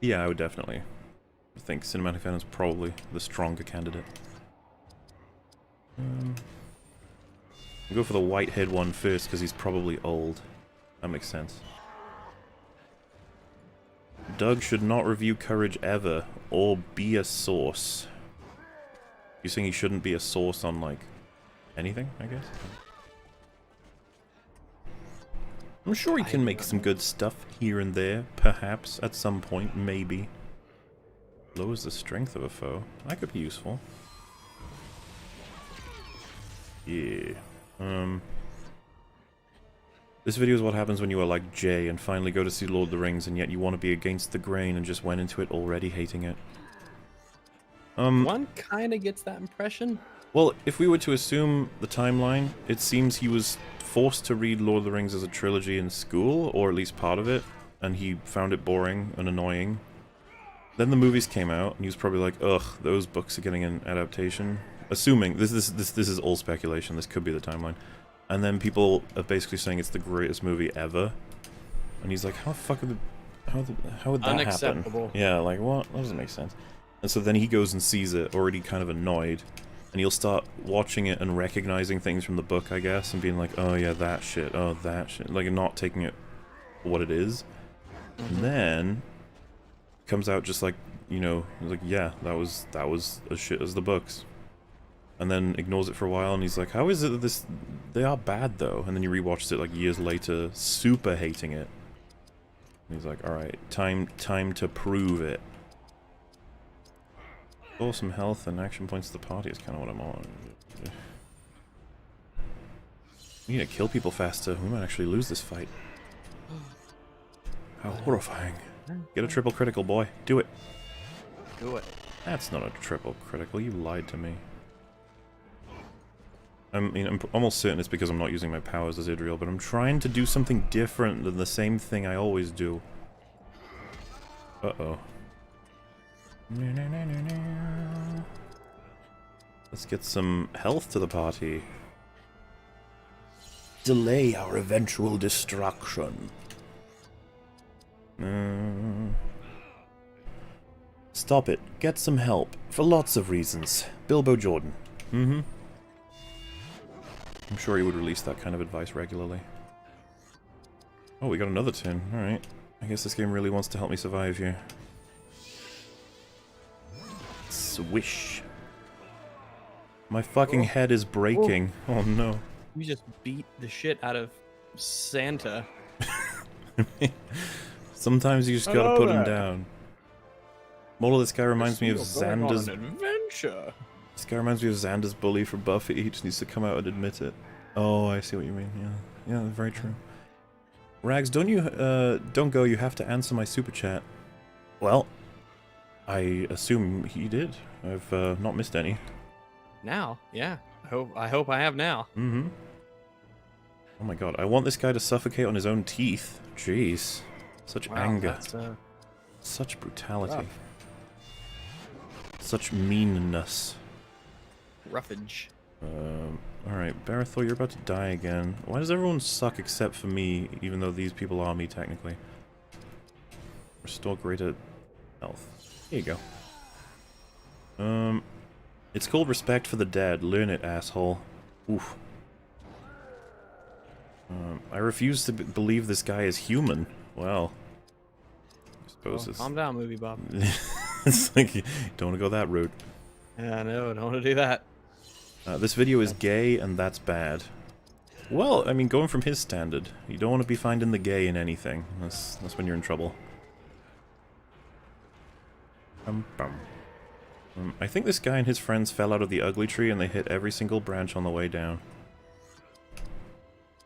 Yeah, I would definitely think Cinematic Venom's probably the stronger candidate. I'll go for the white-haired one first, because he's probably old. That makes sense. Doug should not review Courage ever, or be a source. You saying he shouldn't be a source on, like, anything, I guess? I'm sure he can make some good stuff here and there, perhaps, at some point, maybe. Lowers the strength of a foe. That could be useful. Yeah. This video is what happens when you are like Jay and finally go to see Lord of the Rings and yet you want to be against the grain and just went into it already hating it. One kind of gets that impression. Well, if we were to assume the timeline, it seems he was forced to read Lord of the Rings as a trilogy in school, or at least part of it, and he found it boring and annoying. Then the movies came out, and he was probably like, ugh, those books are getting an adaptation. Assuming, this is all speculation, this could be the timeline. And then people are basically saying it's the greatest movie ever. And he's like, how the fuck would how would that Unacceptable. happen? Yeah, like, what? That doesn't make sense. And so then he goes and sees it, already kind of annoyed. And he'll start watching it and recognizing things from the book, I guess, and being like, oh yeah, that shit, oh that shit. Like, not taking it for what it is. And then comes out just like, you know, like, yeah, that was as shit as the books. And then ignores it for a while, and he's like, how is it that they are bad though? And then you rewatched it like years later, super hating it. And he's like, alright, time to prove it. Oh, some health and action points to the party is kind of what I'm on. We need to kill people faster. We might actually lose this fight. How horrifying. Get a triple critical, boy. Do it. Do it. That's not a triple critical. You lied to me. I mean, I'm almost certain it's because I'm not using my powers as Idriel, but I'm trying to do something different than the same thing I always do. Uh-oh. Let's get some health to the party. Delay our eventual destruction. Stop it. Get some help. For lots of reasons. Bilbo Jordan. Mm-hmm. I'm sure he would release that kind of advice regularly. Oh, we got another tin. Alright. I guess this game really wants to help me survive here. Swish. My fucking head is breaking. Oh no. You just beat the shit out of Santa. Sometimes you just gotta put him down. Model, this guy reminds me of Xander's... adventure. This guy reminds me of Xander's bully from Buffy. He just needs to come out and admit it. Oh, I see what you mean. Yeah. Yeah, very true. Rags, don't go. You have to answer my super chat. Well, I assume he did. I've not missed any. Now, yeah. I hope I have now. Mm-hmm. Oh my god, I want this guy to suffocate on his own teeth. Jeez. Such anger. That's, Such brutality. rough. Such meanness. Roughage. Alright, Barathor, you're about to die again. Why does everyone suck except for me, even though these people are me, technically? Restore greater health. Here you go. It's called Respect for the Dead. Learn it, asshole. Oof. I refuse to believe this guy is human. Well, I suppose it's... Calm down, movie Bob. It's like, you don't want to go that route. Yeah, no, don't want to do that. This video is gay, and that's bad. Well, I mean, going from his standard, you don't want to be finding the gay in anything. That's when you're in trouble. I think this guy and his friends fell out of the ugly tree, and they hit every single branch on the way down.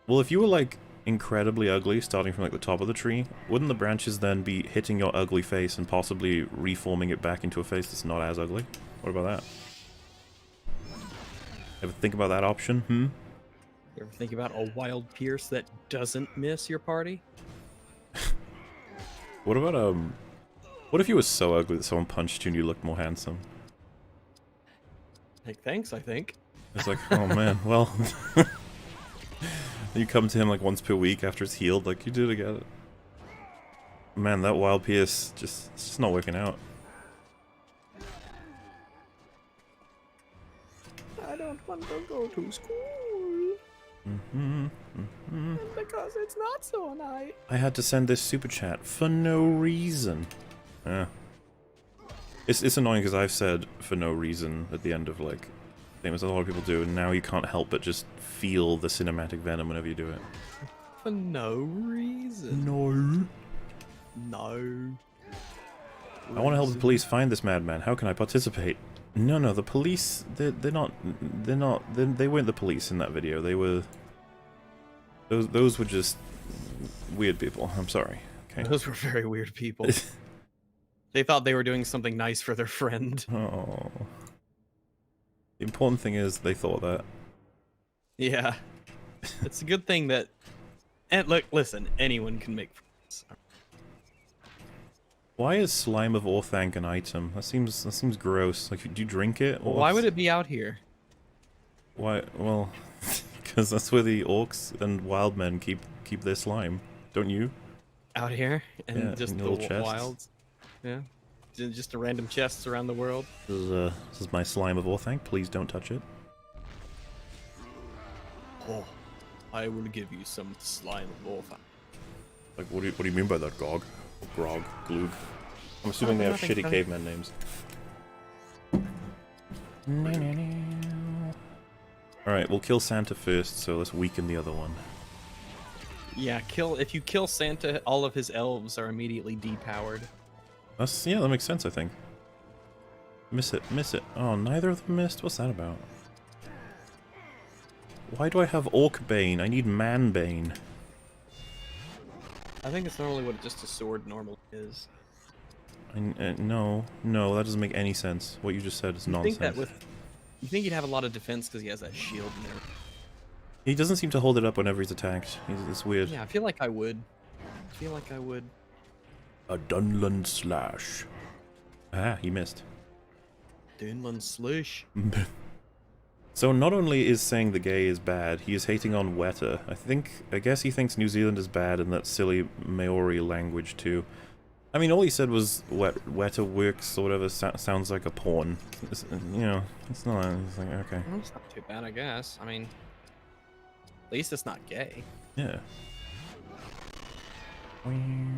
Well, if you were, like, incredibly ugly, starting from, like, the top of the tree, wouldn't the branches then be hitting your ugly face and possibly reforming it back into a face that's not as ugly? What about that? Ever think about that option? You ever think about a wild Pierce that doesn't miss your party? What about, what if you were so ugly that someone punched you and you looked more handsome? Like, thanks, I think. It's like, oh man, well... You come to him like once per week after it's healed, like, you did it again. Man, that wild Pierce, it's just not working out. I don't want to go to school. Because it's not so nice. I had to send this super chat for no reason. Yeah. It's annoying because I've said for no reason at the end of, like, things a lot of people do, and now you can't help but just feel the cinematic venom whenever you do it. For no reason. No. No. I want to help the police find this madman. How can I participate? No, the police, they weren't the police in that video. They were... Those were just weird people. I'm sorry. Okay. Those were very weird people. They thought they were doing something nice for their friend. Oh. The important thing is they thought that. Yeah. It's a good thing that... And look, listen, anyone can make friends. Why is slime of Orthanc an item? That seems gross. Like, do you drink it? Or Why would it be out here? Why? Well, because that's where the orcs and wild men keep their slime. Don't you? Out here? And Yeah, just in the little chests. wilds? Yeah. Just the random chests around the world? This is my slime of Orthanc. Please don't touch it. Oh, I will give you some slime of Orphan. Like, what do you mean by that, Gog? Grog, Gloog. I'm assuming they have nothing, shitty nothing. caveman names. Alright, we'll kill Santa first, so let's weaken the other one. Yeah, if you kill Santa, all of his elves are immediately depowered. Yeah, that makes sense, I think. Miss it. Oh, neither of them missed? What's that about? Why do I have Orc Bane? I need Man Bane. I think it's normally what just a sword normally is. No, that doesn't make any sense. What you just said is nonsense. You think he'd have a lot of defense because he has that shield and everything. He doesn't seem to hold it up whenever he's attacked. It's weird. Yeah, I feel like I would. A Dunland Slash. Ah, he missed. Dunland Slush. So not only is saying the gay is bad, he is hating on Weta. I guess he thinks New Zealand is bad and that silly Maori language too. I mean, all he said was Weta Works or whatever sounds like a porn. You know, it's not. It's like, okay. Well, it's not too bad, I guess. I mean, at least it's not gay. Yeah.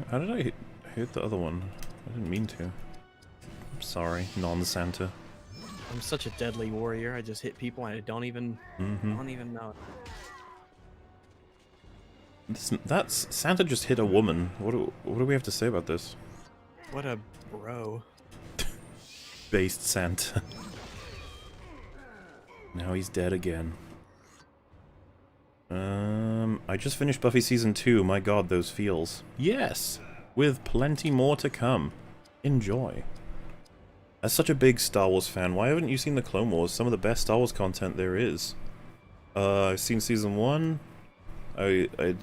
How did I hit the other one? I didn't mean to. I'm sorry, non-Santa. I'm such a deadly warrior. I just hit people and I don't even know. That's Santa just hit a woman. What do we have to say about this? What a bro. Based Santa. Now he's dead again. I just finished Buffy Season 2. My god, those feels. Yes! With plenty more to come. Enjoy. As such a big Star Wars fan, why haven't you seen the Clone Wars? Some of the best Star Wars content there is. I've seen Season 1. I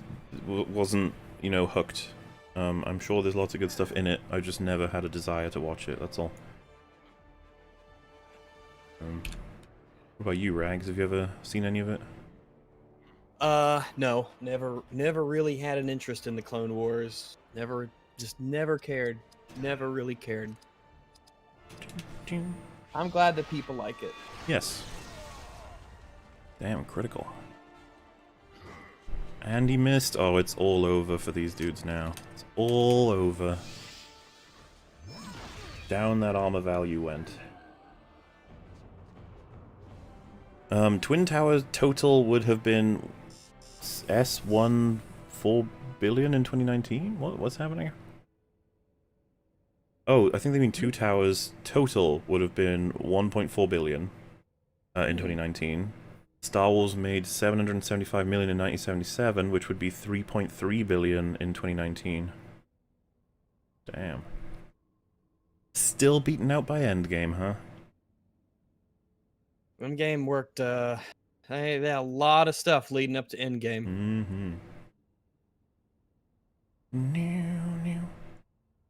wasn't, you know, hooked. I'm sure there's lots of good stuff in it. I just never had a desire to watch it, that's all. What about you, Rags? Have you ever seen any of it? No. Never really had an interest in the Clone Wars. Just never cared. Never really cared. I'm glad that people like it. Yes. Damn, critical. And he missed. Oh, it's all over for these dudes now. It's all over. Down that armor value went. Twin Towers total would have been S14 billion in 2019? What's happening? Oh, I think they mean Two Towers total would have been 1.4 billion in 2019. Star Wars made 775 million in 1977, which would be 3.3 billion in 2019. Damn. Still beaten out by Endgame, huh? Endgame worked, hey, they had a lot of stuff leading up to Endgame.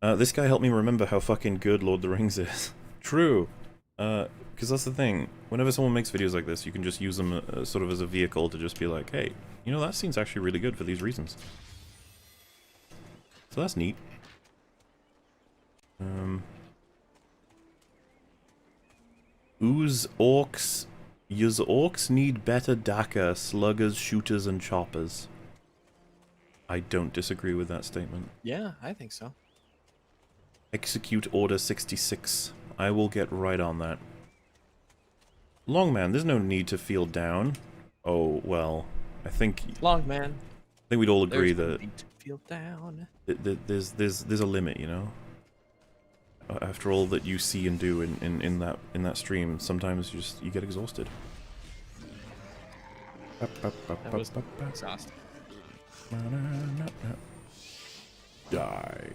This guy helped me remember how fucking good Lord of the Rings is. True. Because that's the thing. Whenever someone makes videos like this, you can just use them sort of as a vehicle to just be like, hey, you know, that scene's actually really good for these reasons. So that's neat. Ooze orcs. Yous orcs need better DACA, sluggers, shooters, and choppers. I don't disagree with that statement. Yeah, I think so. Execute Order 66. I will get right on that. Longman, there's no need to feel down. Oh, well, I think Longman. I think we'd all agree There's no that need to feel down. there's a limit, you know. After all that you see and do in that stream, sometimes you get exhausted. That was exhausting. Die.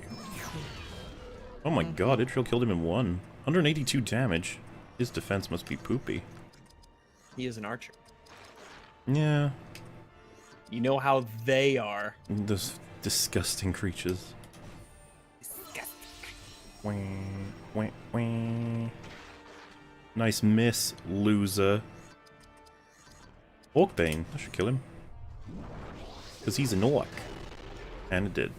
Oh my god, Idril killed him in 182 damage. His defense must be poopy. He is an archer. Yeah. You know how they are. Those disgusting creatures. Nice miss, loser. Orcbane. I should kill him. Because he's an orc. And it did.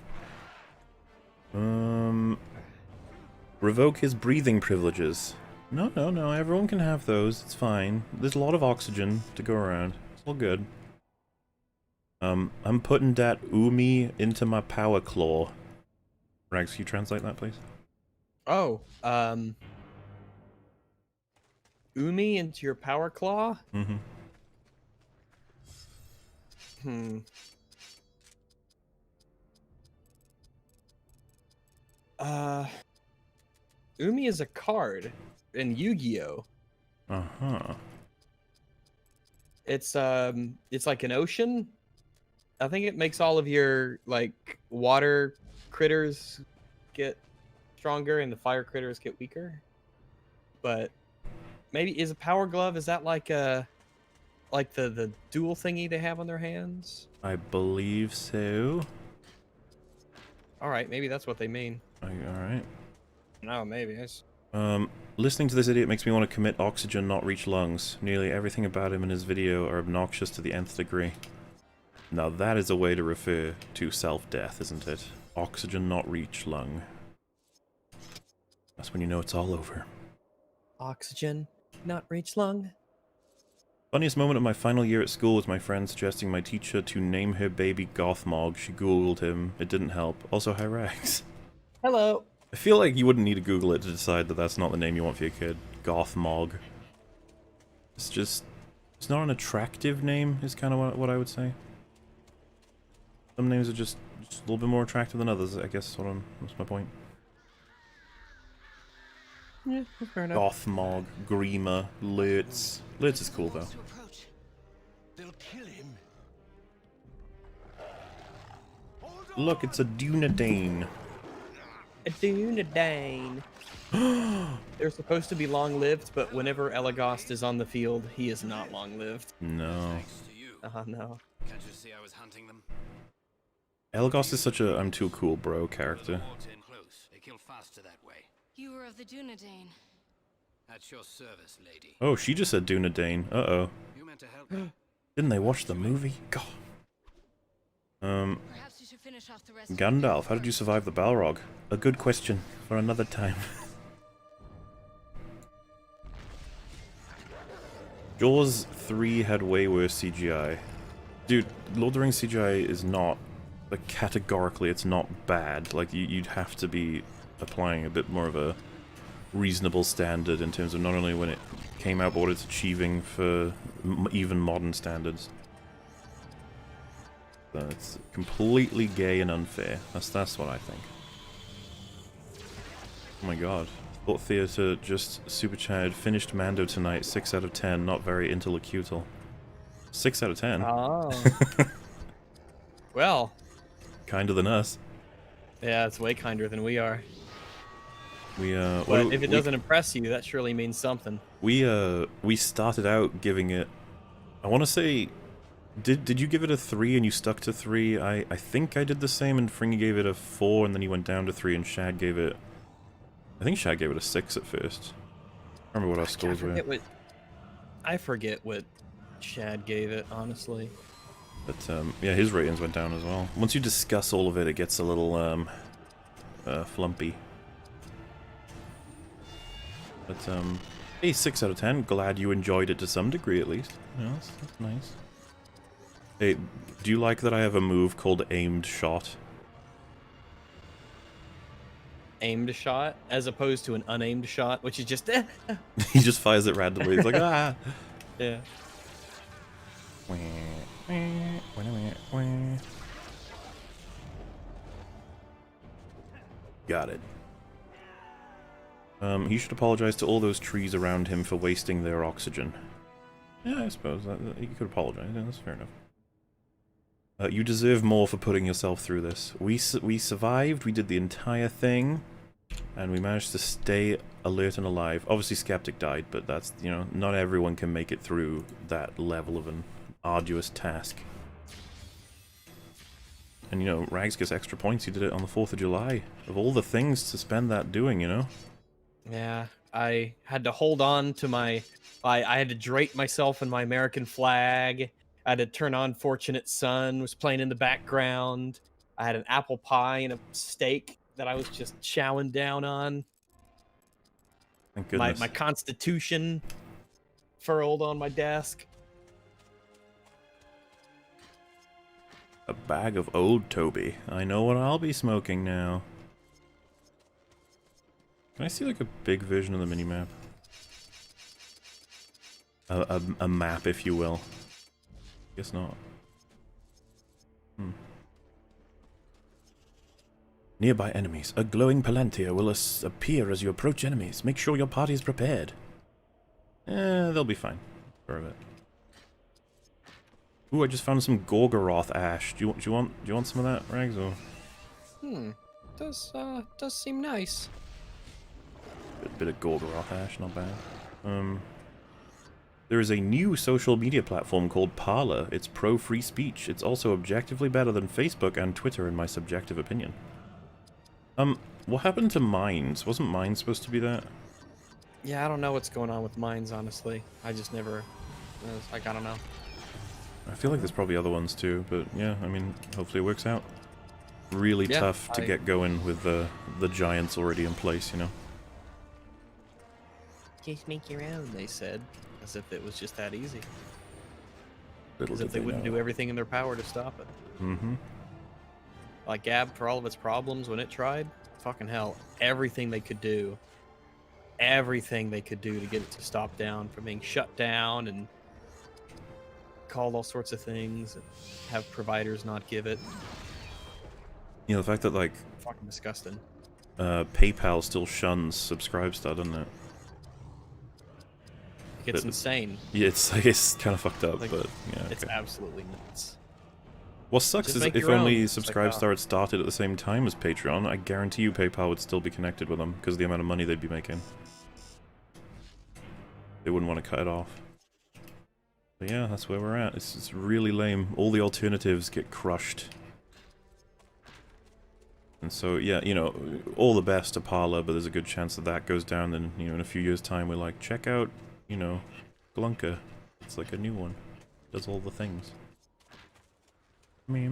Revoke his breathing privileges. No, everyone can have those. It's fine. There's a lot of oxygen to go around. It's all good. I'm putting that Umi into my power claw. Rags, can you translate that, please? Oh, Umi into your power claw? Mm-hmm. Umi is a card in Yu-Gi-Oh! Uh-huh. It's like an ocean. I think it makes all of your like water critters get stronger and the fire critters get weaker. But maybe is a power glove, is that like the dual thingy they have on their hands? I believe so. Alright, maybe that's what they mean. Alright. No, maybe. It's... Listening to this idiot makes me want to commit oxygen, not reach lungs. Nearly everything about him in his video are obnoxious to the nth degree. Now that is a way to refer to self-death, isn't it? Oxygen, not reach lung. That's when you know it's all over. Oxygen, not reach lung. Funniest moment of my final year at school was my friend suggesting my teacher to name her baby Gothmog. She googled him. It didn't help. Also, hi Rex. Hello. I feel like you wouldn't need to Google it to decide that that's not the name you want for your kid. Gothmog. It's just... It's not an attractive name, is kind of what I would say. Some names are just a little bit more attractive than others, I guess. That's my point. Yeah, fair enough. Gothmog, Grima, Lurtz. Lurtz is cool, though. They'll kill him. Look, it's a Dunedain. A Dunedain. They're supposed to be long-lived, but whenever Elagast is on the field, he is not long-lived. No. No. Can't you see I was hunting them? Elagast is such a I'm too cool bro character. They kill faster that way. You were of the Dunedain. At your service, lady. Oh, she just said Dunedain. Uh-oh. You meant to help me. Didn't they watch the movie? God. Perhaps you should finish off the rest of Gandalf, how did you survive the Balrog? A good question for another time. Jaws 3 had way worse CGI. Dude, Lord of the Rings CGI is not, like, categorically it's not bad. Like, you'd have to be applying a bit more of a reasonable standard in terms of not only when it came out, but what it's achieving for even modern standards. So it's completely gay and unfair. That's what I think. Oh my god. Thought Theatre just super chatted, finished Mando tonight, 6 out of 10, not very interlocutal. 6 out of 10? Oh. Well. Kinder than us. Yeah, it's way kinder than we are. But if it doesn't impress you, that surely means something. We started out giving it, I want to say, did you give it a 3 and you stuck to 3? I think I did the same, and Fringy gave it a 4 and then he went down to 3, and Shad gave it, I think Shad gave it a 6 at first. I remember what our scores were. I forget what Shad gave it, honestly. But yeah, his ratings went down as well. Once you discuss all of it, it gets a little flumpy. But hey, 6 out of 10. Glad you enjoyed it to some degree, at least. Yeah, that's nice. Hey, do you like that I have a move called aimed shot? Aimed shot, as opposed to an unaimed shot, which is just He just fires it randomly. He's like, ah! Yeah. Got it. He should apologize to all those trees around him for wasting their oxygen. Yeah, I suppose he could apologize. Yeah, that's fair enough. You deserve more for putting yourself through this. We survived. We did the entire thing, and we managed to stay alert and alive. Obviously, Skeptic died, but that's, you know, not everyone can make it through that level of an arduous task. And, you know, Rags gets extra points. He did it on the 4th of July. Of all the things to spend that doing, you know? Yeah, I had to hold on to my... I had to drape myself in my American flag. I had to turn on Fortunate Son, was playing in the background. I had an apple pie and a steak that I was just chowing down on. Thank goodness. My Constitution furled on my desk. A bag of old Toby. I know what I'll be smoking now. Can I see, like, a big version of the minimap? A map, if you will. Guess not. Nearby enemies. A glowing Palantir will appear as you approach enemies. Make sure your party is prepared. They'll be fine. For a bit. Ooh, I just found some Gorgoroth ash. Do you want some of that, Rags? Or Does seem nice. bit of Gorgoroth ash, not bad. There is a new social media platform called Parler. It's pro-free speech. It's also objectively better than Facebook and Twitter, in my subjective opinion. What happened to Mines? Wasn't Mines supposed to be that? Yeah, I don't know what's going on with mines, honestly. I just never... I don't know. I feel like there's probably other ones too, but yeah, I mean, hopefully it works out. Really tough to get going with the giants already in place, you know? Just make your own, they said, as if it was just that easy. Little As did if they wouldn't know. do everything in their power to stop it. Mm-hmm. Like Gab, for all of its problems when it tried, fucking hell, everything they could do to get it to stop down from being shut down and called all sorts of things and have providers not give it. You know, the fact that, like, Fucking disgusting. PayPal still shuns Subscribestar, doesn't it? It's But- insane. Yeah, it's kind of fucked up, Like, but yeah. It's Okay. absolutely nuts. What sucks just is make if your own. only It's like, Subscribestar had started at the same time as Patreon, I guarantee you PayPal would still be connected with them because of the amount of money they'd be making. They wouldn't want to cut it off. But yeah, that's where we're at. It's really lame. All the alternatives get crushed. And so, yeah, you know, all the best to Parler, but there's a good chance that that goes down, and, you know, in a few years' time, we're like, check out, you know, Glunka. It's like a new one. Does all the things. Me.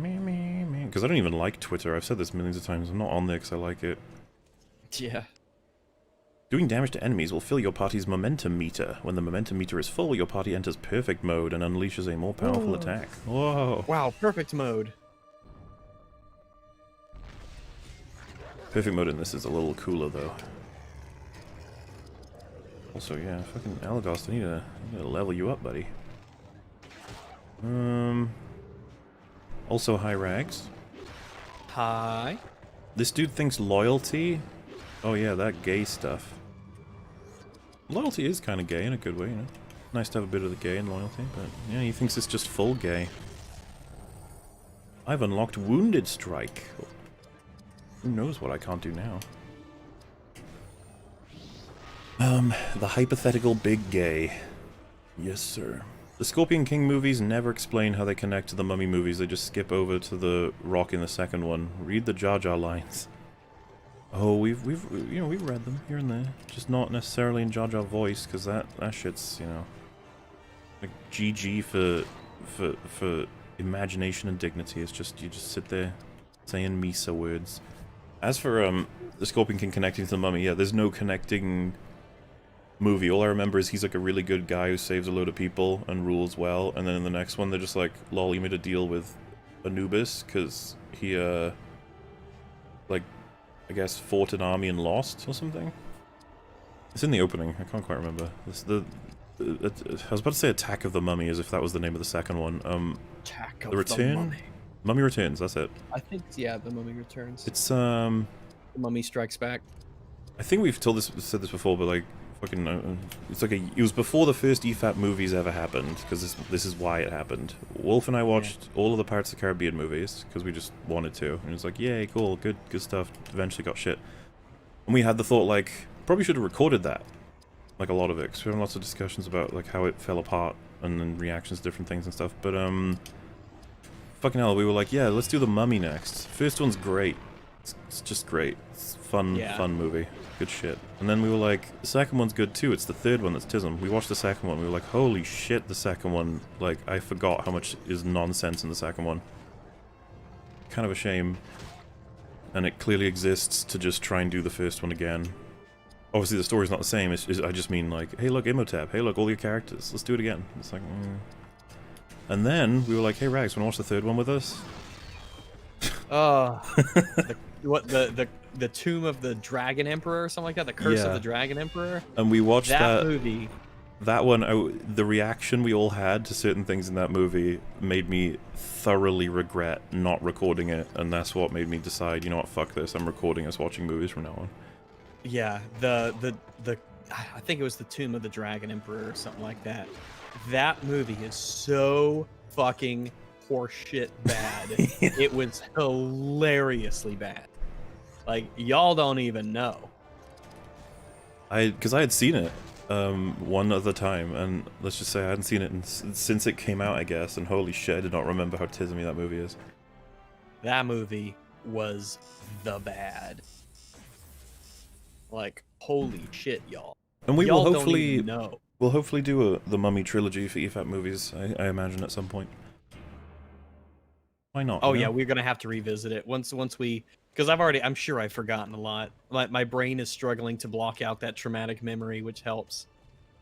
Because I don't even like Twitter. I've said this millions of times. I'm not on there because I like it. Yeah. Doing damage to enemies will fill your party's momentum meter. When the momentum meter is full, your party enters perfect mode and unleashes a more powerful Whoa. attack. Whoa! Wow, perfect mode. Perfect mode in this is a little cooler, though. Also, yeah, fucking Alagast, I need to level you up, buddy. Also, hi, Rags. Hi. This dude thinks loyalty... Oh yeah, that gay stuff. Loyalty is kind of gay in a good way, you know? Nice to have a bit of the gay in loyalty, but yeah, he thinks it's just full gay. I've unlocked Wounded Strike. Who knows what I can't do now? The hypothetical big gay. Yes, sir. The Scorpion King movies never explain how they connect to the Mummy movies, they just skip over to the Rock in the second one. Read the Jar Jar lines. Oh, we've read them here and there, just not necessarily in Jar Jar voice, because that shit's, you know, like GG for imagination and dignity. It's just you just sit there saying Misa words. As for the Scorpion King connecting to the Mummy, yeah, there's no connecting movie. All I remember is he's like a really good guy who saves a load of people and rules well, and then in the next one they're just like, lol, he made a deal with Anubis because he like, I guess, fought an army and lost or something. It's in the opening. I can't quite remember. I was about to say Attack of the Mummy, as if that was the name of the second one. Attack of The Return? Mummy. Mummy Returns, that's it. I think, yeah, the Mummy Returns. It's The Mummy Strikes Back. I think we've said this before, but like, fucking, it's like it was before the first EFAP movies ever happened, because this is why it happened. Wolf and I watched all of the Pirates of the Caribbean movies, because we just wanted to, and it was like, yay, cool, good stuff, eventually got shit. And we had the thought, like, probably should have recorded that, like a lot of it, because we had lots of discussions about, like, how it fell apart, and then reactions to different things and stuff, but, fucking hell, we were like, yeah, let's do The Mummy next. First one's great. It's just great. It's fun movie. Good shit. And then we were like, the second one's good too. It's the third one that's Tism. We watched the second one. We were like, holy shit, the second one. Like, I forgot how much is nonsense in the second one. Kind of a shame. And it clearly exists to just try and do the first one again. Obviously, the story's not the same. I just mean like, hey, look, Imhotep. Hey, look, all your characters. Let's do it again. It's like, And then we were like, hey, Rags, wanna watch the third one with us? The Tomb of the Dragon Emperor or something like that? The Curse of Yeah. the Dragon Emperor? And we watched That movie. That one, the reaction we all had to certain things in that movie made me thoroughly regret not recording it, and that's what made me decide, you know what, fuck this, I'm recording us watching movies from now on. Yeah, I think it was the Tomb of the Dragon Emperor or something like that. That movie is so fucking horseshit bad. It was hilariously bad. Like, y'all don't even know. Because I had seen it one other time, and let's just say I hadn't seen it since it came out, I guess, and holy shit, I did not remember how tismy that movie is. That movie was the bad. Like, holy shit, y'all. And we Y'all will don't hopefully even know. we'll hopefully do the Mummy trilogy for EFAP movies, I imagine, at some point. Why not? Oh you yeah, know? we're gonna have to revisit it once we, because I'm sure I've forgotten a lot. My brain is struggling to block out that traumatic memory, which helps.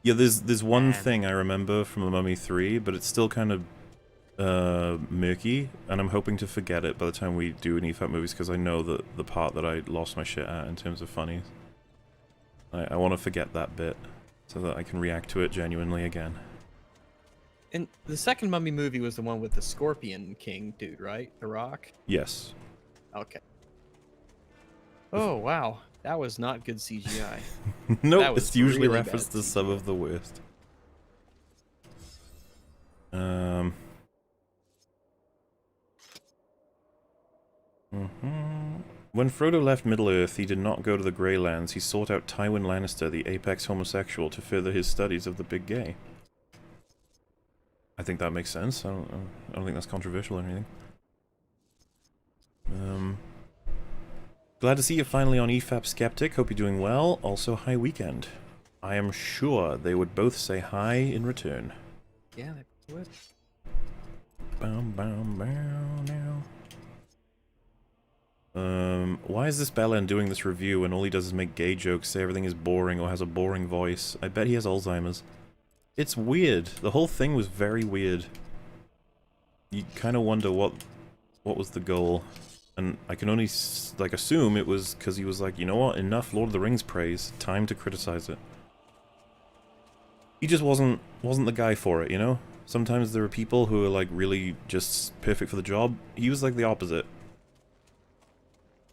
Yeah, there's one thing I remember from The Mummy 3, but it's still kind of murky, and I'm hoping to forget it by the time we do an EFAP movies, because I know that the part that I lost my shit at in terms of funnies. I want to forget that bit, so that I can react to it genuinely again. And the second Mummy movie was the one with the Scorpion King dude, right? The Rock? Yes. Okay. Oh, wow. That was not good CGI. Nope, was it's usually really referenced bad as some of the worst. When Frodo left Middle-earth, he did not go to the Grey Lands. He sought out Tywin Lannister, the apex homosexual, to further his studies of the big gay. I think that makes sense. I don't think that's controversial or anything. Glad to see you finally on EFAP Skeptic. Hope you're doing well. Also, hi weekend. I am sure they would both say hi in return. Yeah, they would. Bam, bam, bam, now. Why is this Bellend doing this review when all he does is make gay jokes, say everything is boring, or has a boring voice? I bet he has Alzheimer's. It's weird. The whole thing was very weird. You kind of wonder what was the goal. And I can only, like, assume it was because he was like, you know what, enough Lord of the Rings praise, time to criticize it. He just wasn't the guy for it, you know? Sometimes there are people who are, like, really just perfect for the job. He was, like, the opposite.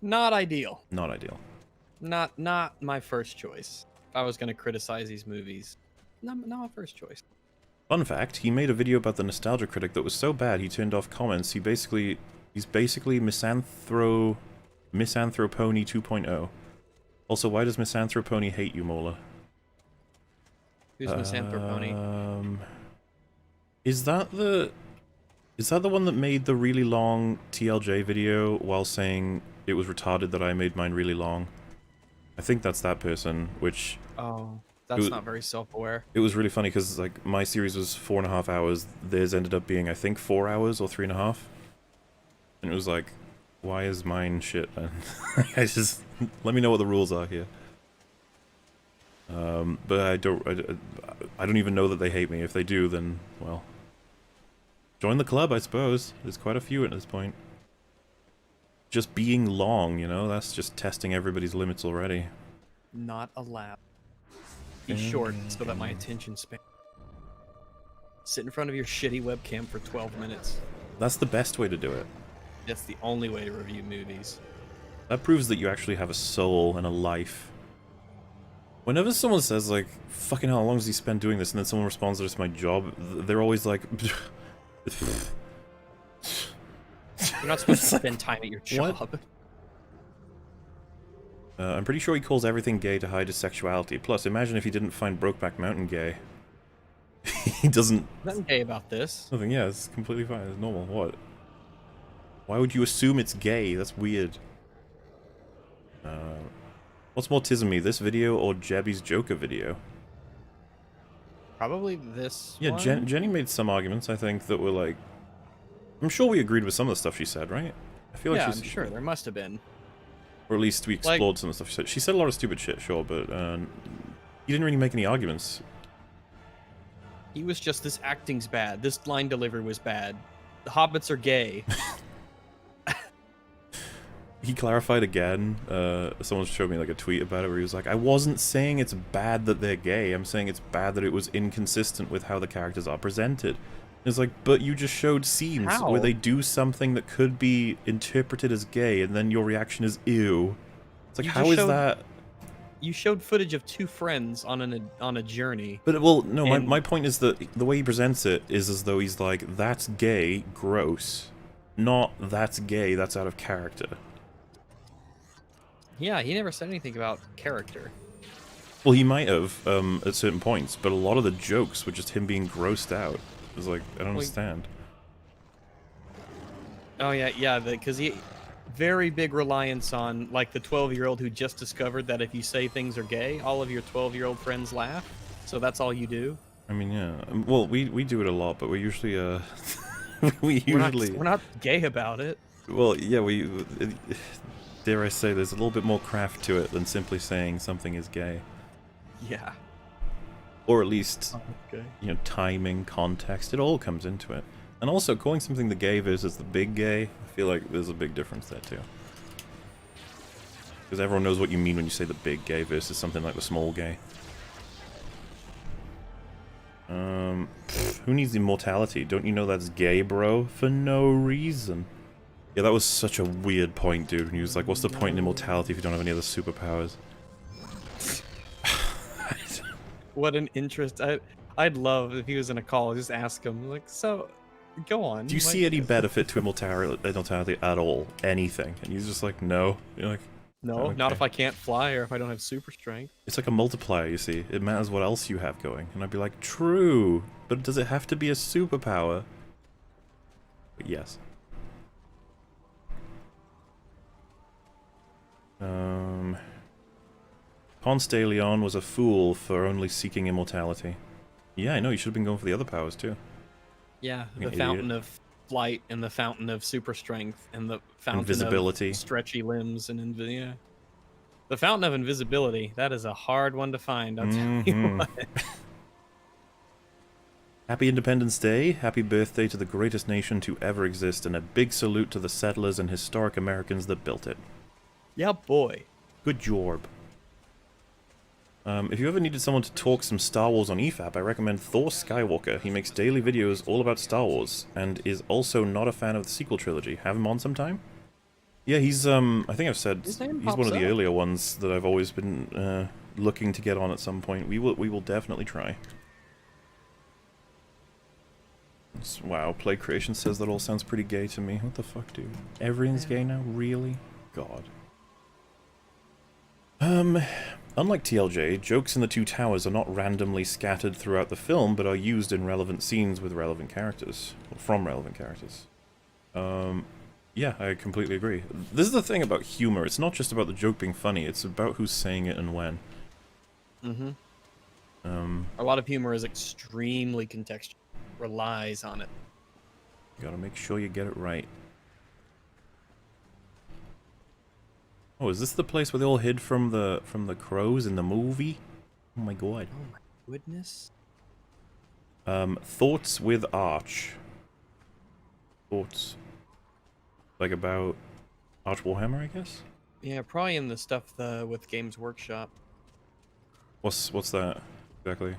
Not ideal. Not ideal. Not my first choice. If I was going to criticize these movies, not my first choice. Fun fact, he made a video about the Nostalgia Critic that was so bad he turned off comments. He's basically Misanthropony 2.0. Also, why does Misanthropony hate you, Mola? Who's Misanthropony? Is that the one that made the really long TLJ video while saying it was retarded that I made mine really long? I think that's that person, which... Oh, that's not very self-aware. It was really funny because, like, my series was 4.5 hours. Theirs ended up being, I think, 4 hours or 3.5. And it was like, why is mine shit, man? I just... Let me know what the rules are here. But I don't even know that they hate me. If they do, then, well... Join the club, I suppose. There's quite a few at this point. Just being long, you know? That's just testing everybody's limits already. Not allowed. Be short so that my attention span. Sit in front of your shitty webcam for 12 minutes. That's the best way to do it. That's the only way to review movies. That proves that you actually have a soul and a life. Whenever someone says, like, fucking hell, how long does he spend doing this? And then someone responds that it's my job, they're always like... You're not supposed to spend time at your job. I'm pretty sure he calls everything gay to hide his sexuality. Plus, imagine if he didn't find Brokeback Mountain gay. He doesn't... Nothing gay about this. Nothing, yeah, it's completely fine. It's normal. What? Why would you assume it's gay? That's weird. What's more tismy, this video or Jebby's Joker video? Probably this Yeah, one? Jenny made some arguments, I think, that were like... I'm sure we agreed with some of the stuff she said, right? I feel like yeah, she's... I'm sure. There must have been. Or at least we explored some of the stuff she said. She said a lot of stupid shit, sure, but you didn't really make any arguments. He was just, this acting's bad. This line delivery was bad. The hobbits are gay. He clarified again. Someone showed me like a tweet about it where he was like, I wasn't saying it's bad that they're gay. I'm saying it's bad that it was inconsistent with how the characters are presented. It's like, but you just showed scenes where they do something that could be interpreted as gay, and then your reaction is ew. It's like, how is that? You showed footage of two friends on a journey. But well, no, my point is that the way he presents it is as though he's like, that's gay, gross. Not that's gay, that's out of character. Yeah, he never said anything about character. Well, he might have at certain points, but a lot of the jokes were just him being grossed out. It was like, I don't understand. Oh yeah, because he very big reliance on like the 12-year-old who just discovered that if you say things are gay, all of your 12-year-old friends laugh. So that's all you do. I mean, yeah. Well, we do it a lot, but we usually we're not gay about it. Well, yeah, dare I say, there's a little bit more craft to it than simply saying something is gay. Yeah. Or at least, Okay. you know, timing, context, it all comes into it. And also, calling something the gay versus the big gay, I feel like there's a big difference there too. Because everyone knows what you mean when you say the big gay versus something like the small gay. Who needs immortality? Don't you know that's gay, bro? For no reason. Yeah, that was such a weird point, dude. And he was like, what's the point in immortality if you don't have any other superpowers? What an interest. I'd love if he was in a call, just ask him, like, so, go on. Do you see any benefit to immortality at all? Anything? And he's just like, no. You're like, No, okay. not if I can't fly or if I don't have super strength. It's like a multiplier, you see. It matters what else you have going. And I'd be like, true. But does it have to be a superpower? But yes. Ponce de Leon was a fool for only seeking immortality. Yeah, I know, you should have been going for the other powers too. Yeah, Fucking the idiot. fountain of flight and the fountain of super strength and the fountain Invisibility. of stretchy limbs and yeah. The fountain of invisibility, that is a hard one to find, I'll tell you what. Happy Independence Day, happy birthday to the greatest nation to ever exist, and a big salute to the settlers and historic Americans that built it. Yeah, boy. Good job. If you ever needed someone to talk some Star Wars on EFAP, I recommend Thor Skywalker. He makes daily videos all about Star Wars, and is also not a fan of the sequel trilogy. Have him on sometime? Yeah, he's, I think I've said, he's one of the earlier ones that I've always been, looking to get on at some point. We will definitely try. Wow, Play Creation says that all sounds pretty gay to me. What the fuck, dude? Everyone's gay now? Really? God. Unlike TLJ, jokes in the Two Towers are not randomly scattered throughout the film, but are used in relevant scenes with relevant characters. Or from relevant characters. Yeah, I completely agree. This is the thing about humor. It's not just about the joke being funny, it's about who's saying it and when. A lot of humor is extremely contextual. Relies on it. You gotta make sure you get it right. Oh, is this the place where they all hid from the crows in the movie? Oh my god. Oh my goodness. Thoughts with Arch. Thoughts. Like about Arch Warhammer, I guess? Yeah, probably in the stuff with Games Workshop. What's that exactly?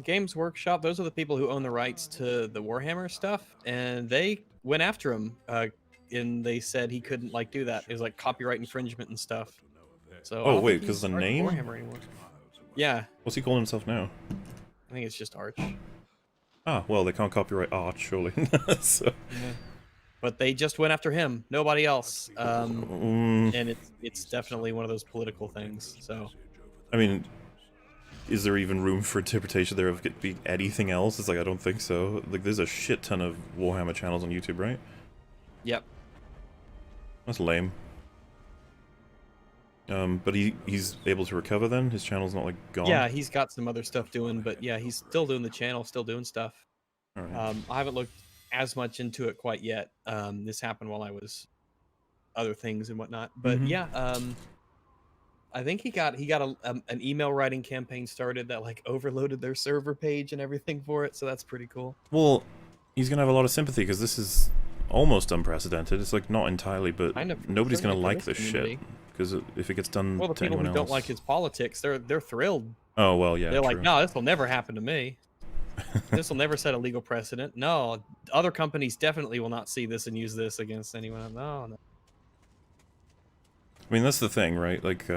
Games Workshop, those are the people who own the rights to the Warhammer stuff, and they went after him, and they said he couldn't, like, do that. It was, like, copyright infringement and stuff. So Oh, wait, because the name? Warhammer anymore. Yeah. What's he calling himself now? I think it's just Arch. Ah, well, they can't copyright Arch, surely. So. Yeah. But they just went after him, nobody else. And it's definitely one of those political things, so. I mean, is there even room for interpretation there of it being anything else? It's like, I don't think so. Like, there's a shit ton of Warhammer channels on YouTube, right? Yep. That's lame. But he's able to recover then? His channel's not, like, gone? Yeah, he's got some other stuff doing, but yeah, he's still doing the channel, still doing stuff. Alright. I haven't looked as much into it quite yet. This happened while I was other things and whatnot. But yeah, I think he got an email writing campaign started that, like, overloaded their server page and everything for it, so that's pretty cool. Well, he's gonna have a lot of sympathy, because this is almost unprecedented. It's, like, not entirely, but nobody's gonna like this shit. Because if it gets done well, the to people anyone who else... don't like his politics, they're thrilled. Oh, well, yeah, They're true. like, no, this will never happen to me. This will never set a legal precedent. No, other companies definitely will not see this and use this against anyone. No. I mean, that's the thing, right? Like,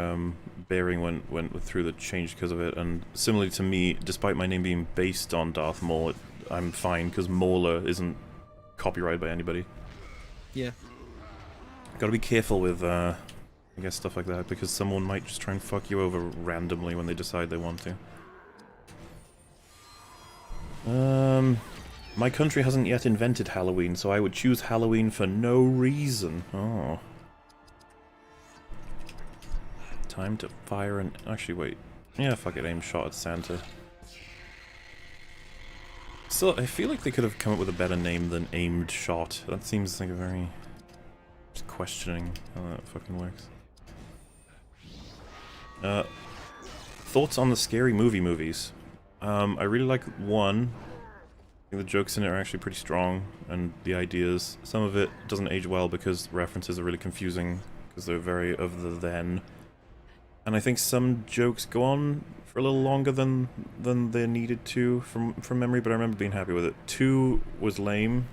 Bearing went through the change because of it, and similarly to me, despite my name being based on Darth Maul, I'm fine, because Mauler isn't copyrighted by anybody. Yeah. Gotta be careful with, I guess, stuff like that, because someone might just try and fuck you over randomly when they decide they want to. My country hasn't yet invented Halloween, so I would choose Halloween for no reason. Oh. Time to fire an... Actually, wait. Yeah, fuck it, aim shot at Santa. Still, I feel like they could have come up with a better name than aimed shot. That seems like a very... Just questioning how that fucking works. Thoughts on the scary movies? I really like 1. I think the jokes in it are actually pretty strong, and the ideas. Some of it doesn't age well because references are really confusing, because they're very of the then. And I think some jokes go on for a little longer than they needed to from memory, but I remember being happy with it. 2 was lame,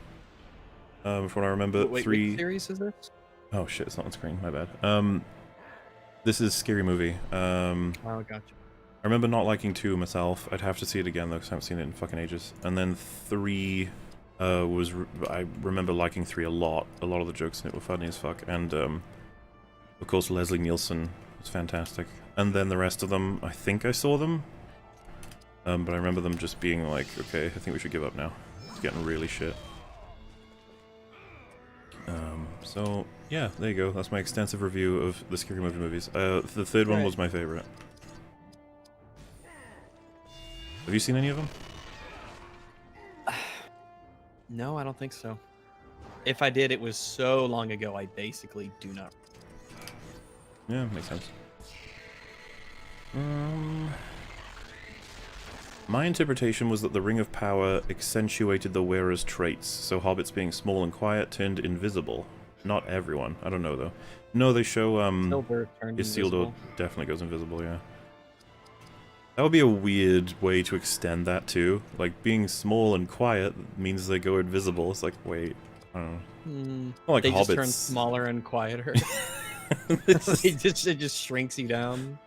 from what I remember. Wait, 3... which series is this? Oh shit, it's not on screen, my bad. This is Scary Movie. Oh, gotcha. I remember not liking 2 myself. I'd have to see it again though, because I haven't seen it in fucking ages. And then 3 I remember liking 3 a lot. A lot of the jokes in it were funny as fuck. And of course Leslie Nielsen was fantastic. And then the rest of them, I think I saw them. But I remember them just being like, okay, I think we should give up now. It's getting really shit. So yeah, there you go. That's my extensive review of the Scary Movie movies. The third one was my favorite. Have you seen any of them? No, I don't think so. If I did, it was so long ago, I basically do not. Yeah, makes sense. My interpretation was that the Ring of Power accentuated the wearer's traits, so hobbits being small and quiet turned invisible. Not everyone. I don't know, though. No, they show, Silver turned Isildur invisible. definitely goes invisible, yeah. That would be a weird way to extend that, too. Like, being small and quiet means they go invisible. It's like, wait, I don't know. Not like They hobbits. just turn smaller and quieter. it just shrinks you down.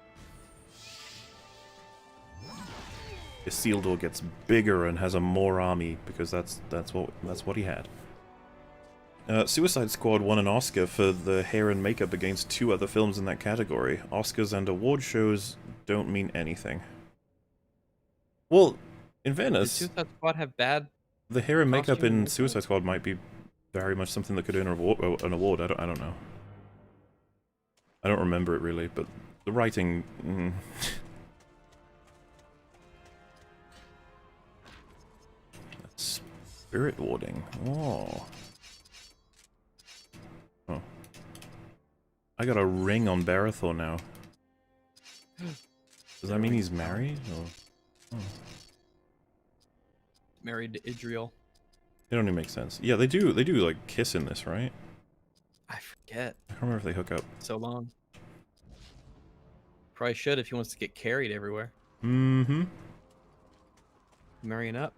Isildur gets bigger and has a more army because that's what he had. Suicide Squad won an Oscar for the hair and makeup against 2 other films in that category. Oscars and award shows don't mean anything. Well, in fairness, Did Suicide Squad have bad? the hair and makeup costume in makeup? Suicide Squad might be very much something that could earn an award. I don't know. I don't remember it really, but the writing. Spirit warding. Oh. Oh. I got a ring on Barathor now. Does that mean he's married? Or... Oh. Married to Idriel. It only makes sense. Yeah, they do like kiss in this, right? I forget. I don't remember if they hook up. So long. Probably should if he wants to get carried everywhere. Mm-hmm. Marrying up.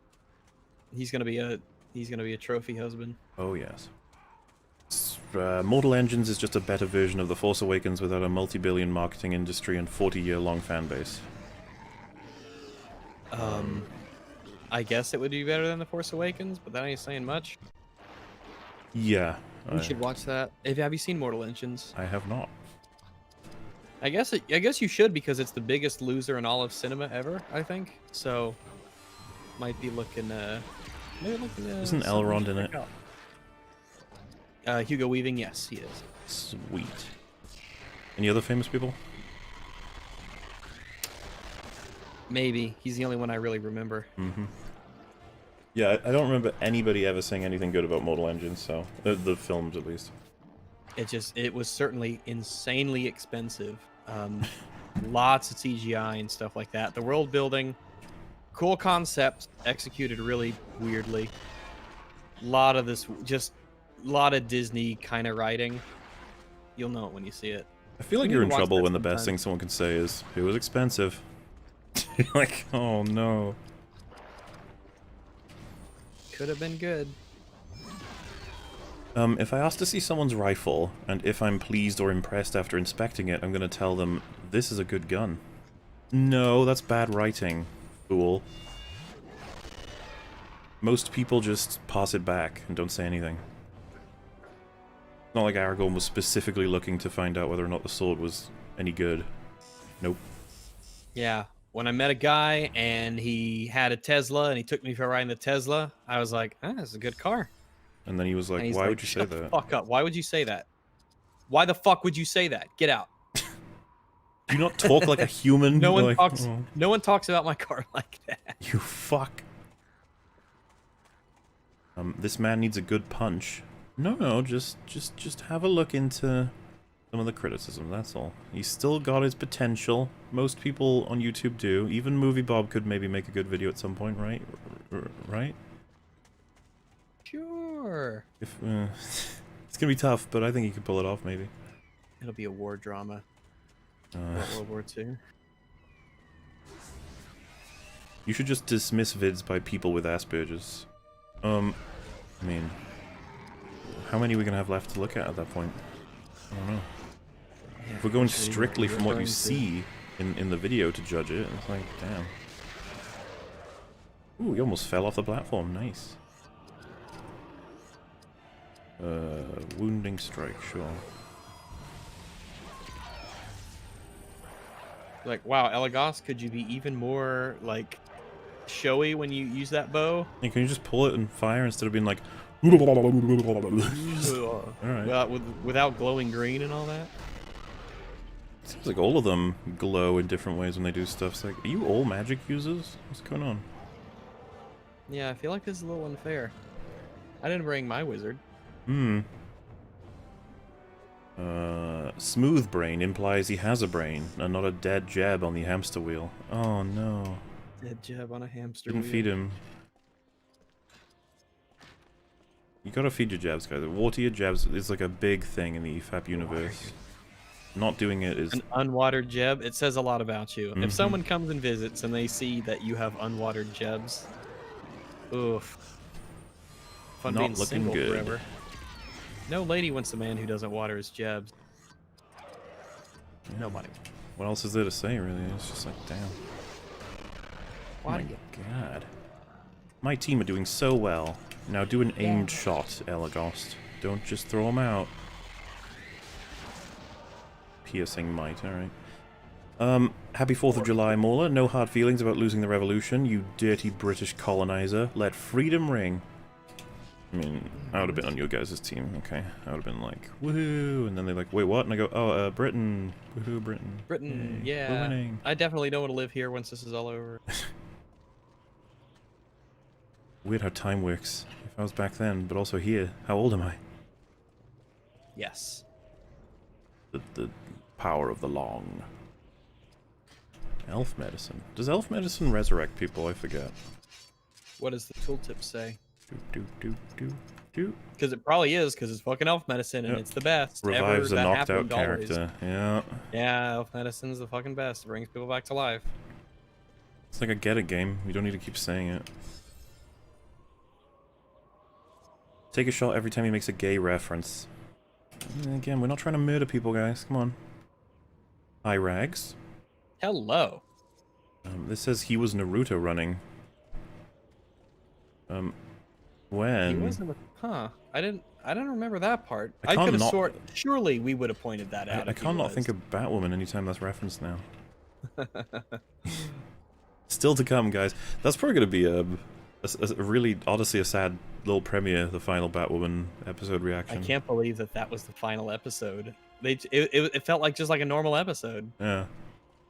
He's gonna be a trophy husband. Oh yes. Mortal Engines is just a better version of The Force Awakens without a multi-billion marketing industry and 40-year-long fan base. I guess it would be better than The Force Awakens, but that ain't saying much. Yeah. You should watch that. Have you seen Mortal Engines? I have not. I guess you should because it's the biggest loser in all of cinema ever. I think so. Might be looking. Isn't Elrond in it? Hugo Weaving, yes, he is. Sweet. Any other famous people? Maybe he's the only one I really remember. Mm-hmm. Yeah, I don't remember anybody ever saying anything good about Mortal Engines, so the films at least. It was certainly insanely expensive. Lots of CGI and stuff like that. The world building, cool concept, executed really weirdly. Lot of Disney kind of writing. You'll know it when you see it. I feel like We you're need in to watch trouble that when the best sometime. thing someone can say is, "It was expensive." You're like, oh no. Could have been good. If I ask to see someone's rifle, and if I'm pleased or impressed after inspecting it, I'm gonna tell them, this is a good gun. No, that's bad writing, fool. Most people just pass it back and don't say anything. Not like Aragorn was specifically looking to find out whether or not the sword was any good. Nope. Yeah. When I met a guy and he had a Tesla and he took me for a ride in the Tesla, I was like, that's a good car. And then he was And like, he's why like, would you say "Shut the that? fuck up. Why would you say that? Why the fuck would you say that? Get out." Do you not talk like a human? No one Like, talks. oh, No one talks about my car like that. you fuck. This man needs a good punch. No, just have a look into some of the criticism, that's all. He's still got his potential. Most people on YouTube do. Even Movie Bob could maybe make a good video at some point, right? Right? Sure. If it's gonna be tough, but I think he could pull it off, maybe. It'll be a war drama. About World War II. You should just dismiss vids by people with Asperger's. I mean, how many are we gonna have left to look at that point? I don't know. Yeah, If we're going actually, strictly from what you referring to- see in the video to judge it, it's like, damn. Ooh, he almost fell off the platform. Nice. Wounding strike, sure. Like, wow, Elagos, could you be even more, like, showy when you use that bow? Hey, can you just pull it and fire instead of being like... Alright. Without glowing green and all that? Seems like all of them glow in different ways when they do stuff. It's like, are you all magic users? What's going on? Yeah, I feel like this is a little unfair. I didn't bring my wizard. Smooth brain implies he has a brain, and not a dead Jeb on the hamster wheel. Oh no. Dead Jeb on a hamster Didn't wheel. feed him. You gotta feed your Jabs, guys. Water your Jabs is like a big thing in the EFAP universe. Not doing it is... An unwatered Jeb, it says a lot about you. If someone comes and visits and they see that you have unwatered Jebs, oof. Fun Not being looking single good. forever. No lady wants a man who doesn't water his Jebs. Nobody. What else is there to say, really? It's just like, damn. Why Oh do my you... god. My team are doing so well. Now do an aimed shot, Elagost. Don't just throw them out. Piercing might, alright. Happy 4th of July, Mauler. No hard feelings about losing the revolution, you dirty British colonizer. Let freedom ring. I mean, I would have been on your guys' team, okay. I would have been like, woohoo, and then they're like, wait, what? And I go, oh, Britain. Woohoo, Britain. Britain, Yay, yeah. we're winning. I definitely don't want to live here once this is all over. Weird how time works. If I was back then, but also here, how old am I? Yes. The power of the long. Elf medicine. Does elf medicine resurrect people? I forget. What does the tooltip say? Do. Because it probably is, because it's fucking elf medicine and Yep. it's the best. Revives ever. a That knocked out happened always. character. Yeah. Yeah, elf medicine's the fucking best. It brings people back to life. It's like a get it game. You don't need to keep saying it. Take a shot every time he makes a gay reference. And again, we're not trying to murder people, guys. Come on. Hi, Rags. Hello. This says he was Naruto running. When? He wasn't. Huh? I didn't remember that part. I I can't could have not- sworn. Surely we would have pointed that out. I if he can't not was. think of Batwoman anytime that's referenced now. Still to come, guys. That's probably going to be a really, honestly, a sad little premiere, the final Batwoman episode I reaction. can't believe that was the final episode. It felt like just like a normal episode. Yeah.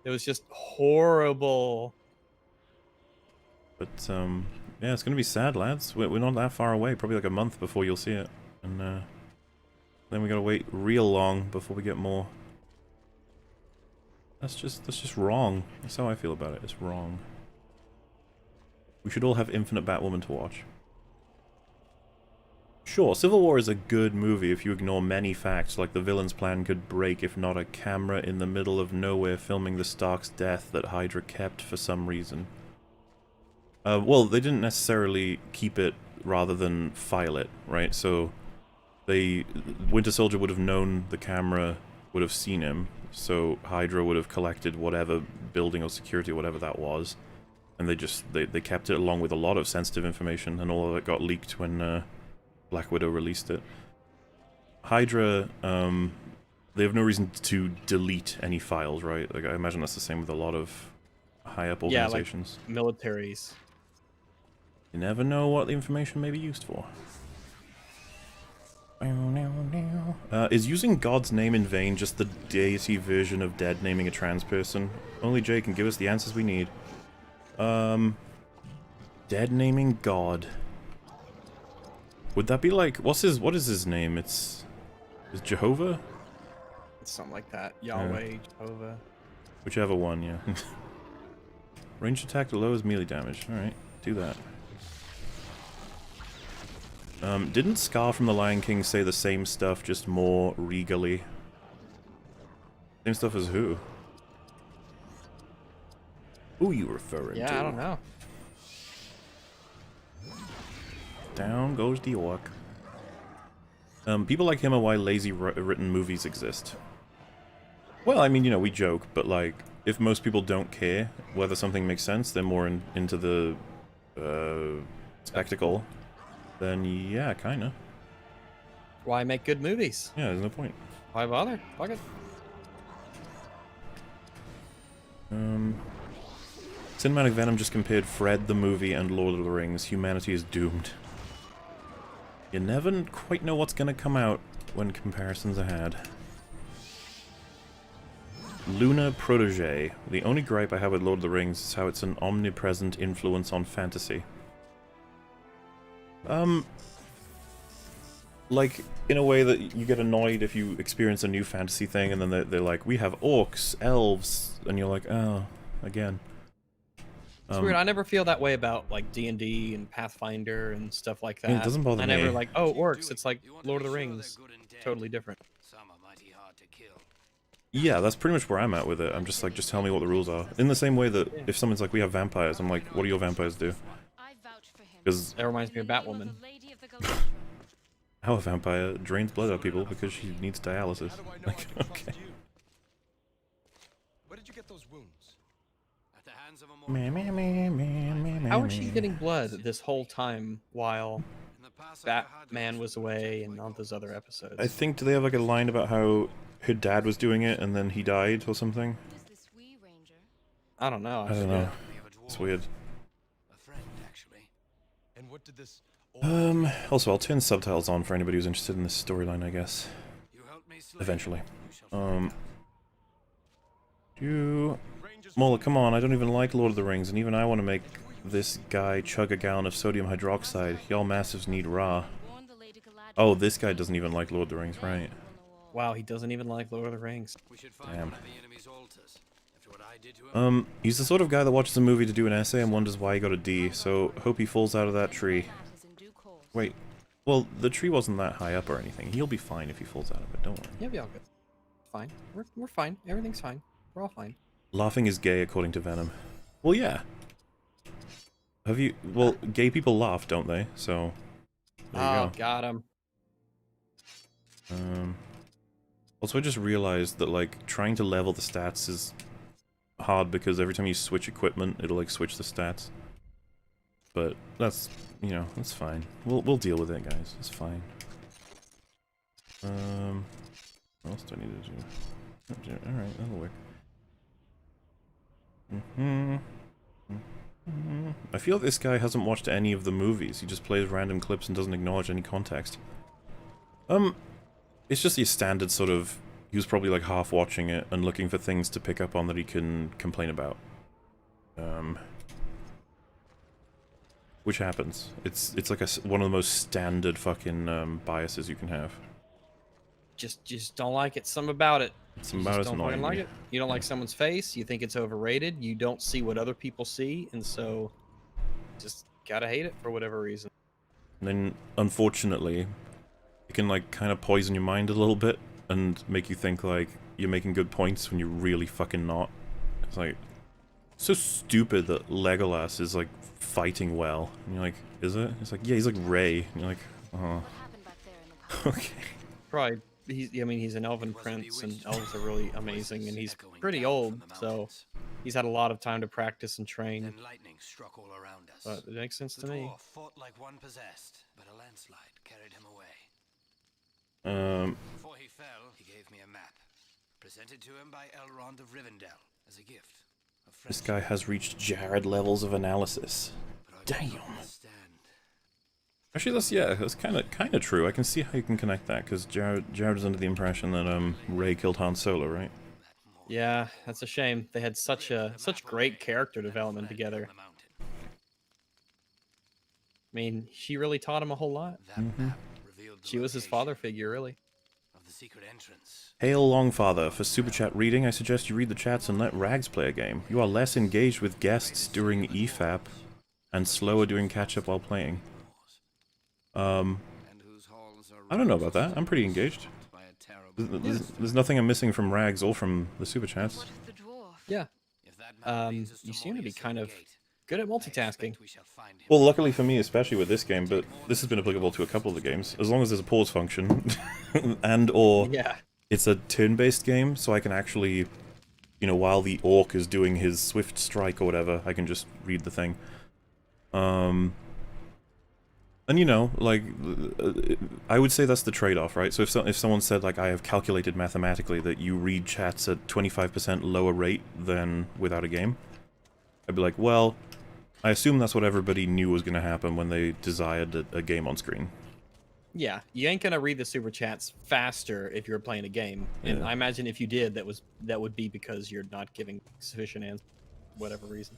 It was just horrible. But, yeah, it's going to be sad, lads. We're not that far away, probably like a month before you'll see it. And, then we got to wait real long before we get more. That's just wrong. That's how I feel about it. It's wrong. We should all have Infinite Batwoman to watch. Sure, Civil War is a good movie if you ignore many facts, like the villain's plan could break if not a camera in the middle of nowhere filming the Stark's death that Hydra kept for some reason. Well, they didn't necessarily keep it rather than file it, right? So, Winter Soldier would have known the camera, would have seen him, so Hydra would have collected whatever building or security or whatever that was, and they kept it along with a lot of sensitive information, and all of it got leaked when Black Widow released it. Hydra, they have no reason to delete any files, right? Like, I imagine that's the same with a lot of high-up organizations. Yeah, like militaries. You never know what the information may be used for. Is using God's name in vain just the deity version of dead naming a trans person? Only Jay can give us the answers we need. Dead naming God. Would that be like, what is his name? Is Jehovah? Something like that. Yahweh, Jehovah. Whichever one, yeah. Ranged attack that lowers melee damage. Alright, do that. Didn't Scar from The Lion King say the same stuff, just more regally? Same stuff as who? Who you referring to? Yeah, I don't know. Down goes the orc. People like him are why lazy written movies exist. Well, I mean, you know, we joke, but like, if most people don't care whether something makes sense, they're more into the spectacle, then yeah, kinda. Why make good movies? Yeah, there's no point. Why bother? Fuck it. Cinematic Venom just compared Fred the movie and Lord of the Rings. Humanity is doomed. You never quite know what's gonna come out when comparisons are had. Luna Protege. The only gripe I have with Lord of the Rings is how it's an omnipresent influence on fantasy. Like, in a way that you get annoyed if you experience a new fantasy thing and then they're like, we have orcs, elves, and you're like, oh, again. It's weird. I never feel that way about like D&D and Pathfinder and stuff like that. Yeah, it doesn't bother me. I never like, oh, orcs. It's like Lord of the Rings. Totally different. Yeah, that's pretty much where I'm at with it. I'm just like, just tell me what the rules are. In the same way that if someone's like, we have vampires, I'm like, what do your vampires do? Because that reminds me of Batwoman. How a vampire drains blood out of people because she needs dialysis. Like, okay. Where did you get those wounds? At the hands of a How is she getting blood this whole time while Batman was away and all those other episodes? I think, do they have like a line about how her dad was doing it and then he died or something? I don't know. I don't know. It's weird. And what did this Also, I'll turn subtitles on for anybody who's interested in this storyline, I guess. Eventually. Mola, come on, I don't even like Lord of the Rings, and even I want to make this guy chug a gallon of sodium hydroxide. Y'all massives need Ra. Oh, this guy doesn't even like Lord of the Rings, right? Wow, he doesn't even like Lord of the Rings. Damn. He's the sort of guy that watches a movie to do an essay and wonders why he got a D, so hope he falls out of that tree. Wait, well, the tree wasn't that high up or anything. He'll be fine if he falls out of it, don't worry. Yeah, be all good. Fine. We're fine. Everything's fine. We're all fine. Laughing is gay, according to Venom. Well, yeah. Have you... Well, gay people laugh, don't they? So... There you go. Got him. Also, I just realized that, like, trying to level the stats is hard because every time you switch equipment, it'll, like, switch the stats. But that's, you know, that's fine. We'll deal with it, guys. It's fine. What else do I need to do? Alright, that'll work. I feel this guy hasn't watched any of the movies. He just plays random clips and doesn't acknowledge any context. It's just your standard sort of... He was probably like half watching it and looking for things to pick up on that he can complain about. Which happens. It's like one of the most standard fucking biases you can have. Just don't like it. Something about it. Something about it's don't annoying like me. it. You don't like someone's face. You think it's overrated. You don't see what other people see, and so just gotta hate it for whatever reason. And then, unfortunately, it can like kind of poison your mind a little bit and make you think like you're making good points when you're really fucking not. It's like so stupid that Legolas is like fighting well. And you're like, is it? It's like, yeah, he's like Ray. And you're like, oh. Okay. Probably. I mean, he's an elven prince, and elves are really amazing, and he's pretty old, so he's had a lot of time to practice and train. Then lightning struck all around us. But it makes sense The to me. dwarf fought like one possessed, but a landslide carried him away. Before he fell, he gave me a map, presented to him by Elrond of Rivendell as a gift. This guy has reached Jared levels of analysis. Damn. Actually, that's kind of true. I can see how you can connect that because Jared was under the impression that Ray killed Han Solo, right? Yeah, that's a shame. They had such great character development together. I mean, she really taught him a whole lot. She was his father figure, really. the secret entrance. Hail Longfather, for Super Chat reading, I suggest you read the chats and let Rags play a game. You are less engaged with guests during EFAP and slower doing catch-up while playing. I don't know about that. I'm pretty engaged. There's nothing I'm missing from Rags or from the Super Chats. Yeah. You seem to be kind of good at multitasking. Well, luckily for me, especially with this game, but this has been applicable to a couple of the games, as long as there's a pause function, and or Yeah. it's a turn-based game, so I can actually, you know, while the orc is doing his swift strike or whatever, I can just read the thing. And you know, like, I would say that's the trade-off, right? So if someone said, like, I have calculated mathematically that you read chats at 25% lower rate than without a game, I'd be like, well, I assume that's what everybody knew was going to happen when they desired a game on screen. Yeah, you ain't gonna read the super chats faster if you're playing a game, and Yeah. I imagine if you did, that would be because you're not giving sufficient answers, for whatever reason.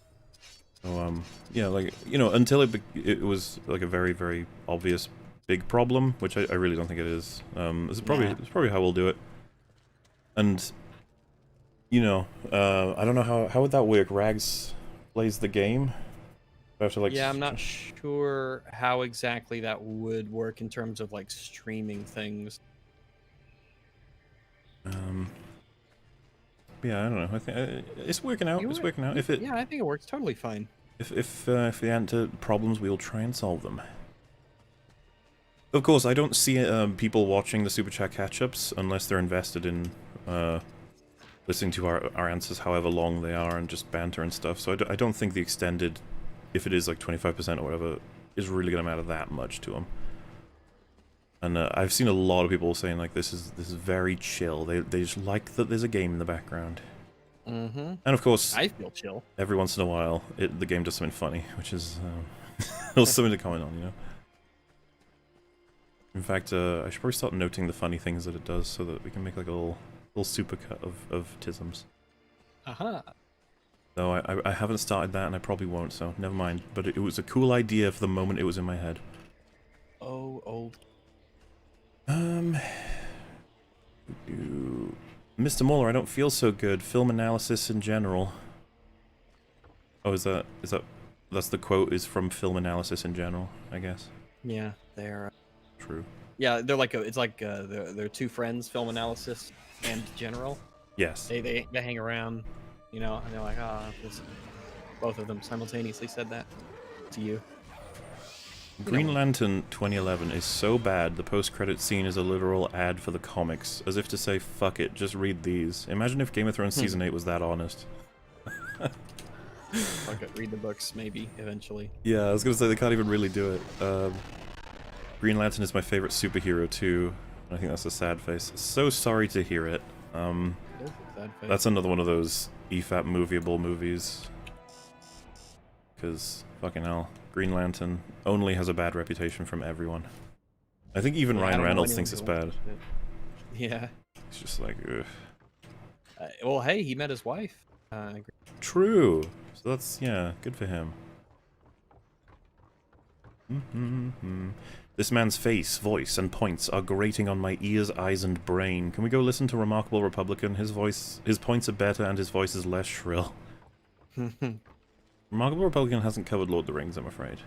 So yeah, like, you know, until it was like a very, very obvious big problem, which I really don't think it is. It's probably how we'll do it. And you know, I don't know how would that work. Rags plays the game. I have to, like, Yeah, I'm not sure how exactly that would work in terms of like streaming things. Yeah, I don't know. I think it's working out. It's working out. Yeah, I think it works totally fine. If we enter problems, we'll try and solve them. Of course, I don't see people watching the Super Chat catch-ups unless they're invested in listening to our answers, however long they are, and just banter and stuff. So I don't think the extended, if it is like 25% or whatever, is really going to matter that much to them. And I've seen a lot of people saying, like, this is very chill. They just like that there's a game in the background. Mm-hmm. And of course, I feel chill. every once in a while, the game does something funny, which is something to comment on, you know. In fact, I should probably start noting the funny things that it does, so that we can make like a little supercut of tisms. Aha. No, I haven't started that, and I probably won't, so never mind. But it was a cool idea for the moment it was in my head. Oh, old. Mr. Muller, I don't feel so good. Film analysis in general. Oh, is that that's the quote is from film analysis in general, I guess. Yeah, they're. True. Yeah, they're like they're two friends, film analysis and general. Yes. They hang around, you know, and they're like, both of them simultaneously said that to you. Green Lantern 2011 is so bad the post-credit scene is a literal ad for the comics, as if to say, fuck it, just read these. Imagine if Game of Thrones Season 8 was that honest. Fuck it, read the books, maybe, eventually. Yeah, I was gonna say, they can't even really do it. Green Lantern is my favorite superhero too. I think that's a sad face. So sorry to hear it. That's another one of those EFAP movieable movies. Because, fucking hell, Green Lantern only has a bad reputation from everyone. I think even Ryan Reynolds thinks it's bad. Yeah. It's just like, ugh. Well, hey, he met his wife. True. So that's, yeah, good for him. This man's face, voice, and points are grating on my ears, eyes, and brain. Can we go listen to Remarkable Republican? His points are better, and his voice is less shrill. Remarkable Republican hasn't covered Lord of the Rings, I'm afraid.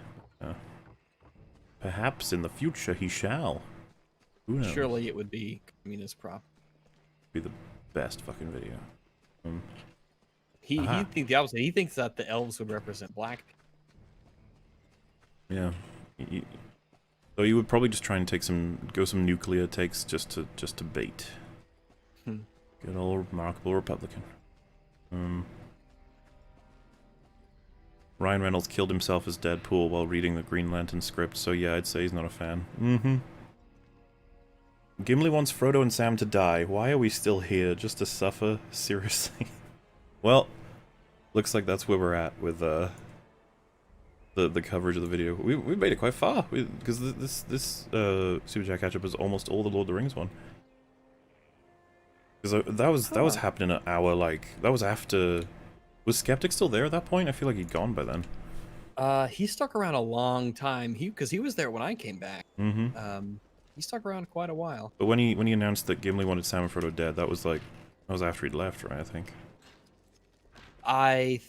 Perhaps in the future he shall. Who knows? Surely it would be communist prop. Be the best fucking video. He thinks the opposite. He thinks that the elves would represent black people. Yeah. So you would probably just try and take some nuclear takes just to bait. Good old Remarkable Republican. Ryan Reynolds killed himself as Deadpool while reading the Green Lantern script, so yeah, I'd say he's not a fan. Gimli wants Frodo and Sam to die. Why are we still here? Just to suffer? Seriously? Well, looks like that's where we're at with the coverage of the video. We made it quite far, because this Super Chat Catchup is almost all the Lord of the Rings one. Because that was happening an hour, like, that was after... Was Skeptic still there at that point? I feel like he'd gone by then. He stuck around a long time. Because he was there when I came back. He stuck around quite a while. But when he announced that Gimli wanted Sam and Frodo dead, that was after he'd left, right? I think. I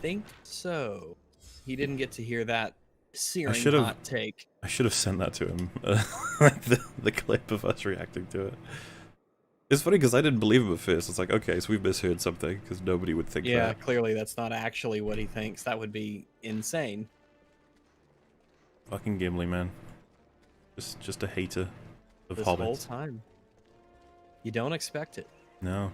think so. He didn't get to hear that searing should've- hot take. I should have sent that to him, like the clip of us reacting to it. It's funny because I didn't believe him at first. It's like, okay, so we've misheard something because nobody would think Yeah, that. clearly that's not actually what he thinks. That would be insane. Fucking Gimli, man. Just a hater of This hobbits. whole time. You don't expect it. No.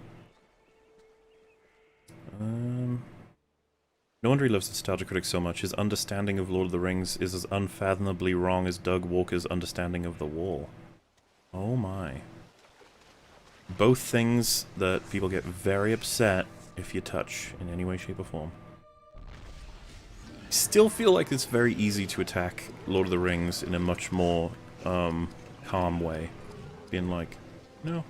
No wonder he loves Nostalgia Critic so much. His understanding of Lord of the Rings is as unfathomably wrong as Doug Walker's understanding of The Wall. Oh my. Both things that people get very upset if you touch in any way, shape, or form. I still feel like it's very easy to attack Lord of the Rings in a much more calm way. Being like, no.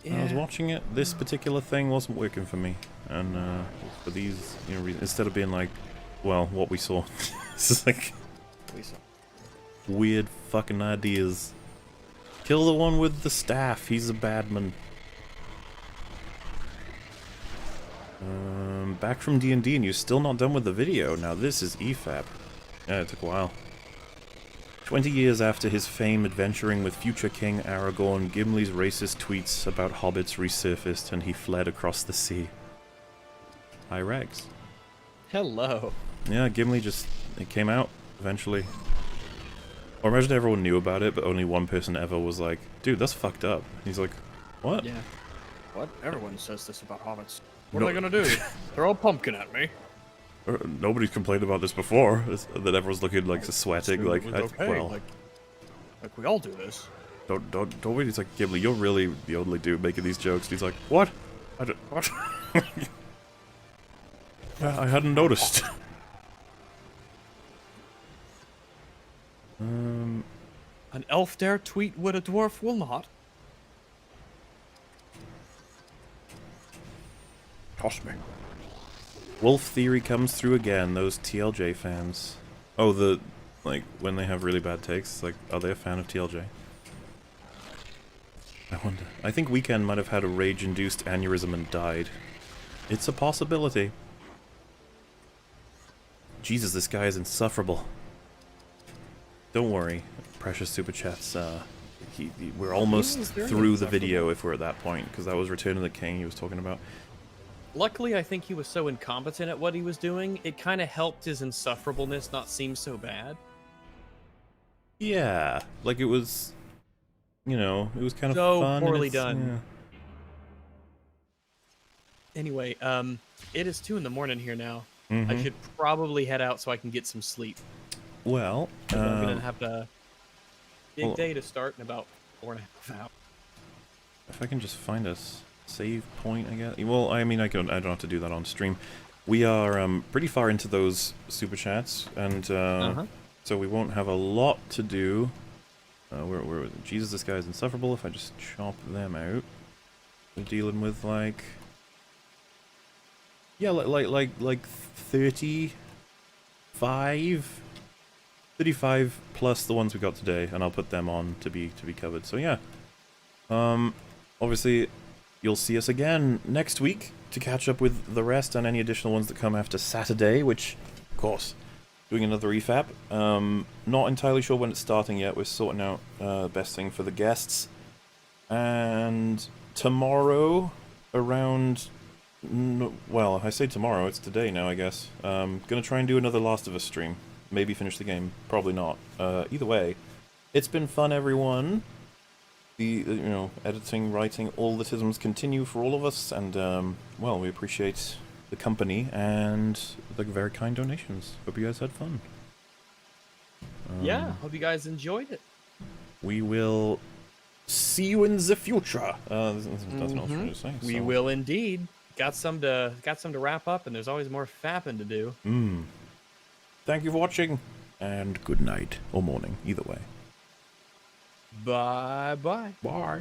When I was watching it, this particular thing wasn't working for me. And for these, you know, reasons, instead of being like, well, what we saw. This is like weird fucking ideas. Kill the one with the staff, he's a bad man. Back from D&D and you're still not done with the video. Now this is EFAP. Yeah, it took a while. 20 years after his fame adventuring with future King Aragorn, Gimli's racist tweets about hobbits resurfaced and he fled across the sea. Hi, Rex. Hello. Yeah, Gimli it came out, eventually. Or imagine everyone knew about it, but only one person ever was like, dude, that's fucked up. He's like, what? Yeah. What? Everyone says this about hobbits. What No. are they gonna do? Throw a pumpkin at me. Nobody's complained about this before. That everyone's looking like sweating, Assumed like, it was okay. well, Like we all do this. don't wait. He's like, Gimli, you're really the only dude making these jokes. And he's like, what? What? I hadn't noticed. An elf dare tweet what a dwarf will not. Toss me. Wolf theory comes through again. Those TLJ fans. Oh, like when they have really bad takes. Like, are they a fan of TLJ? I wonder. I think Weekend might have had a rage-induced aneurysm and died. It's a possibility. Jesus, this guy is insufferable. Don't worry, precious super chats. We're almost through the video if we're at that point, because that was Return of the King he was talking about. Luckily, I think he was so incompetent at what he was doing, it kind of helped his insufferableness not seem so bad. Yeah, like it was, you know, it was kind of So fun. poorly and it's- done. Anyway, it is 2 in the morning here now. yeah. I Mhm. should probably head out so I can get some sleep. Well, 'Cause I'm gonna have a big well- day to start in about 4.5 hours. if I can just find a save point, I guess. Well, I mean, I don't have to do that on stream. We are pretty far into those super chats, and so we won't have a lot to do. We're Jesus, this guy is insufferable. If I just chop them out, we're dealing with like, yeah, like 35 plus the ones we got today, and I'll put them on to be covered. So yeah, obviously you'll see us again next week to catch up with the rest and any additional ones that come after Saturday, which, of course, doing another EFAP. Not entirely sure when it's starting yet. We're sorting out best thing for the guests. And tomorrow, around... well, I say tomorrow, it's today now, I guess. Gonna try and do another Last of Us stream. Maybe finish the game. Probably not. Either way, it's been fun, everyone. The editing, writing, all the tisms continue for all of us, and well, we appreciate the company and the very kind donations. Hope you guys had fun. Yeah, hope you guys enjoyed it. We will see you in the future. There's nothing else for me to say. We so. will indeed. Got some to wrap up, and there's always more fapping to do. Thank you for watching, and good night or morning, either way. Bye bye. Bye.